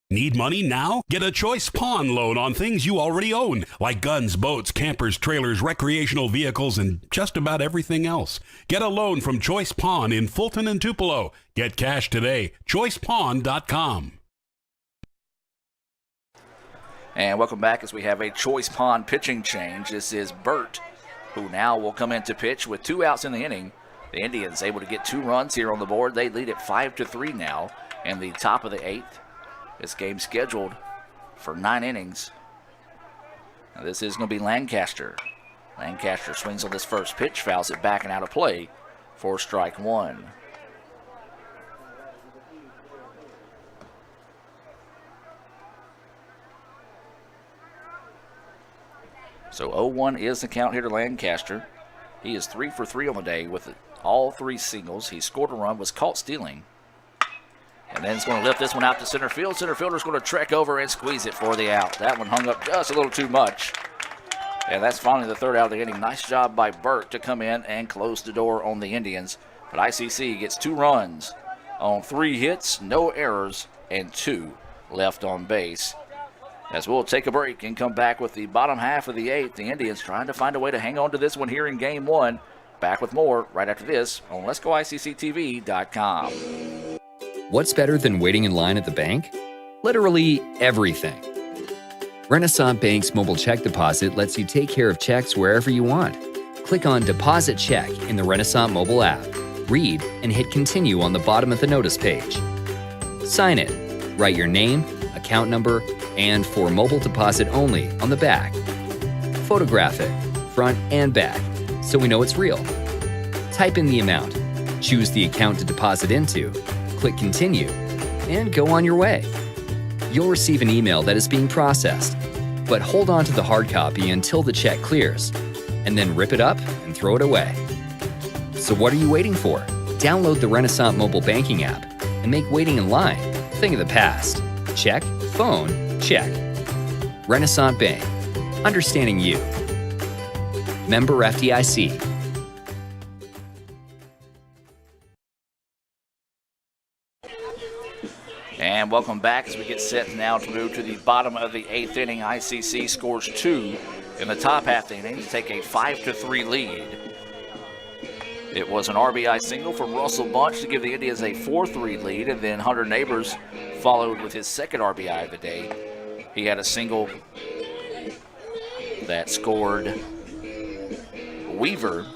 Need money now? Get a Choice Pawn loan on things you already own, like guns, boats, campers, trailers, recreational vehicles, and just about everything else. Get a loan from Choice Pawn in Fulton and Tupelo. Get cash today. ChoicePawn.com. And welcome back as we have a Choice Pawn pitching change. This is Burt, who now will come in to pitch with 2 outs in the inning. The Indians able to get 2 runs here on the board. They lead it 5-3 now in the top of the 8th. This game scheduled for 9 innings. Now this is going to be Lancaster. Lancaster swings on this first pitch, fouls it back and out of play for strike 1. So 0-1 is the count here to Lancaster. He is 3 for 3 on the day with all 3 singles. He scored a run, was caught stealing. And then he's going to lift this one out to center field. Center fielder's going to trek over and squeeze it for the out. That one hung up just a little too much. And that's finally the 3rd out of the inning. Nice job by Burt to come in and close the door on the Indians. But ICC gets 2 runs on 3 hits, no errors, and 2 left on base. As we'll take a break and come back with the bottom half of the 8th. The Indians trying to find a way to hang on to this one here in Game 1. Back with more right after this on Let'sGoICCTV.com. What's better than waiting in line at the bank? Literally everything. Renaissance Bank's mobile check deposit lets you take care of checks wherever you want. Click on Deposit Check in the Renaissance mobile app. Read and hit Continue on the bottom of the notice page. Sign it. Write your name, account number, and for mobile deposit only on the back. Photograph it, front and back, so we know it's real. Type in the amount, choose the account to deposit into, click Continue, and go on your way. You'll receive an email that is being processed, but hold on to the hard copy until the check clears, and then rip it up and throw it away. So what are you waiting for? Download the Renaissance mobile banking app and make waiting in line a thing of the past. Check, phone, check. Renaissance Bank, understanding you. Member FDIC. And welcome back as we get set now to move to the bottom of the 8th inning. ICC scores 2 in the top half of the inning to take a 5-3 lead. It was an RBI single from Russell Bunch to give the Indians a 4-3 lead, and then Hunter Neighbors followed with his second RBI of the day. He had a single that scored Weaver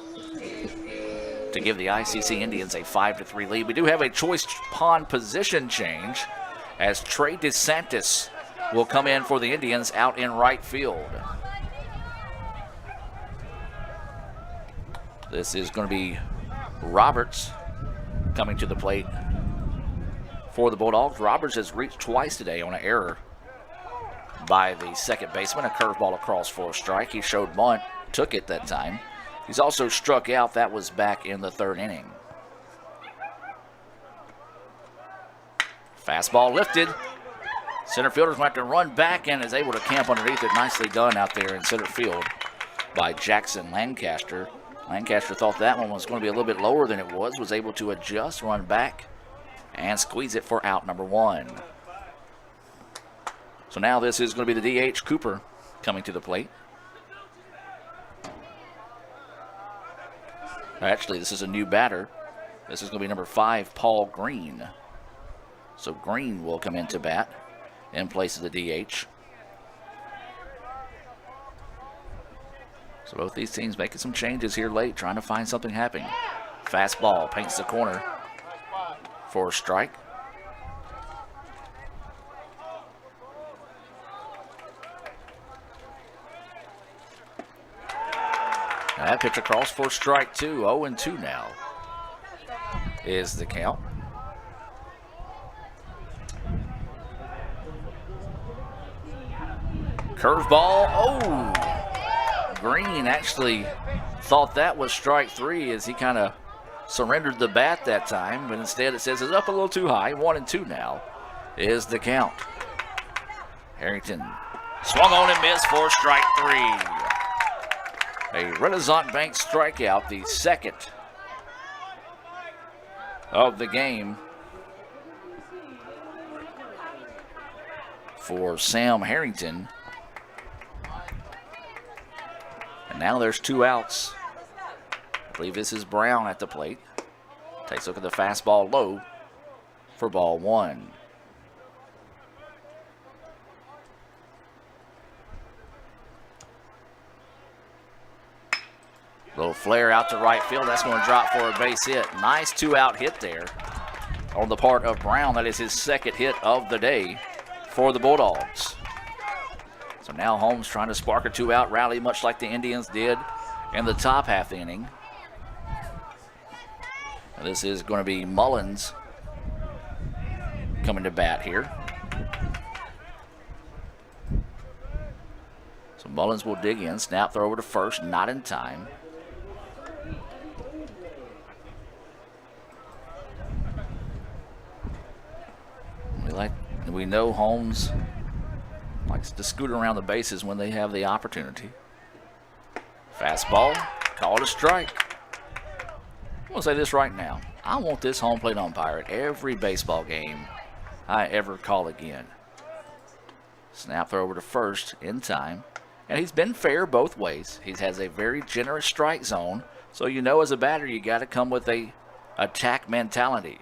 to give the ICC Indians a 5-3 lead. We do have a choice pawn position change as Trey DeSantis will come in for the Indians out in right field. This is going to be Roberts coming to the plate for the Bulldogs. Roberts has reached twice today on an error by the second baseman. A curveball across for a strike. He showed bunt, took it that time. He's also struck out. That was back in the 3rd inning. Fastball lifted. Center fielder's going to have to run back and is able to camp underneath it. Nicely done out there in center field by Jackson Lancaster. Lancaster thought that one was going to be a little bit lower than it was able to adjust, run back, and squeeze it for out number 1. So now this is going to be the DH, Cooper, coming to the plate. Actually, this is a new batter. This is going to be number 5, Paul Green. So Green will come into bat in place of the DH. So both these teams making some changes here late, trying to find something happening. Fastball paints the corner for a strike. And that pitch across for strike 2. 0-2 now is the count. Curveball. Oh! Green actually thought that was strike 3 as he kind of surrendered the bat that time, but instead it says it's up a little too high. 1-2 now is the count. Harrington swung on and missed for strike 3. A Renaissance Bank strikeout, the second of the game for Sam Harrington. And now there's 2 outs. I believe this is Brown at the plate. Takes a look at the fastball low for ball 1. Little flare out to right field. That's going to drop for a base hit. Nice 2-out hit there on the part of Brown. That is his second hit of the day for the Bulldogs. So now Holmes trying to spark a 2-out rally, much like the Indians did in the top half the inning. And this is going to be Mullins coming to bat here. So Mullins will dig in, snap throw over to first, not in time. We know Holmes likes to scoot around the bases when they have the opportunity. Fastball, called a strike. I'm going to say this right now. I want this home plate umpire at every baseball game I ever call again. Snap throw over to first in time. And he's been fair both ways. He has a very generous strike zone. So you know as a batter you got to come with a attack mentality.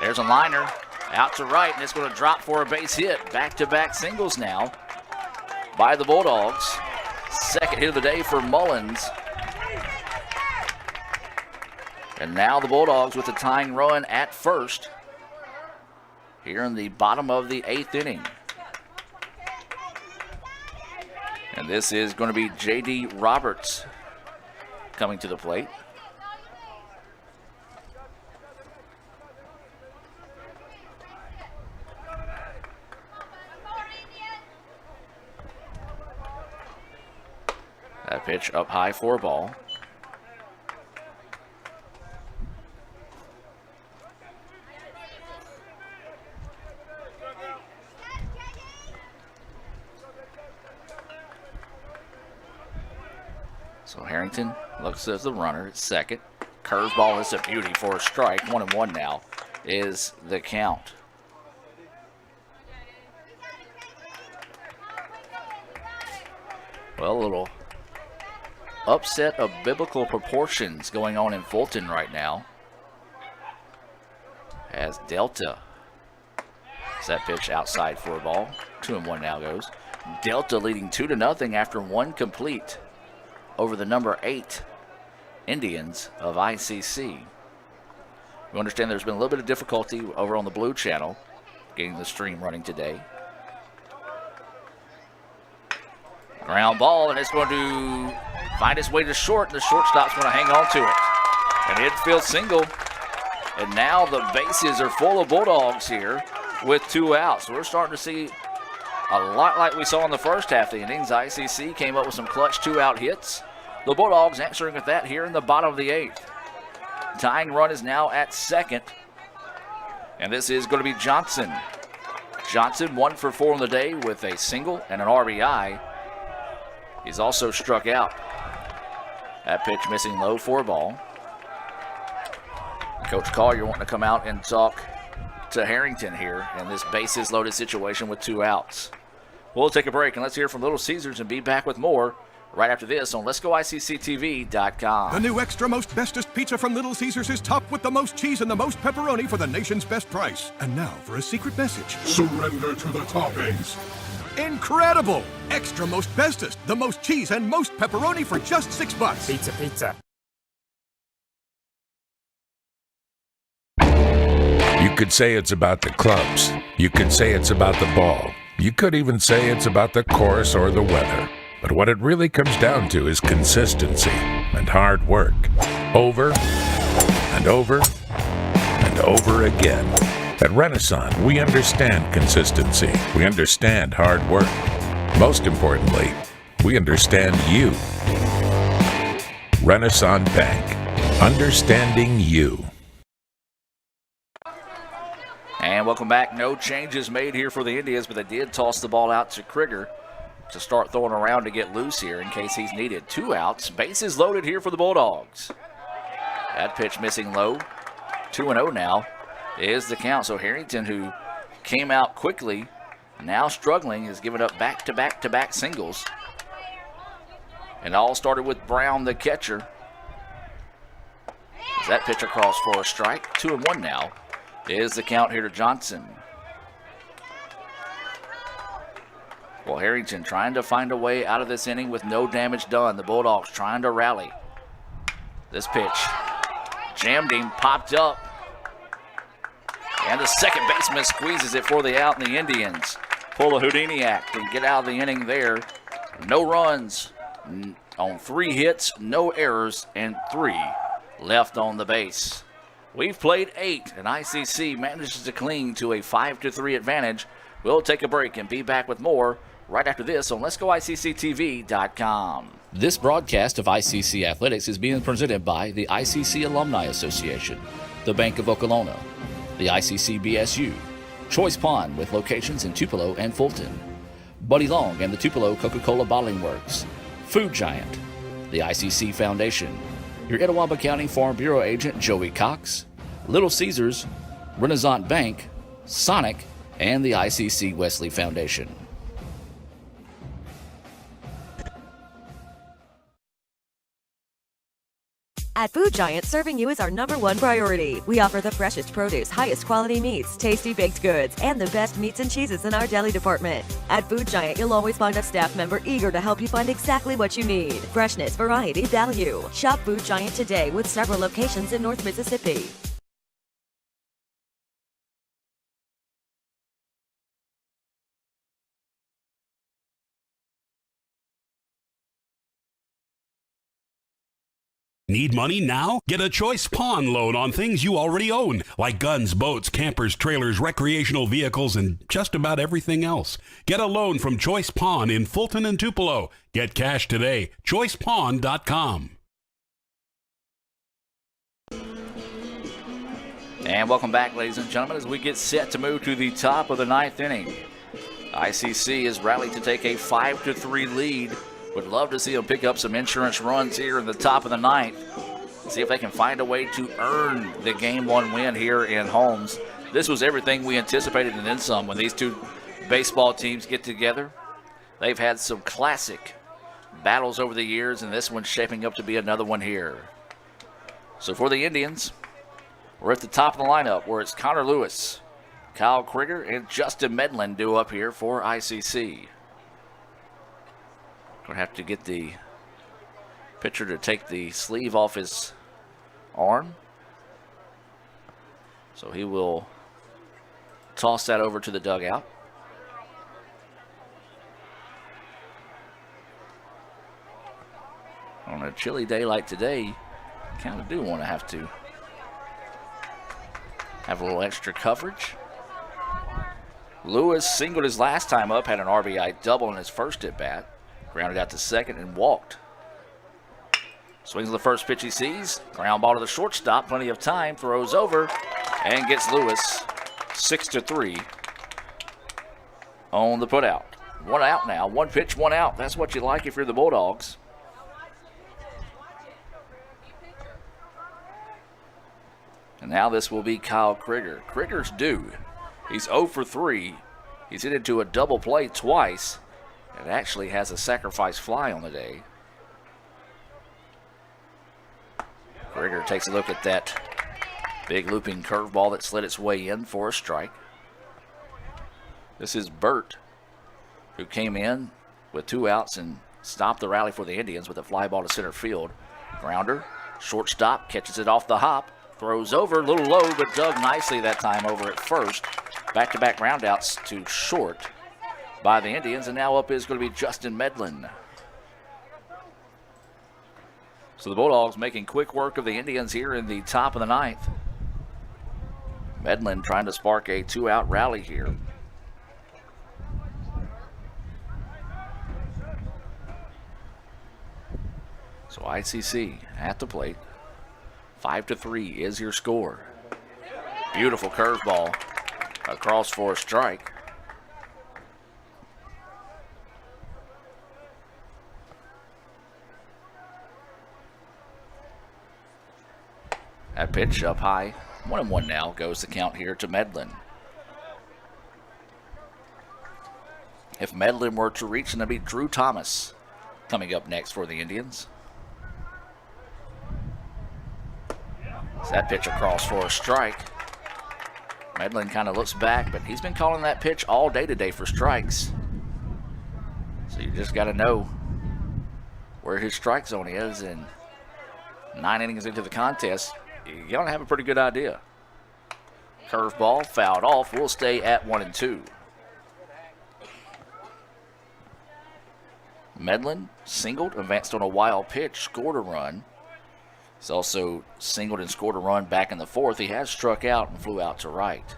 There's a liner out to right, and it's going to drop for a base hit. Back-to-back singles now by the Bulldogs. Second hit of the day for Mullins. And now the Bulldogs with a tying run at first here in the bottom of the 8th inning. And this is going to be J.D. Roberts coming to the plate. That pitch up high for a ball. So Harrington looks as the runner at second. Curveball is a beauty for a strike. 1-1 now is the count. Well, a little upset of biblical proportions going on in Fulton right now. As Delta, that pitch outside for a ball. 2-1 now goes. Delta leading 2-0 after one complete over the number 8 Indians of ICC. We understand there's been a little bit of difficulty over on the Blue Channel getting the stream running today. Ground ball, and it's going to find its way to short, and the shortstop's going to hang on to it. An infield single, and now the bases are full of Bulldogs here with 2 outs. We're starting to see a lot like we saw in the first half of the innings. ICC came up with some clutch 2-out hits. The Bulldogs answering with that here in the bottom of the 8th. Tying run is now at second, and this is going to be Johnson. Johnson 1 for 4 on the day with a single and an RBI. He's also struck out. That pitch missing low for a ball. Coach Collier wanting to come out and talk to Harrington here in this bases loaded situation with 2 outs. We'll take a break and let's hear from Little Caesars and be back with more right after this on Let'sGoICCTV.com. The new extra most bestest pizza from Little Caesars is topped with the most cheese and the most pepperoni for the nation's best price. And now for a secret message. Surrender to the toppings. Incredible! Extra most bestest, the most cheese and most pepperoni for just $6. Pizza, pizza. You could say it's about the clubs. You could say it's about the ball. You could even say it's about the course or the weather. But what it really comes down to is consistency and hard work. Over and over and over again. At Renaissance, we understand consistency. We understand hard work. Most importantly, we understand you. Renaissance Bank. Understanding you. And welcome back. No changes made here for the Indians, but they did toss the ball out to Krieger to start throwing around to get loose here in case he's needed. 2 outs. Bases loaded here for the Bulldogs. That pitch missing low. 2-0 now is the count. So Harrington, who came out quickly, now struggling, is giving up back-to-back-to-back singles. And all started with Brown, the catcher. As that pitch across for a strike. 2-1 now is the count here to Johnson. Well, Harrington trying to find a way out of this inning with no damage done. The Bulldogs trying to rally. This pitch jammed him, popped up. And the second baseman squeezes it for the out, and the Indians pull a Houdini act and get out of the inning there. No runs on 3 hits, no errors, and 3 left on the base. We've played 8, and ICC manages to cling to a 5-3 advantage. We'll take a break and be back with more right after this on Let'sGoICCTV.com. This broadcast of ICC Athletics is being presented by the ICC Alumni Association, the Bank of Okolona, the ICC BSU, Choice Pond with locations in Tupelo and Fulton, Buddy Long and the Tupelo Coca-Cola Bottling Works, Food Giant, the ICC Foundation, your Etowah County Farm Bureau agent Joey Cox, Little Caesars, Renaissance Bank, Sonic, and the ICC Wesley Foundation. At Food Giant, serving you is our #1 priority. We offer the freshest produce, highest quality meats, tasty baked goods, and the best meats and cheeses in our deli department. At Food Giant, you'll always find a staff member eager to help you find exactly what you need. Freshness, variety, value. Shop Food Giant today with several locations in North Mississippi. Need money now? Get a Choice Pawn loan on things you already own, like guns, boats, campers, trailers, recreational vehicles, and just about everything else. Get a loan from Choice Pawn in Fulton and Tupelo. Get cash today. ChoicePawn.com. And welcome back, ladies and gentlemen, as we get set to move to the top of the 9th inning. ICC is rallied to take a 5-3 lead. Would love to see them pick up some insurance runs here in the top of the 9th. See if they can find a way to earn the Game 1 win here in Holmes. This was everything we anticipated and then some when these two baseball teams get together. They've had some classic battles over the years, and this one's shaping up to be another one here. So for the Indians, we're at the top of the lineup where it's Connor Lewis, Kyle Krieger, and Justin Medlin due up here for ICC. Going to have to get the pitcher to take the sleeve off his arm. So he will toss that over to the dugout. On a chilly day like today, you kind of do want to have a little extra coverage. Lewis singled his last time up, had an RBI double in his first at bat. Grounded out to second and walked. Swings the first pitch he sees. Ground ball to the shortstop. Plenty of time. Throws over and gets Lewis 6-3 on the putout. One out now. One pitch, one out. That's what you like if you're the Bulldogs. And now this will be Kyle Krieger. Krieger's due. He's 0 for 3. He's hit into a double play twice. It actually has a sacrifice fly on the day. Krieger takes a look at that big looping curveball that slid its way in for a strike. This is Burt, who came in with 2 outs and stopped the rally for the Indians with a fly ball to center field. Grounder, shortstop, catches it off the hop, throws over, a little low, but dug nicely that time over at first. Back-to-back groundouts to short by the Indians, and now up is going to be Justin Medlin. So the Bulldogs making quick work of the Indians here in the top of the 9th. Medlin trying to spark a 2-out rally here. So ICC at the plate. 5-3 is your score. Beautiful curveball across for a strike. That pitch up high. 1-1 now goes the count here to Medlin. If Medlin were to reach, then it'd be Drew Thomas coming up next for the Indians. So that pitch across for a strike. Medlin kind of looks back, but he's been calling that pitch all day today for strikes. So you just got to know where his strike zone is, and 9 innings into the contest, you're going to have a pretty good idea. Curveball fouled off. We'll stay at 1-2. Medlin singled, advanced on a wild pitch, scored a run. He's also singled and scored a run back in the 4th. He has struck out and flew out to right.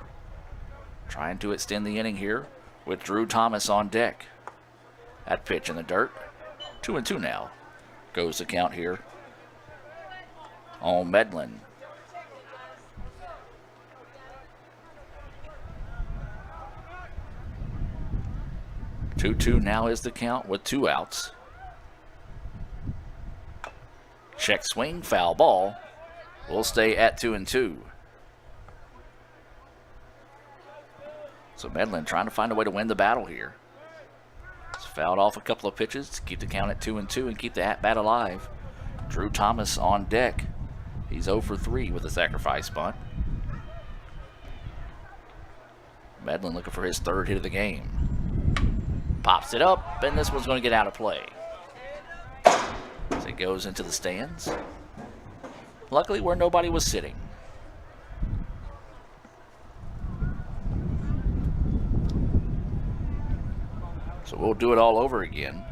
Trying to extend the inning here with Drew Thomas on deck. That pitch in the dirt. 2-2 now goes the count here on Medlin. Two now is the count with 2 outs. Check swing, foul ball. We'll stay at 2-2. So Medlin trying to find a way to win the battle here. He's fouled off a couple of pitches to keep the count at 2-2 and keep the at-bat alive. Drew Thomas on deck. He's 0 for 3 with a sacrifice bunt. Medlin looking for his third hit of the game. Pops it up, and this one's going to get out of play. As it goes into the stands. Luckily, where nobody was sitting. So we'll do it all over again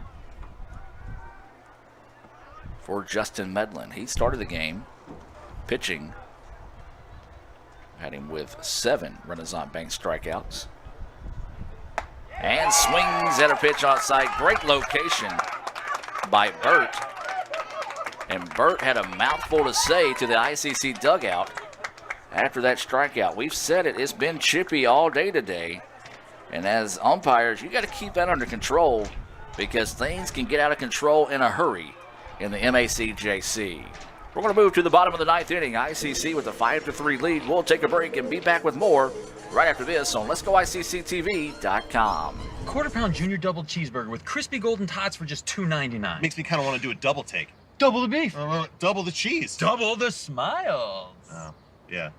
for Justin Medlin. He started the game pitching. Had him with 7 Renaissance Bank strikeouts. And swings at a pitch outside. Great location by Burt. And Burt had a mouthful to say to the ICC dugout after that strikeout. We've said it, it's been chippy all day today. And as umpires, you got to keep that under control because things can get out of control in a hurry in the MACJC. We're going to move to the bottom of the 9th inning. ICC with a 5-3 lead. We'll take a break and be back with more right after this on Let'sGoICCTV.com. Quarter-pound junior double cheeseburger with crispy golden tots for just $2.99. Makes me kind of want to do a double take. Double the beef. Double the cheese. Double the smiles. Oh, yeah.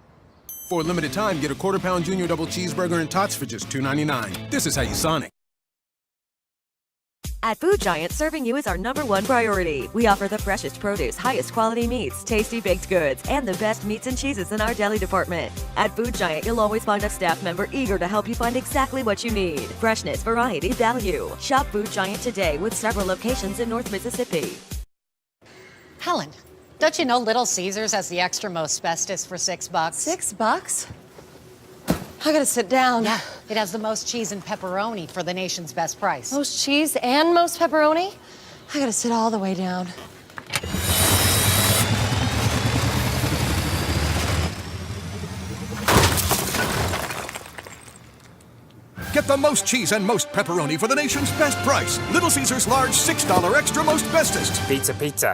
For a limited time, get a quarter-pound junior double cheeseburger and tots for just $2.99. This is how you Sonic. At Food Giant, serving you is our #1 priority. We offer the freshest produce, highest quality meats, tasty baked goods, and the best meats and cheeses in our deli department. At Food Giant, you'll always find a staff member eager to help you find exactly what you need. Freshness, variety, value. Shop Food Giant today with several locations in North Mississippi. Helen, don't you know Little Caesars has the extra most bestest for $6? $6? I gotta sit down. Yeah, it has the most cheese and pepperoni for the nation's best price. Most cheese and most pepperoni? I gotta sit all the way down. Get the most cheese and most pepperoni for the nation's best price. Little Caesars large $6 extra most bestest. Pizza.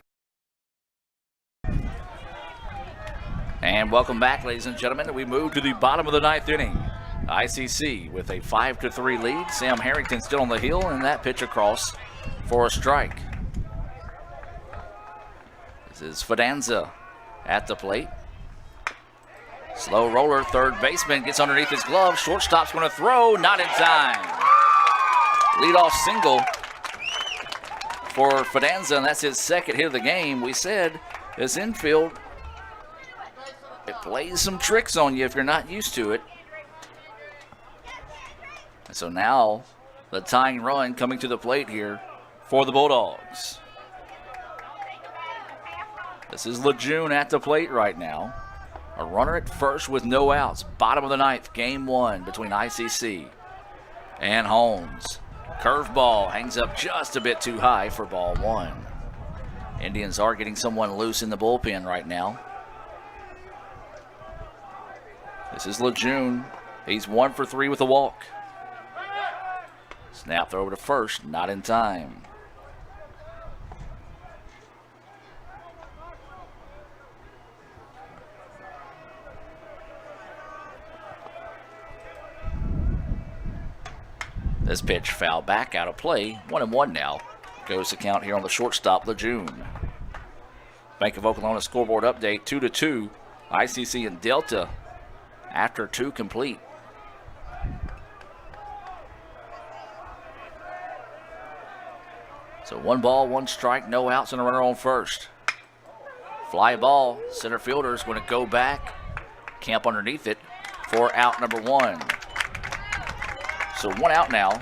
And welcome back, ladies and gentlemen. We move to the bottom of the 9th inning. ICC with a 5-3 lead. Sam Harrington still on the hill, and that pitch across for a strike. This is Fidanza at the plate. Slow roller, third baseman gets underneath his glove. Shortstop's going to throw, not in time. Leadoff single for Fidanza, and that's his second hit of the game. We said this infield, it plays some tricks on you if you're not used to it. And so now the tying run coming to the plate here for the Bulldogs. This is Lejeune at the plate right now. A runner at first with no outs. Bottom of the 9th, game 1 between ICC and Holmes. Curveball hangs up just a bit too high for ball 1. Indians are getting someone loose in the bullpen right now. This is Lejeune. He's 1 for 3 with a walk. Snap throw over to first, not in time. This pitch foul back out of play. 1-1 now. Goes to count here on the shortstop, Lejeune. Bank of Oklahoma scoreboard update 2-2. ICC and Delta after 2 complete. So 1 ball, 1 strike, no outs, and a runner on first. Fly ball. Center fielder is going to go back, camp underneath it for out number 1. So 1 out now.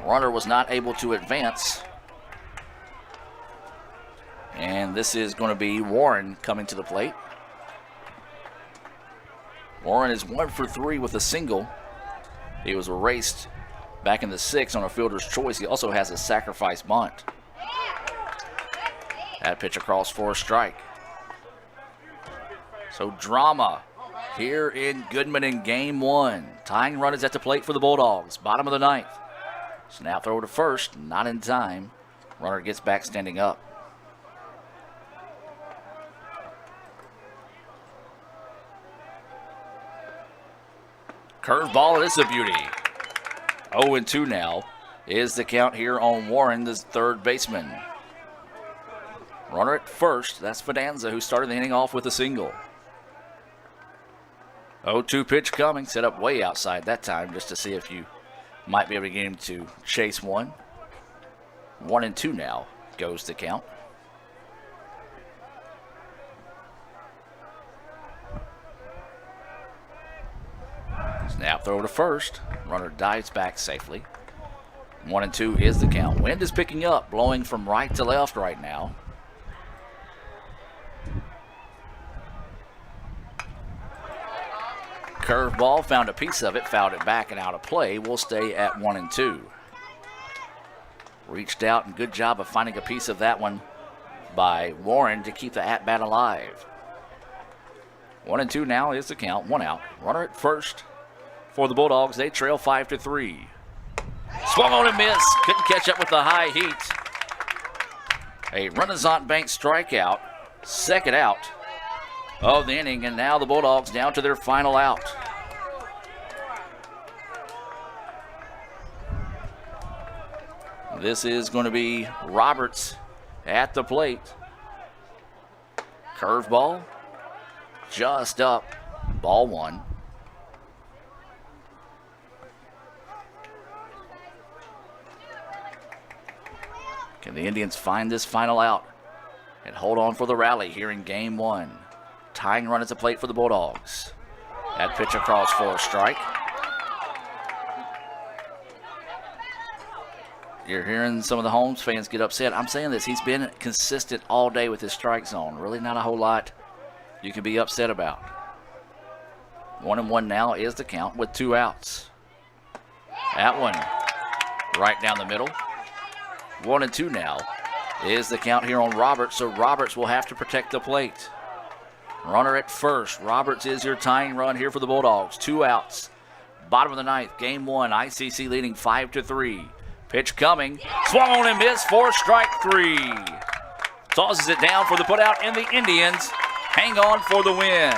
Runner was not able to advance. And this is going to be Warren coming to the plate. Warren is 1 for 3 with a single. He was erased back in the 6th on a fielder's choice. He also has a sacrifice bunt. That pitch across for a strike. So drama here in Goodman in game 1. Tying run is at the plate for the Bulldogs. Bottom of the 9th. Snap throw to first, not in time. Runner gets back standing up. Curveball, it is a beauty. 0-2 now is the count here on Warren, the third baseman. Runner at first. That's Fidanza, who started the inning off with a single. 0-2 pitch coming. Set up way outside that time just to see if you might be able to get him to chase one. 1-2 now goes the count. Snap throw to first. Runner dives back safely. 1-2 is the count. Wind is picking up, blowing from right to left right now. Curveball, found a piece of it, fouled it back and out of play. We'll stay at 1-2. Reached out and good job of finding a piece of that one by Warren to keep the at-bat alive. 1-2 now is the count, one out. Runner at first for the Bulldogs. They trail 5-3. Swung on and missed. Couldn't catch up with the high heat. A Renaissance Bank strikeout. Second out of the inning, and now the Bulldogs down to their final out. This is going to be Roberts at the plate. Curveball, just up, ball one. Can the Indians find this final out and hold on for the rally here in game one? Tying run at the plate for the Bulldogs. That pitch across for a strike. You're hearing some of the Holmes fans get upset. I'm saying this, he's been consistent all day with his strike zone. Really not a whole lot you can be upset about. 1-1 now is the count with 2 outs. That one right down the middle. 1-2 now is the count here on Roberts, so Roberts will have to protect the plate. Runner at first. Roberts is your tying run here for the Bulldogs. 2 outs. Bottom of the ninth, game one. ICC leading 5-3. Pitch coming. Swung on and missed for strike 3. Tosses it down for the putout, and the Indians hang on for the win.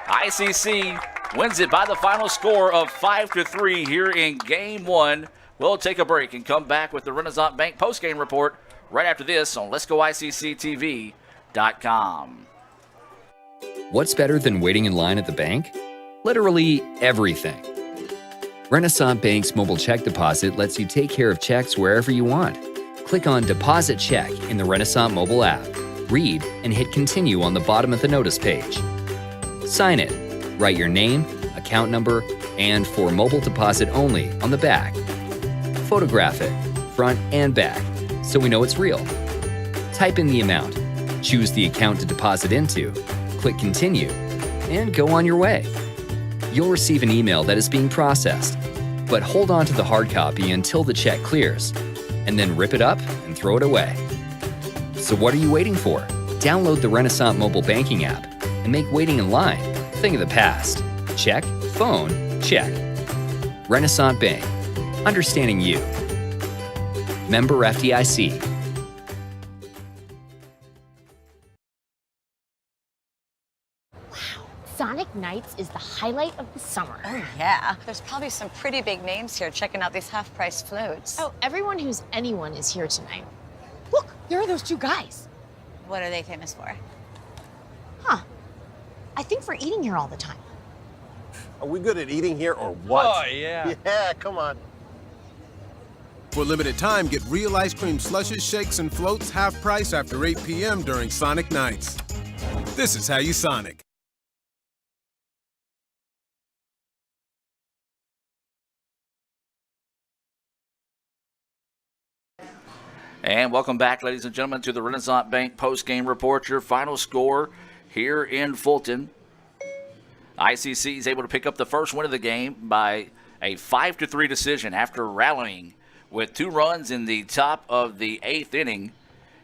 ICC wins it by the final score of 5-3 here in game one. We'll take a break and come back with the Renaissance Bank postgame report right after this on Let'sGoICCTV.com. What's better than waiting in line at the bank? Literally everything. Renaissance Bank's mobile check deposit lets you take care of checks wherever you want. Click on Deposit Check in the Renaissance mobile app. Read and hit Continue on the bottom of the notice page. Sign it. Write your name, account number, and for mobile deposit only on the back. Photograph it, front and back, so we know it's real. Type in the amount, choose the account to deposit into, click Continue, and go on your way. You'll receive an email that is being processed, but hold on to the hard copy until the check clears, and then rip it up and throw it away. So what are you waiting for? Download the Renaissance mobile banking app and make waiting in line a thing of the past. Check, phone, check. Renaissance Bank. Understanding you. Member FDIC. Sonic Nights is the highlight of the summer. Oh, yeah. There's probably some pretty big names here checking out these half-price floats. Oh, everyone who's anyone is here tonight. Look, there are those 2 guys. What are they famous for? Huh. I think for eating here all the time. Are we good at eating here or what? Oh, yeah. Yeah, come on. For a limited time, get real ice cream slushes, shakes, and floats half price after 8 p.m. during Sonic Nights. This is how you Sonic. And welcome back, ladies and gentlemen, to the Renaissance Bank postgame report. Your final score here in Fulton. ICC is able to pick up the first win of the game by a 5-3 decision after rallying with 2 runs in the top of the 8th inning.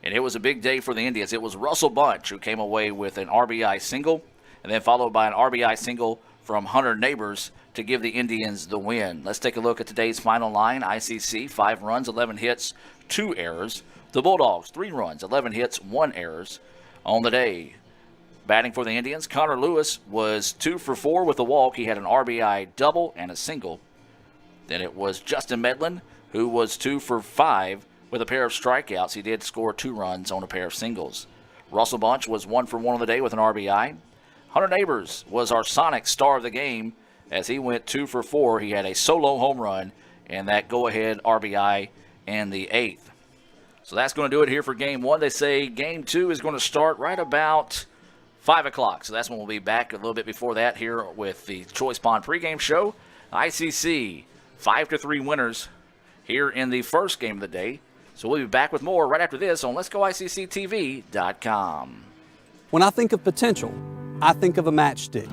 And it was a big day for the Indians. It was Russell Bunch who came away with an RBI single, and then followed by an RBI single from Hunter Neighbors to give the Indians the win. Let's take a look at today's final line. ICC, 5 runs, 11 hits, 2 errors. The Bulldogs, 3 runs, 11 hits, 1 errors on the day. Batting for the Indians, Connor Lewis was 2 for 4 with a walk. He had an RBI double and a single. Then it was Justin Medlin, who was 2 for 5 with a pair of strikeouts. He did score 2 runs on a pair of singles. Russell Bunch was 1 for 1 on the day with an RBI. Hunter Neighbors was our Sonic star of the game as he went 2 for 4. He had a solo home run and that go-ahead RBI in the 8th. So that's going to do it here for Game 1. They say Game 2 is going to start right about 5 o'clock. So that's when we'll be back a little bit before that here with the Choice Pond pregame show. ICC 5-3 winners here in the first game of the day. So we'll be back with more right after this on Let'sGoICCTV.com. When I think of potential, I think of a matchstick.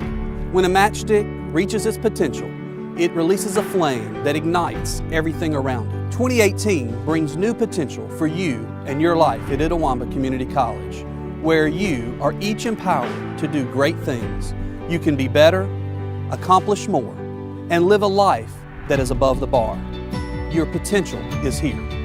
When a matchstick reaches its potential, it releases a flame that ignites everything around it. 2018 brings new potential for you and your life at Itawamba Community College, where you are each empowered to do great things. You can be better, accomplish more, and live a life that is above the bar. Your potential is here.